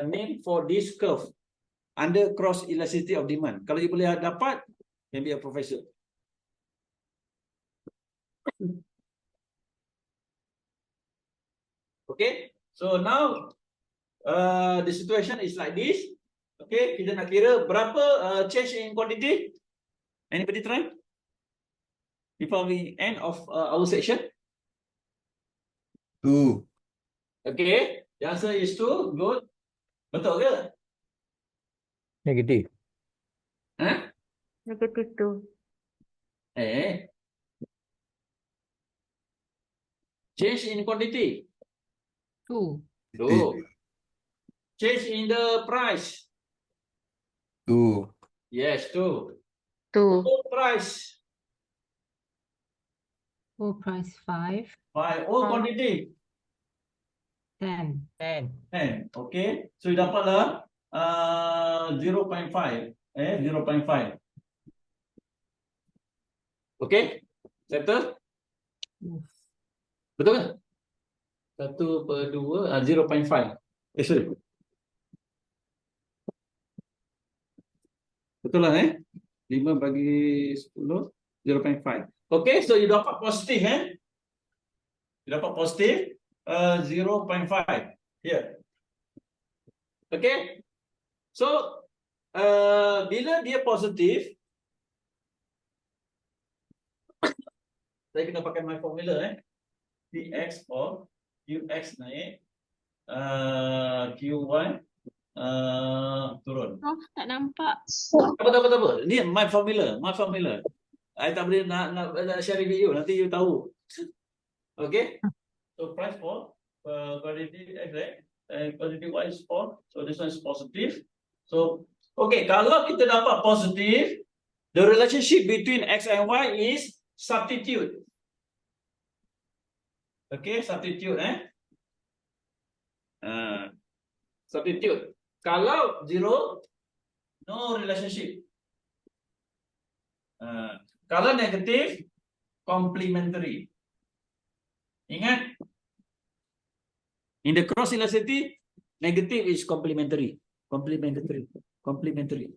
S1: name for this curve under cross elasticity of demand. Kalau you boleh dapat, maybe a professor. Okay, so now the situation is like this. Okay, kita nak kira berapa change in quantity. Anybody try? Before we end of our section.
S4: 2.
S1: Okay, the answer is 2. Good. Betul ke?
S3: Negatif.
S11: Negatif 2.
S1: Change in quantity.
S5: 2.
S1: 2. Change in the price.
S4: 2.
S1: Yes, 2.
S11: 2.
S1: Full price.
S5: Full price 5.
S1: 5. All quantity.
S5: 10.
S1: 10. Okay. So you dapatlah 0.5. 0.5. Okay. Settle?
S5: Yes.
S1: Betul kan? 1/2 0.5. Sorry. Betul lah 5 bagi 10 0.5. Okay, so you dapat positif You dapat positif 0.5 here. Okay. So bila dia positif, saya kena pakai my formula Px or Qx naik, Q1 turun.
S8: Oh, tak nampak.
S1: Apa. Ni my formula. I tak boleh nak share video, nanti you tahu. Okay. So price for quantity X, and quantity Y is 4. So this one is positive. So okay, kalau kita dapat positif, The relationship between X and Y is substitute. Okay, substitute, substitute. Kalau zero, no relationship. Kalau negative, complementary. Ingat, in the cross elasticity, negative is complementary. Complementary.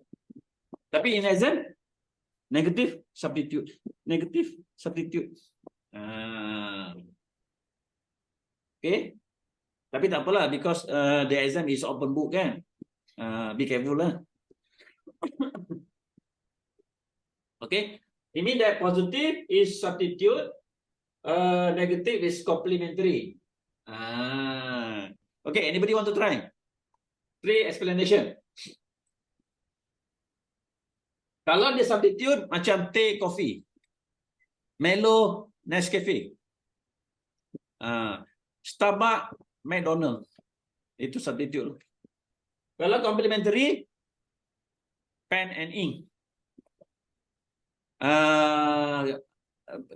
S1: Tapi in exam, negative substitute. Negative substitute. Okay. Tapi tak apalah, because the exam is open book kan. Be careful lah. Okay. It means that positive is substitute, negative is complementary. Okay, anybody want to try? 3 explanation. Kalau dia substitute macam teh, coffee, Melo, Nescafe, Starbucks, McDonald's, itu substitute. Kalau complementary, pen and ink,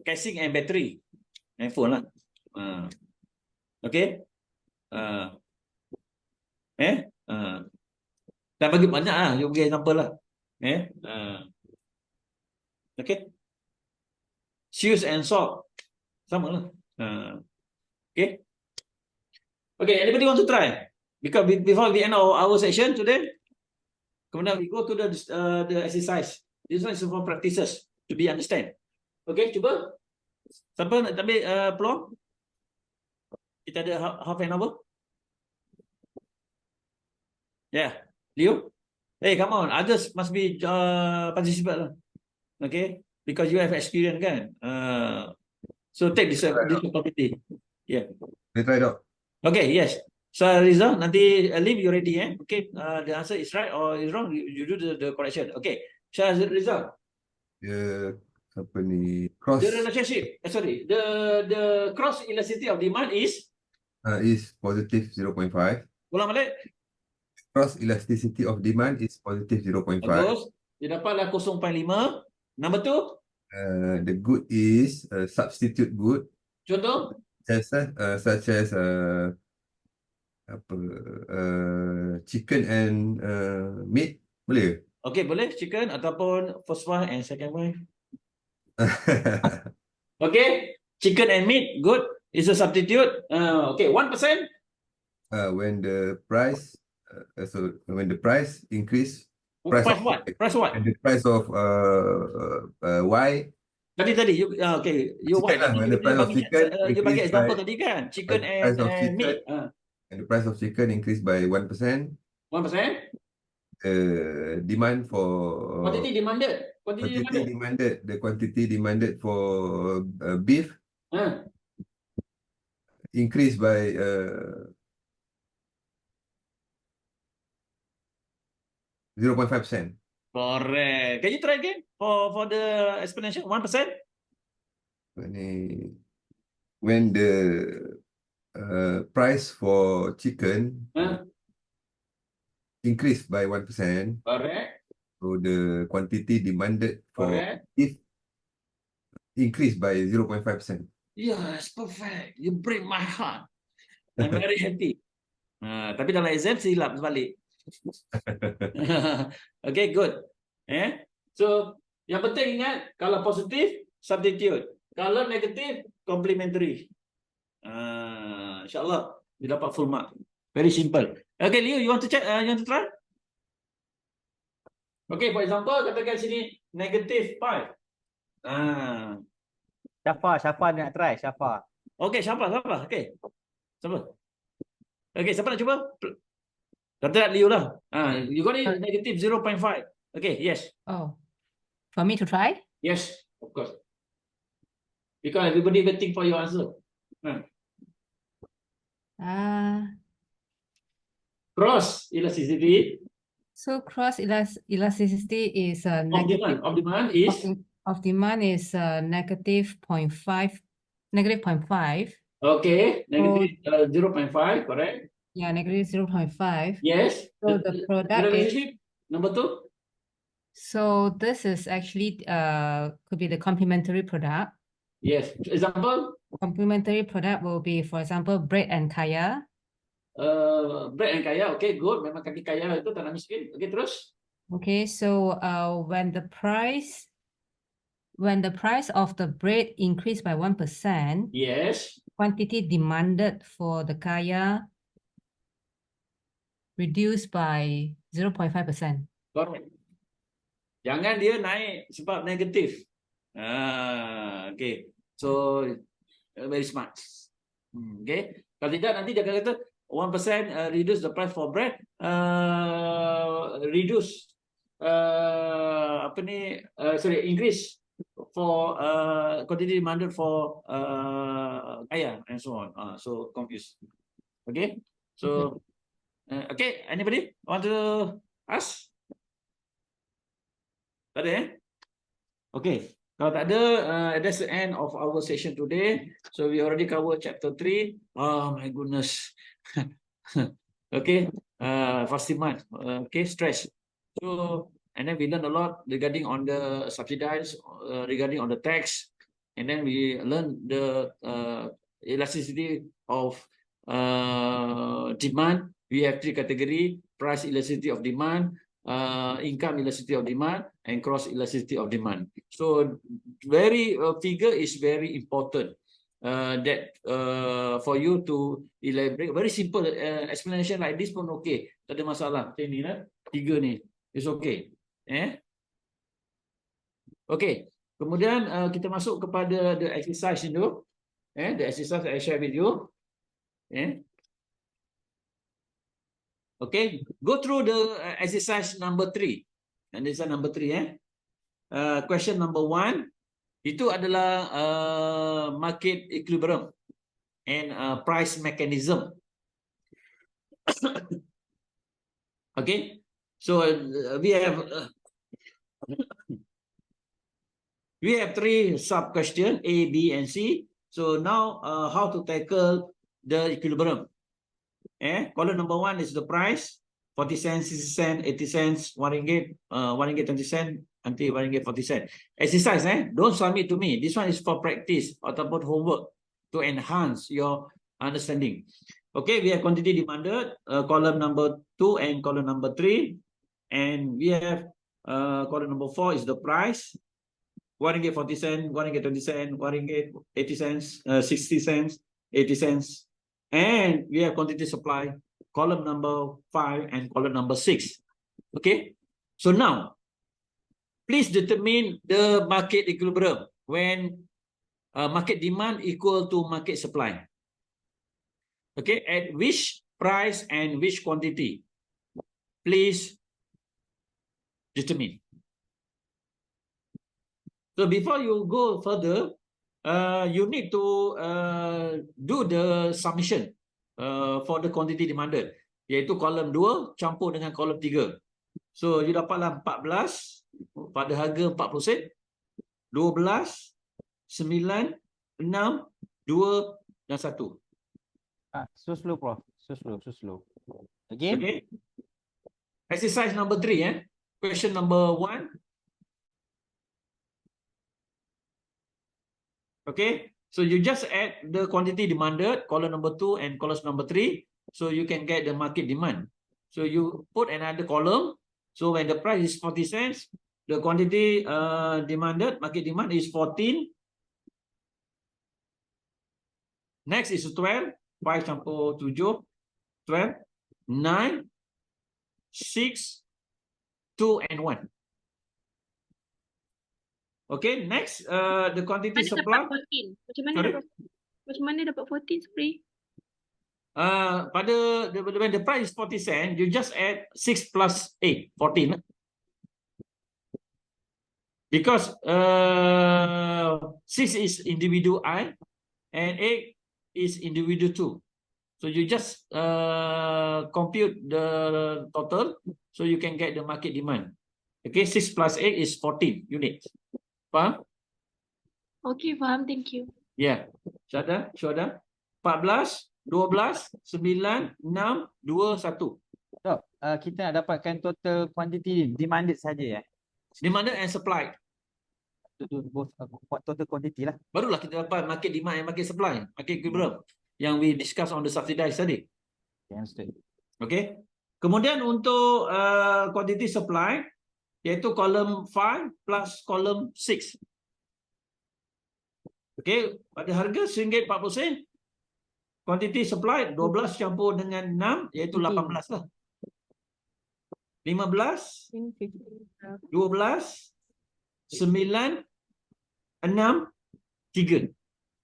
S1: casing and battery, handphone lah. Okay. Dan bagi banyak lah, you bagi example lah. Okay. Shoes and sock, sama lah. Okay. Okay, anybody want to try? Because before the end of our session today, kemudian we go to the exercise. This one is for practices to be understand. Okay, cuba. Siapa nak ambil peluang? Kita ada half an hour. Yeah, Leo. Hey, come on, others must be participate lah. Okay, because you have experience kan. So take this opportunity. Yeah.
S4: Let's try it out.
S1: Okay, yes. So Rizal, nanti leave you ready, Okay, the answer is right or is wrong, you do the correction. Okay, so Rizal.
S4: Apa ni? Cross.
S1: The relationship, the cross elasticity of demand is
S4: positive 0.5.
S1: Ulang balik.
S4: Cross elasticity of demand is positive 0.5.
S1: Bagus. Dia dapatlah 0.5. Number 2.
S4: The good is substitute good.
S1: Contoh?
S4: Such as chicken and meat. Boleh?
S1: Okay, boleh. Chicken ataupun first one and second one. Okay. Chicken and meat, good. Is a substitute. Okay, 1%.
S4: When the price increase,
S1: Price what? Price what?
S4: And the price of Y.
S1: Tadi okay. You what?
S4: When the price of chicken
S1: you bagi example tadi kan? Chicken and meat.
S4: And the price of chicken increased by 1%.
S1: 1%.
S4: Demand for
S1: Quantity demanded.
S4: The quantity demanded for beef increased by 0.5%.
S1: Correct. Can you try again for the explanation? 1%?
S4: When the price for chicken increased by 1%.
S1: Correct.
S4: So the quantity demanded for beef increased by 0.5%.
S1: Yes, perfect. You break my heart. I'm very happy. Tapi dalam exam silap sebalik. Okay, good. So yang penting ingat, kalau positif substitute, kalau negatif complementary. InsyaAllah dia dapat full mark. Very simple. Okay, Leo, you want to check? You want to try? Okay, for example, katakan sini negative 5.
S3: Syafa nak try, Syafa.
S1: Okay, Syafa. Okay. Siapa? Okay, siapa nak cuba? Kata Leo lah. You got it negative 0.5. Okay, yes.
S5: Oh, for me to try?
S1: Yes, of course. Because everybody waiting for your answer. Cross elasticity.
S5: So cross elasticity is negative
S1: of demand is
S5: negative 0.5. Negative 0.5.
S1: Okay, negative 0.5, correct?
S5: Yeah, negative 0.5.
S1: Yes.
S5: So the product is
S1: number 2.
S5: So this is actually could be the complementary product.
S1: Yes. Example,
S5: Complementary product will be, for example, bread and kaya.
S1: bread and kaya. Okay, good. Memang kaki kaya itu tanah miskin. Okay, terus.
S5: Okay, so when the price of the bread increased by 1%,
S1: Yes.
S5: quantity demanded for the kaya reduced by 0.5%.
S1: Correct. Jangan dia naik sebab negatif. Okay. So very smart. Okay. Kalau tidak nanti dia akan kata 1% reduce the price for bread, reduce increase for quantity demanded for kaya and so on. So confused. Okay. So okay, anybody want to ask? Tak ada, Okay. Kalau tak ada, that's the end of our session today. So we already covered chapter 3. Oh my goodness. Okay. Fastimat. Okay, stress. So, and then we learned a lot regarding on the subsidized, regarding on the tax. And then we learned the elasticity of demand. We have 3 category: price elasticity of demand, income elasticity of demand, and cross elasticity of demand. So very figure is very important that for you to elaborate. Very simple explanation like this pun okay, tak ada masalah. Macam ni lah, 3 ni it's okay. Okay, kemudian kita masuk kepada the exercise itu. The exercise I share with you. Okay, go through the exercise number 3. And this is number 3. Question number 1 itu adalah market equilibrium and price mechanism. Okay, so we have 3 sub question A, B, and C. So now how to tackle the equilibrium? Column number 1 is the price, 40 cents, 60 cents, 80 cents, 1 ringgit, 1 ringgit 20 cents, until 1 ringgit 40 cents. Exercise, don't submit to me. This one is for practice ataupun homework to enhance your understanding. Okay, we have quantity demanded, column number 2 and column number 3. And we have column number 4 is the price, 1 ringgit 40 cents, 1 ringgit 20 cents, 1 ringgit 80 cents, 60 cents, 80 cents. And we have quantity supply, column number 5 and column number 6. Okay, so now please determine the market equilibrium when market demand equal to market supply. Okay, at which price and which quantity? Please determine. So before you go further, you need to do the summation for the quantity demanded, iaitu kolom 2 campur dengan kolom 3. So you dapatlah 14 pada harga 40 sen, 12, 9, 6, 2 dan 1.
S3: So slow, Prof. So slow. Again.
S1: Okay. Exercise number 3. Question number 1. Okay, so you just add the quantity demanded, column number 2 and column number 3, so you can get the market demand. So you put another column. So when the price is 40 cents, the quantity demanded, market demand is 14. Next is 12, 5 campur 7, 12, 9, 6, 2 and 1. Okay, next the quantity supply.
S2: Macam mana dapat 14, sorry?
S1: Pada when the price is 40 cents, you just add 6 plus 8, 14. Because 6 is individual I and 8 is individual 2. So you just compute the total, so you can get the market demand. Okay, 6 plus 8 is 14 units. Faham?
S2: Okay, faham. Thank you.
S1: Yeah. Syada? 14, 12, 9, 6, 2, 1.
S3: So, kita nak dapatkan total quantity demanded saja
S1: demanded and supplied.
S3: Both total quantity lah.
S1: Barulah kita dapat market demand and market supply, market equilibrium yang we discuss on the subsidized tadi. Okay. Kemudian untuk quantity supply, iaitu column 5 plus column 6. Okay, pada harga RM1.40, quantity supply 12 campur dengan 6, iaitu 18 lah. 15, 12, 9, 6, 3.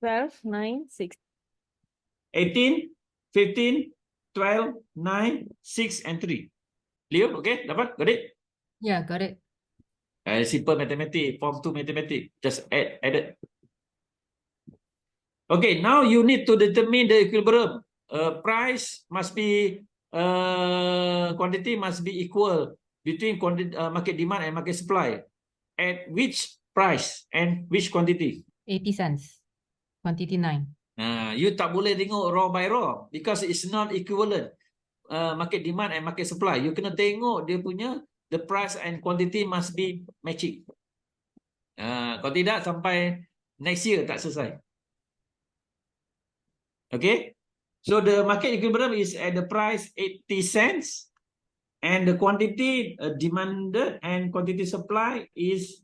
S2: 12, 9, 6.
S1: 18, 15, 12, 9, 6 and 3. Clear? Okay, dapat? Got it?
S5: Yeah, got it.
S1: Simple mathematics, form 2 mathematics. Just added. Okay, now you need to determine the equilibrium. Price must be, quantity must be equal between market demand and market supply. At which price and which quantity?
S5: 80 cents. Quantity 9.
S1: You tak boleh tengok raw by raw because it's not equivalent. Market demand and market supply. You kena tengok dia punya the price and quantity must be matching. Kalau tidak sampai next year tak selesai. Okay, so the market equilibrium is at the price 80 cents and the quantity demanded and quantity supply is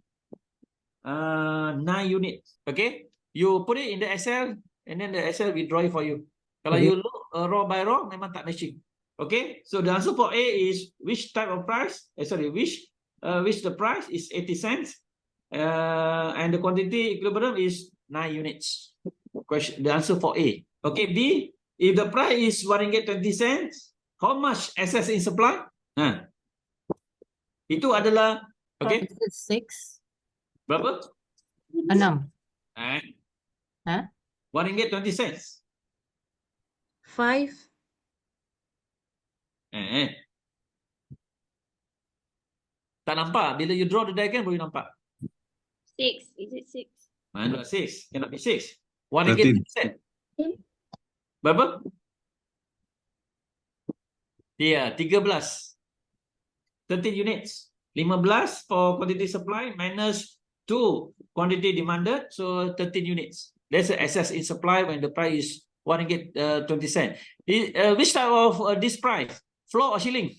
S1: 9 units. Okay, you put it in the Excel and then the Excel will draw it for you. Kalau you look raw by raw memang tak matching. Okay, so the answer for A is which type of price? Which the price is 80 cents and the quantity equilibrium is 9 units. The answer for A. Okay, B, if the price is RM1.20, how much excess in supply? Itu adalah, okay.
S5: 6.
S1: Berapa?
S5: 6.
S1: RM1.20.
S8: 5.
S1: Tak nampak. Bila you draw the diagram baru nampak.
S2: 6. Is it 6?
S1: Mana 6? Cannot be 6. RM1.20. Berapa? Ya, 13. 13 units. 15 for quantity supply minus 2 quantity demanded, so 13 units. That's the excess in supply when the price is RM1.20. Which type of this price? Floor or ceiling?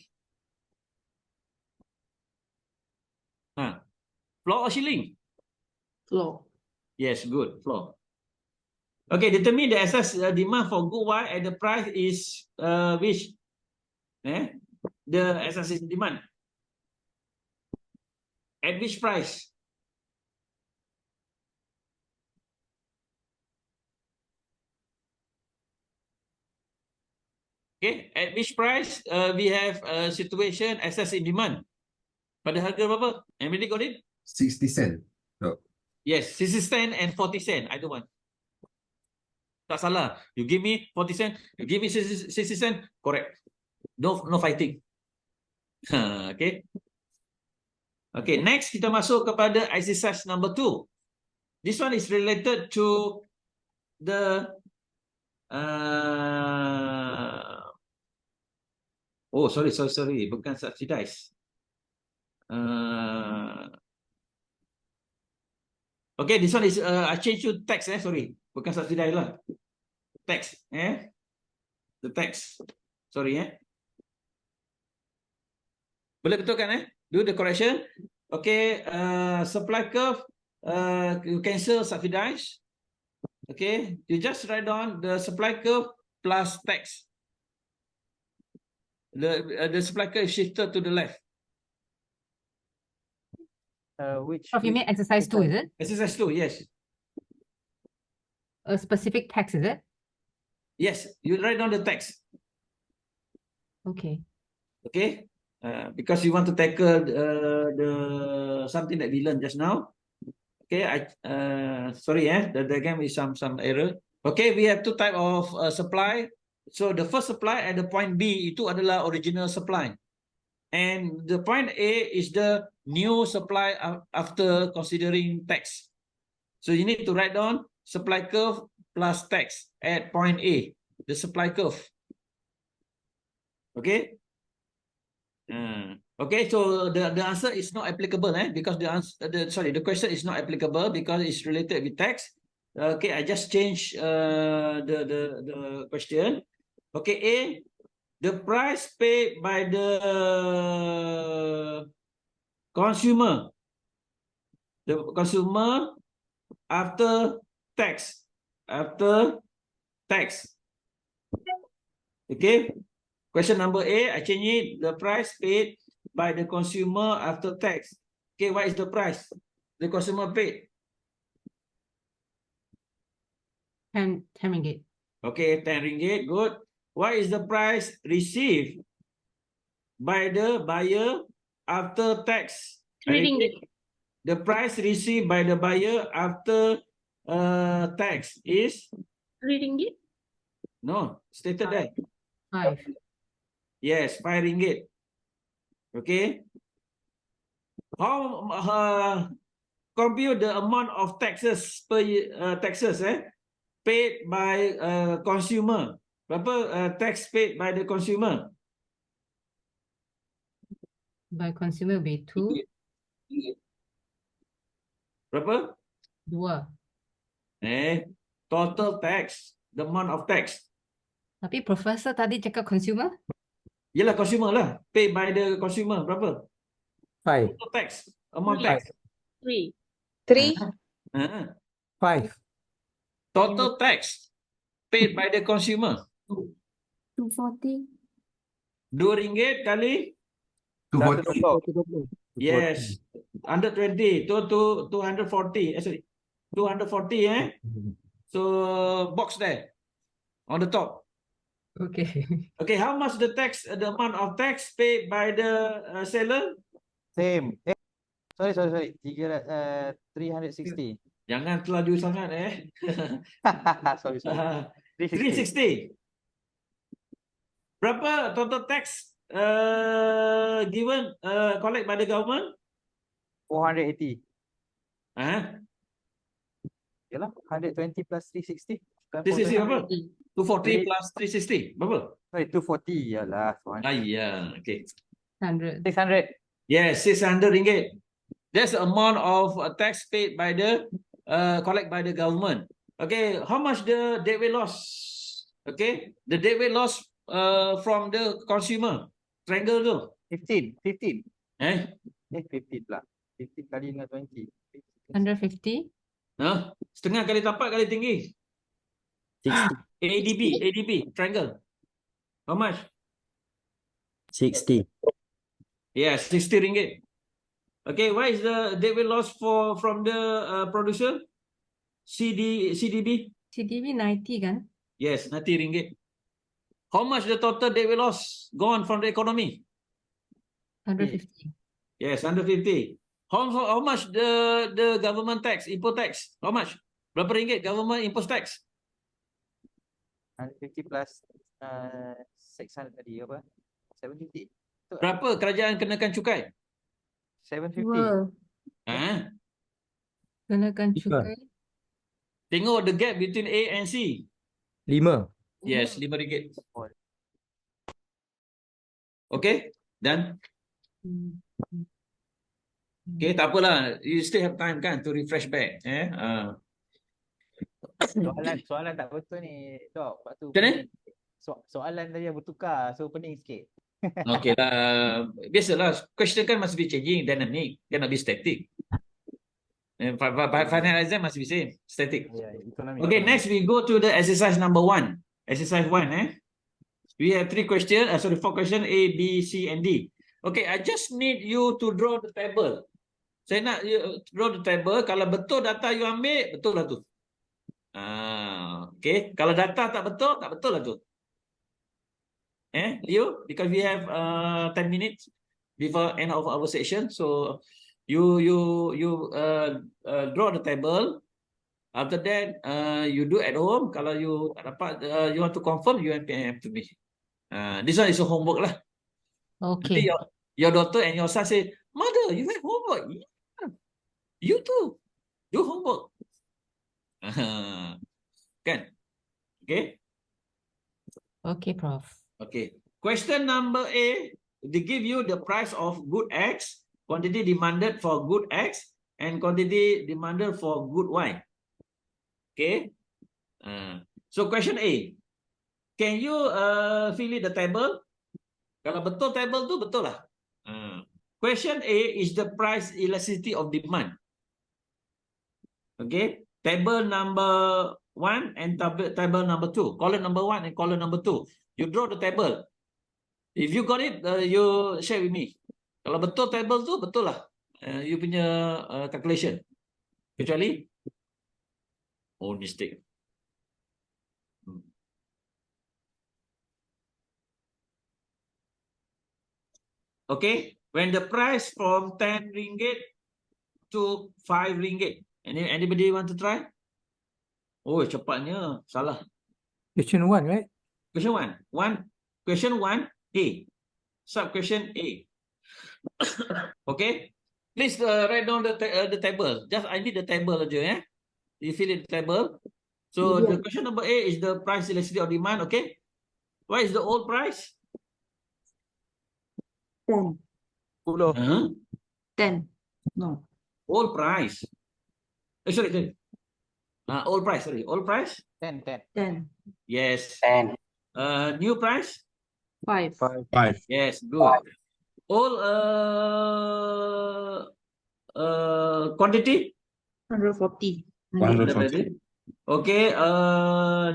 S1: Floor or ceiling?
S8: Floor.
S1: Yes, good. Floor. Okay, determine the excess demand for good Y at the price is which? The excess demand. At which price? Okay, at which price we have a situation excess in demand? Pada harga berapa? Emily got it?
S4: 60 cent. No.
S1: Yes, 60 cent and 40 cent. I don't want. Tak salah. You give me 40 cent, you give me 60 cent, correct. No fighting. Okay. Okay, next kita masuk kepada exercise number 2. This one is related to the sorry, bukan subsidized. Okay, this one is I change to tax, sorry. Bukan subsidized lah. Tax, the tax. Sorry, Boleh betulkan, Do the correction. Okay, supply curve, you cancel subsidized. Okay, you just write down the supply curve plus tax. The supply curve is shifted to the left.
S5: You mean exercise 2, is it?
S1: Exercise 2, yes.
S5: A specific tax, is it?
S1: Yes, you write down the tax.
S5: Okay.
S1: Okay, because you want to tackle the something that we learned just now. Okay, sorry, the diagram is some error. Okay, we have 2 type of supply. So the first supply at the point B itu adalah original supply. And the point A is the new supply after considering tax. So you need to write down supply curve plus tax at point A, the supply curve. Okay. Okay, so the answer is not applicable, because the question is not applicable because it's related with tax. Okay, I just change the question. Okay, A, the price paid by the consumer, after tax, Okay, question number A, I change it, the price paid by the consumer after tax. Okay, what is the price the consumer paid?
S5: 10 ringgit.
S1: Okay, 10 ringgit, good. What is the price received by the buyer after tax?
S2: 3 ringgit.
S1: The price received by the buyer after tax is?
S2: 3 ringgit.
S1: No, stated there.
S5: 5.
S1: Yes, 5 ringgit. Okay. How compute the amount of taxes per paid by consumer? Berapa tax paid by the consumer?
S5: By consumer will be 2.
S1: Berapa?
S5: 2.
S1: Total tax, the amount of tax.
S5: Tapi professor tadi cakap consumer?
S1: Yelah consumer lah, paid by the consumer berapa?
S16: 5.
S1: Total tax, amount
S2: 3.
S1: tax.
S2: 3.
S16: 5.
S1: Total tax paid by the consumer.
S2: 240.
S1: 2 ringgit kali?
S4: 240.
S1: Yes, 120 to 240. Sorry, 240. So box there on the top.
S5: Okay.
S1: Okay, how much the amount of tax paid by the seller?
S3: Same. Sorry. 360.
S1: Jangan terlaju sangat
S3: Sorry.
S1: 360. Berapa total tax collect by the government?
S3: 480.
S1: Yalah,
S3: 120 plus 360.
S1: 360 berapa? 240 plus 360 berapa?
S3: Sorry, 240. Yalah.
S1: Okay.
S5: 600.
S1: Yes, 600 ringgit. That's the amount of tax paid by the collect by the government. Okay, how much the deadweight loss? Okay, the deadweight loss from the consumer. Triangle tu.
S3: 15. 15 lah. 15 kali dengan 20.
S5: 150.
S1: Setengah kali tapak kali tinggi.
S16: 60.
S1: ADB, triangle. How much?
S16: 60.
S1: Yeah, 60 ringgit. Okay, what is the deadweight loss from the producer? CDB?
S5: CDB 90 kan?
S1: Yes, 90 ringgit. How much the total deadweight loss gone from the economy?
S5: 150.
S1: Yes, 150. How much the government tax, import tax? How much? Berapa ringgit government import tax?
S3: 150 plus 600 tadi apa? 750.
S1: Berapa kerajaan kenakan cukai?
S3: 750.
S5: Kenakan cukai.
S1: Tengok the gap between A and C.
S16: 5.
S1: Yes, 5 ringgit. Okay, done. Okay, tak apalah. You still have time kan to refresh back.
S3: Soalan tak betul ni, Dok. Lepas tu
S1: Macam mana?
S3: soalan tadi yang bertukar, so pening sikit.
S1: Okay lah. Biasalah, question kan must be changing, dynamic. Cannot be static. Final exam must be same, static. Okay, next we go to the exercise number 1. Exercise 1, We have 4 questions, A, B, C, and D. Okay, I just need you to draw the table. Saya nak you draw the table. Kalau betul data you ambil, betul lah tu. Okay, kalau data tak betul lah tu. Leo, because we have 10 minutes before end of our session, so you draw the table. After that, you do at home. Kalau you tak dapat, you want to confirm, you have to me. This one is a homework lah.
S5: Okay.
S1: Your daughter and your son say, "Mother, you have homework." Yeah. You too. Do homework. Kan? Okay.
S5: Okay, Prof.
S1: Okay. Question number A. they give you the price of good X, quantity demanded for good X, and quantity demanded for good Y. Okay. So question A, can you fill in the table? Kalau betul table tu betul lah. Question A is the price elasticity of demand. Okay, table number 1 and table number 2. Column number 1 and column number 2. You draw the table. If you got it, you share with me. Kalau betul table tu betul lah. You punya calculation. Kecuali mistake. Okay, when the price from 10 ringgit to 5 ringgit. Anybody want to try? Oh, cepatnya. Salah.
S16: Question 1, right?
S1: Question 1. Question 1, A. Sub-question A. Okay. Please write down the table. Just I need the table aja, eh. You fill in the table. So the question number A is the price elasticity of demand. Okay. What is the old price?
S8: 10. 10. No.
S1: Old price. Sorry. Old price. Sorry. Old price.
S3: 10.
S8: 10.
S1: Yes.
S9: 10.
S1: New price.
S8: 5.
S6: 5.
S1: Yes. Good. Old quantity.
S8: 140.
S6: 140.
S1: Okay.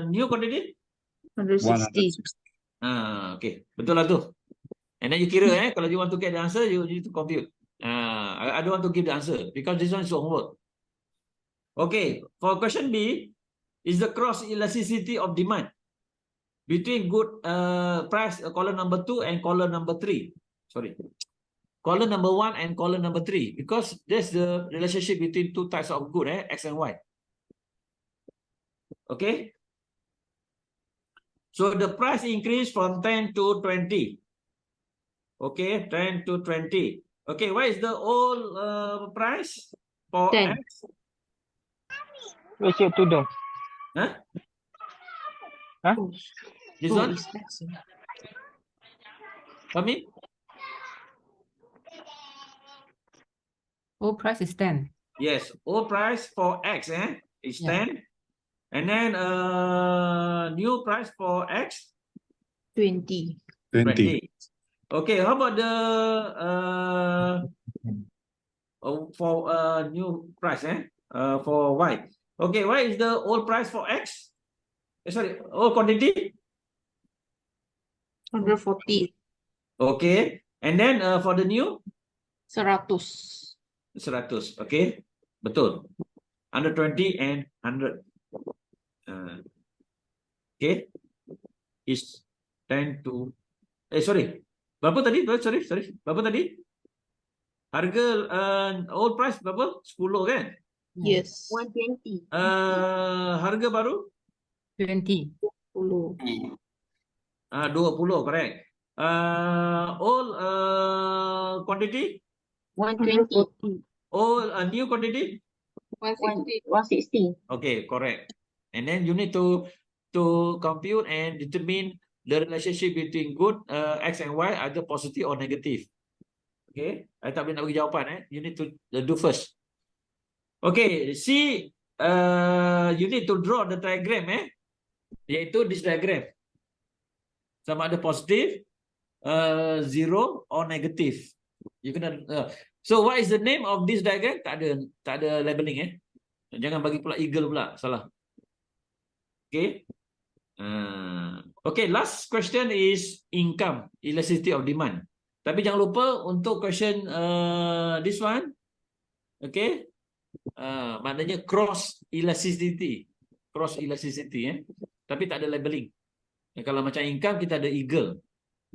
S1: New quantity.
S8: 160.
S1: Okay. Betul lah tu. And then you kira, kalau you want to get the answer, you need to compute. I don't want to give the answer because this one is homework. Okay, for question B, is the cross elasticity of demand between good price, column number 2 and column number 3. Sorry, column number 1 and column number 3, because there's the relationship between two types of good, X and Y. Okay, so the price increase from 10 to 20. Okay, 10 to 20. Okay, what is the old price for
S8: 10.
S1: X?
S10: Macam tu dong.
S1: Huh? This one? Kami?
S5: Old price is 10.
S1: Yes, old price for X is 10. And then new price for X?
S8: 20.
S1: 20. Okay, how about the for new price for Y? Okay, what is the old price for X? Sorry, old quantity?
S8: 140.
S1: Okay, and then for the new?
S8: 100.
S1: 100. Okay, betul. 120 and 100. Okay, is 10 to. Sorry. Berapa tadi? Sorry. Berapa tadi? Harga old price berapa? 10 kan?
S8: Yes.
S15: 120.
S1: Harga baru?
S5: 20.
S8: 10.
S1: 20, correct. Old quantity?
S15: 120.
S1: Old new quantity?
S15: 160.
S1: Okay, correct. And then you need to compute and determine the relationship between good X and Y, either positive or negative. Okay, I tak boleh nak bagi jawapan. You need to do first. Okay, see, you need to draw the diagram, iaitu this diagram. Sama ada positif, zero or negative. You kena. So what is the name of this diagram? Tak ada labeling. Jangan bagi pula eagle pula, salah. Okay. Okay, last question is income, elasticity of demand. Tapi jangan lupa untuk question this one, okay, maknanya cross elasticity, tapi tak ada labeling. Kalau macam income kita ada eagle,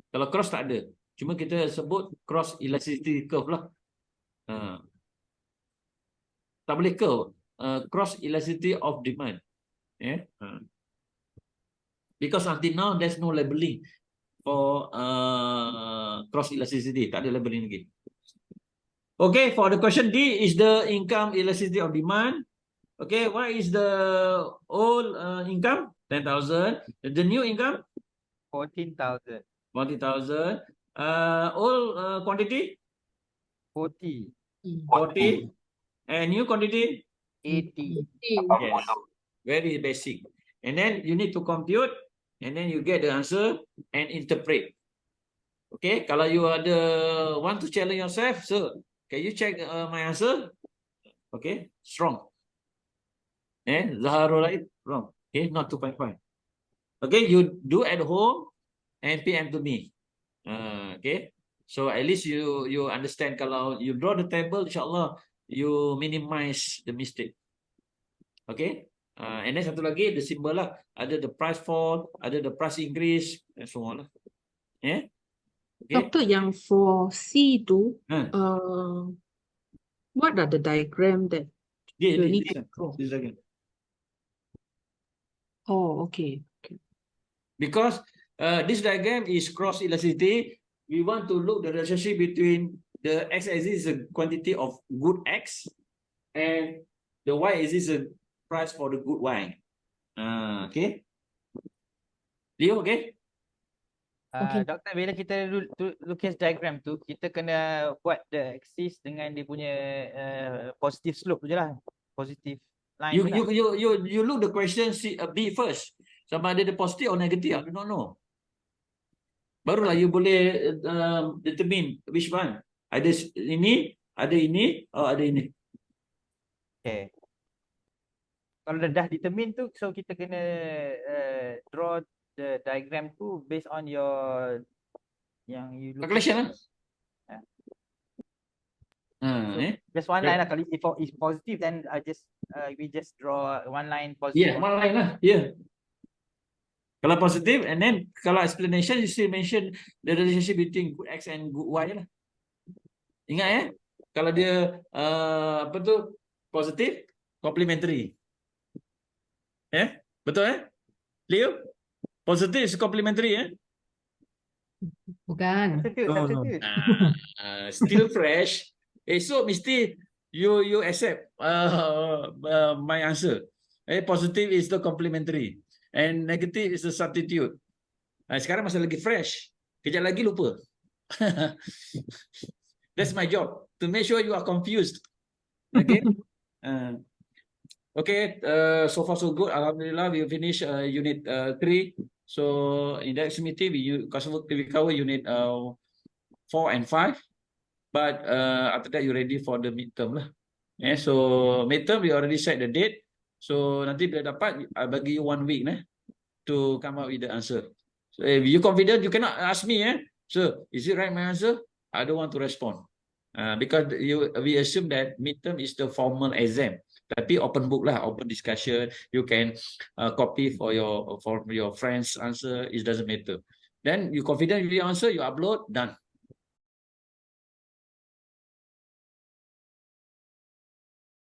S1: kalau cross tak ada, cuma kita sebut cross elasticity curve lah. Tak boleh curve, cross elasticity of demand. Because until now there's no labeling for cross elasticity, tak ada labeling lagi. Okay, for the question D is the income elasticity of demand. Okay, what is the old income? 10,000. The new income?
S3: 14,000.
S1: 40,000. Old quantity
S3: 40.
S1: 40, and new quantity
S3: 80.
S1: Yes, very basic. And then you need to compute, and then you get the answer and interpret. Okay, kalau you ada want to challenge yourself, so can you check my answer? Okay, strong. Zaharul right? Wrong. Okay, not 2.5. Okay, you do at home and PM to me. Okay, so at least you understand kalau you draw the table, insyaAllah you minimize the mistake. Okay, and then satu lagi the symbol lah, ada the price fall, ada the price increase, and so on lah. Yeah. Okay.
S8: Doctor, yang for C tu, what are the diagram that you need to draw?
S1: This again.
S8: Oh, okay.
S1: Because this diagram is cross elasticity. We want to look the relationship between the x-axis is a quantity of good x, and the y-axis is a price for the good y. Okay. Leo, okay?
S3: Doktor, bila kita lukis diagram tu, kita kena buat the axis dengan dia punya positive slope tu je lah. Positive line tu lah.
S1: You look the question B first. Sama ada the positive or negative, I do not know. Barulah you boleh determine which one. Ada ini, or ada ini.
S3: Okay. Kalau dah determine tu, so kita kena draw the diagram tu based on your yang you look
S1: calculation lah.
S3: Just one line lah. Kalau it's positive, then we just draw one line positive.
S1: Yeah, one line lah. Yeah. Kalau positive, and then kalau explanation, you still mention the relationship between good x and good y lah. Ingat ya, kalau dia apa tu positive, complementary. Betul Leo? Positive is complementary
S5: Bukan.
S1: No. Still fresh. So mesti you accept my answer. Positive is the complementary, and negative is the substitute. Sekarang masih lagi fresh. Kejap lagi lupa. That's my job, to make sure you are confused. Okay. Okay. So far so good. Alhamdulillah, we finish unit 3. So in the next meeting, we cover unit 4 and 5. But after that, you're ready for the midterm lah. So midterm, we already set the date. So nanti bila dapat, I bagi you 1 week to come up with the answer. So if you confident, you cannot ask me so is it right my answer? I don't want to respond. Because we assume that midterm is the formal exam. Tapi open book lah, open discussion. You can copy for your friends' answer. It doesn't matter. Then you confident with your answer, you upload, done.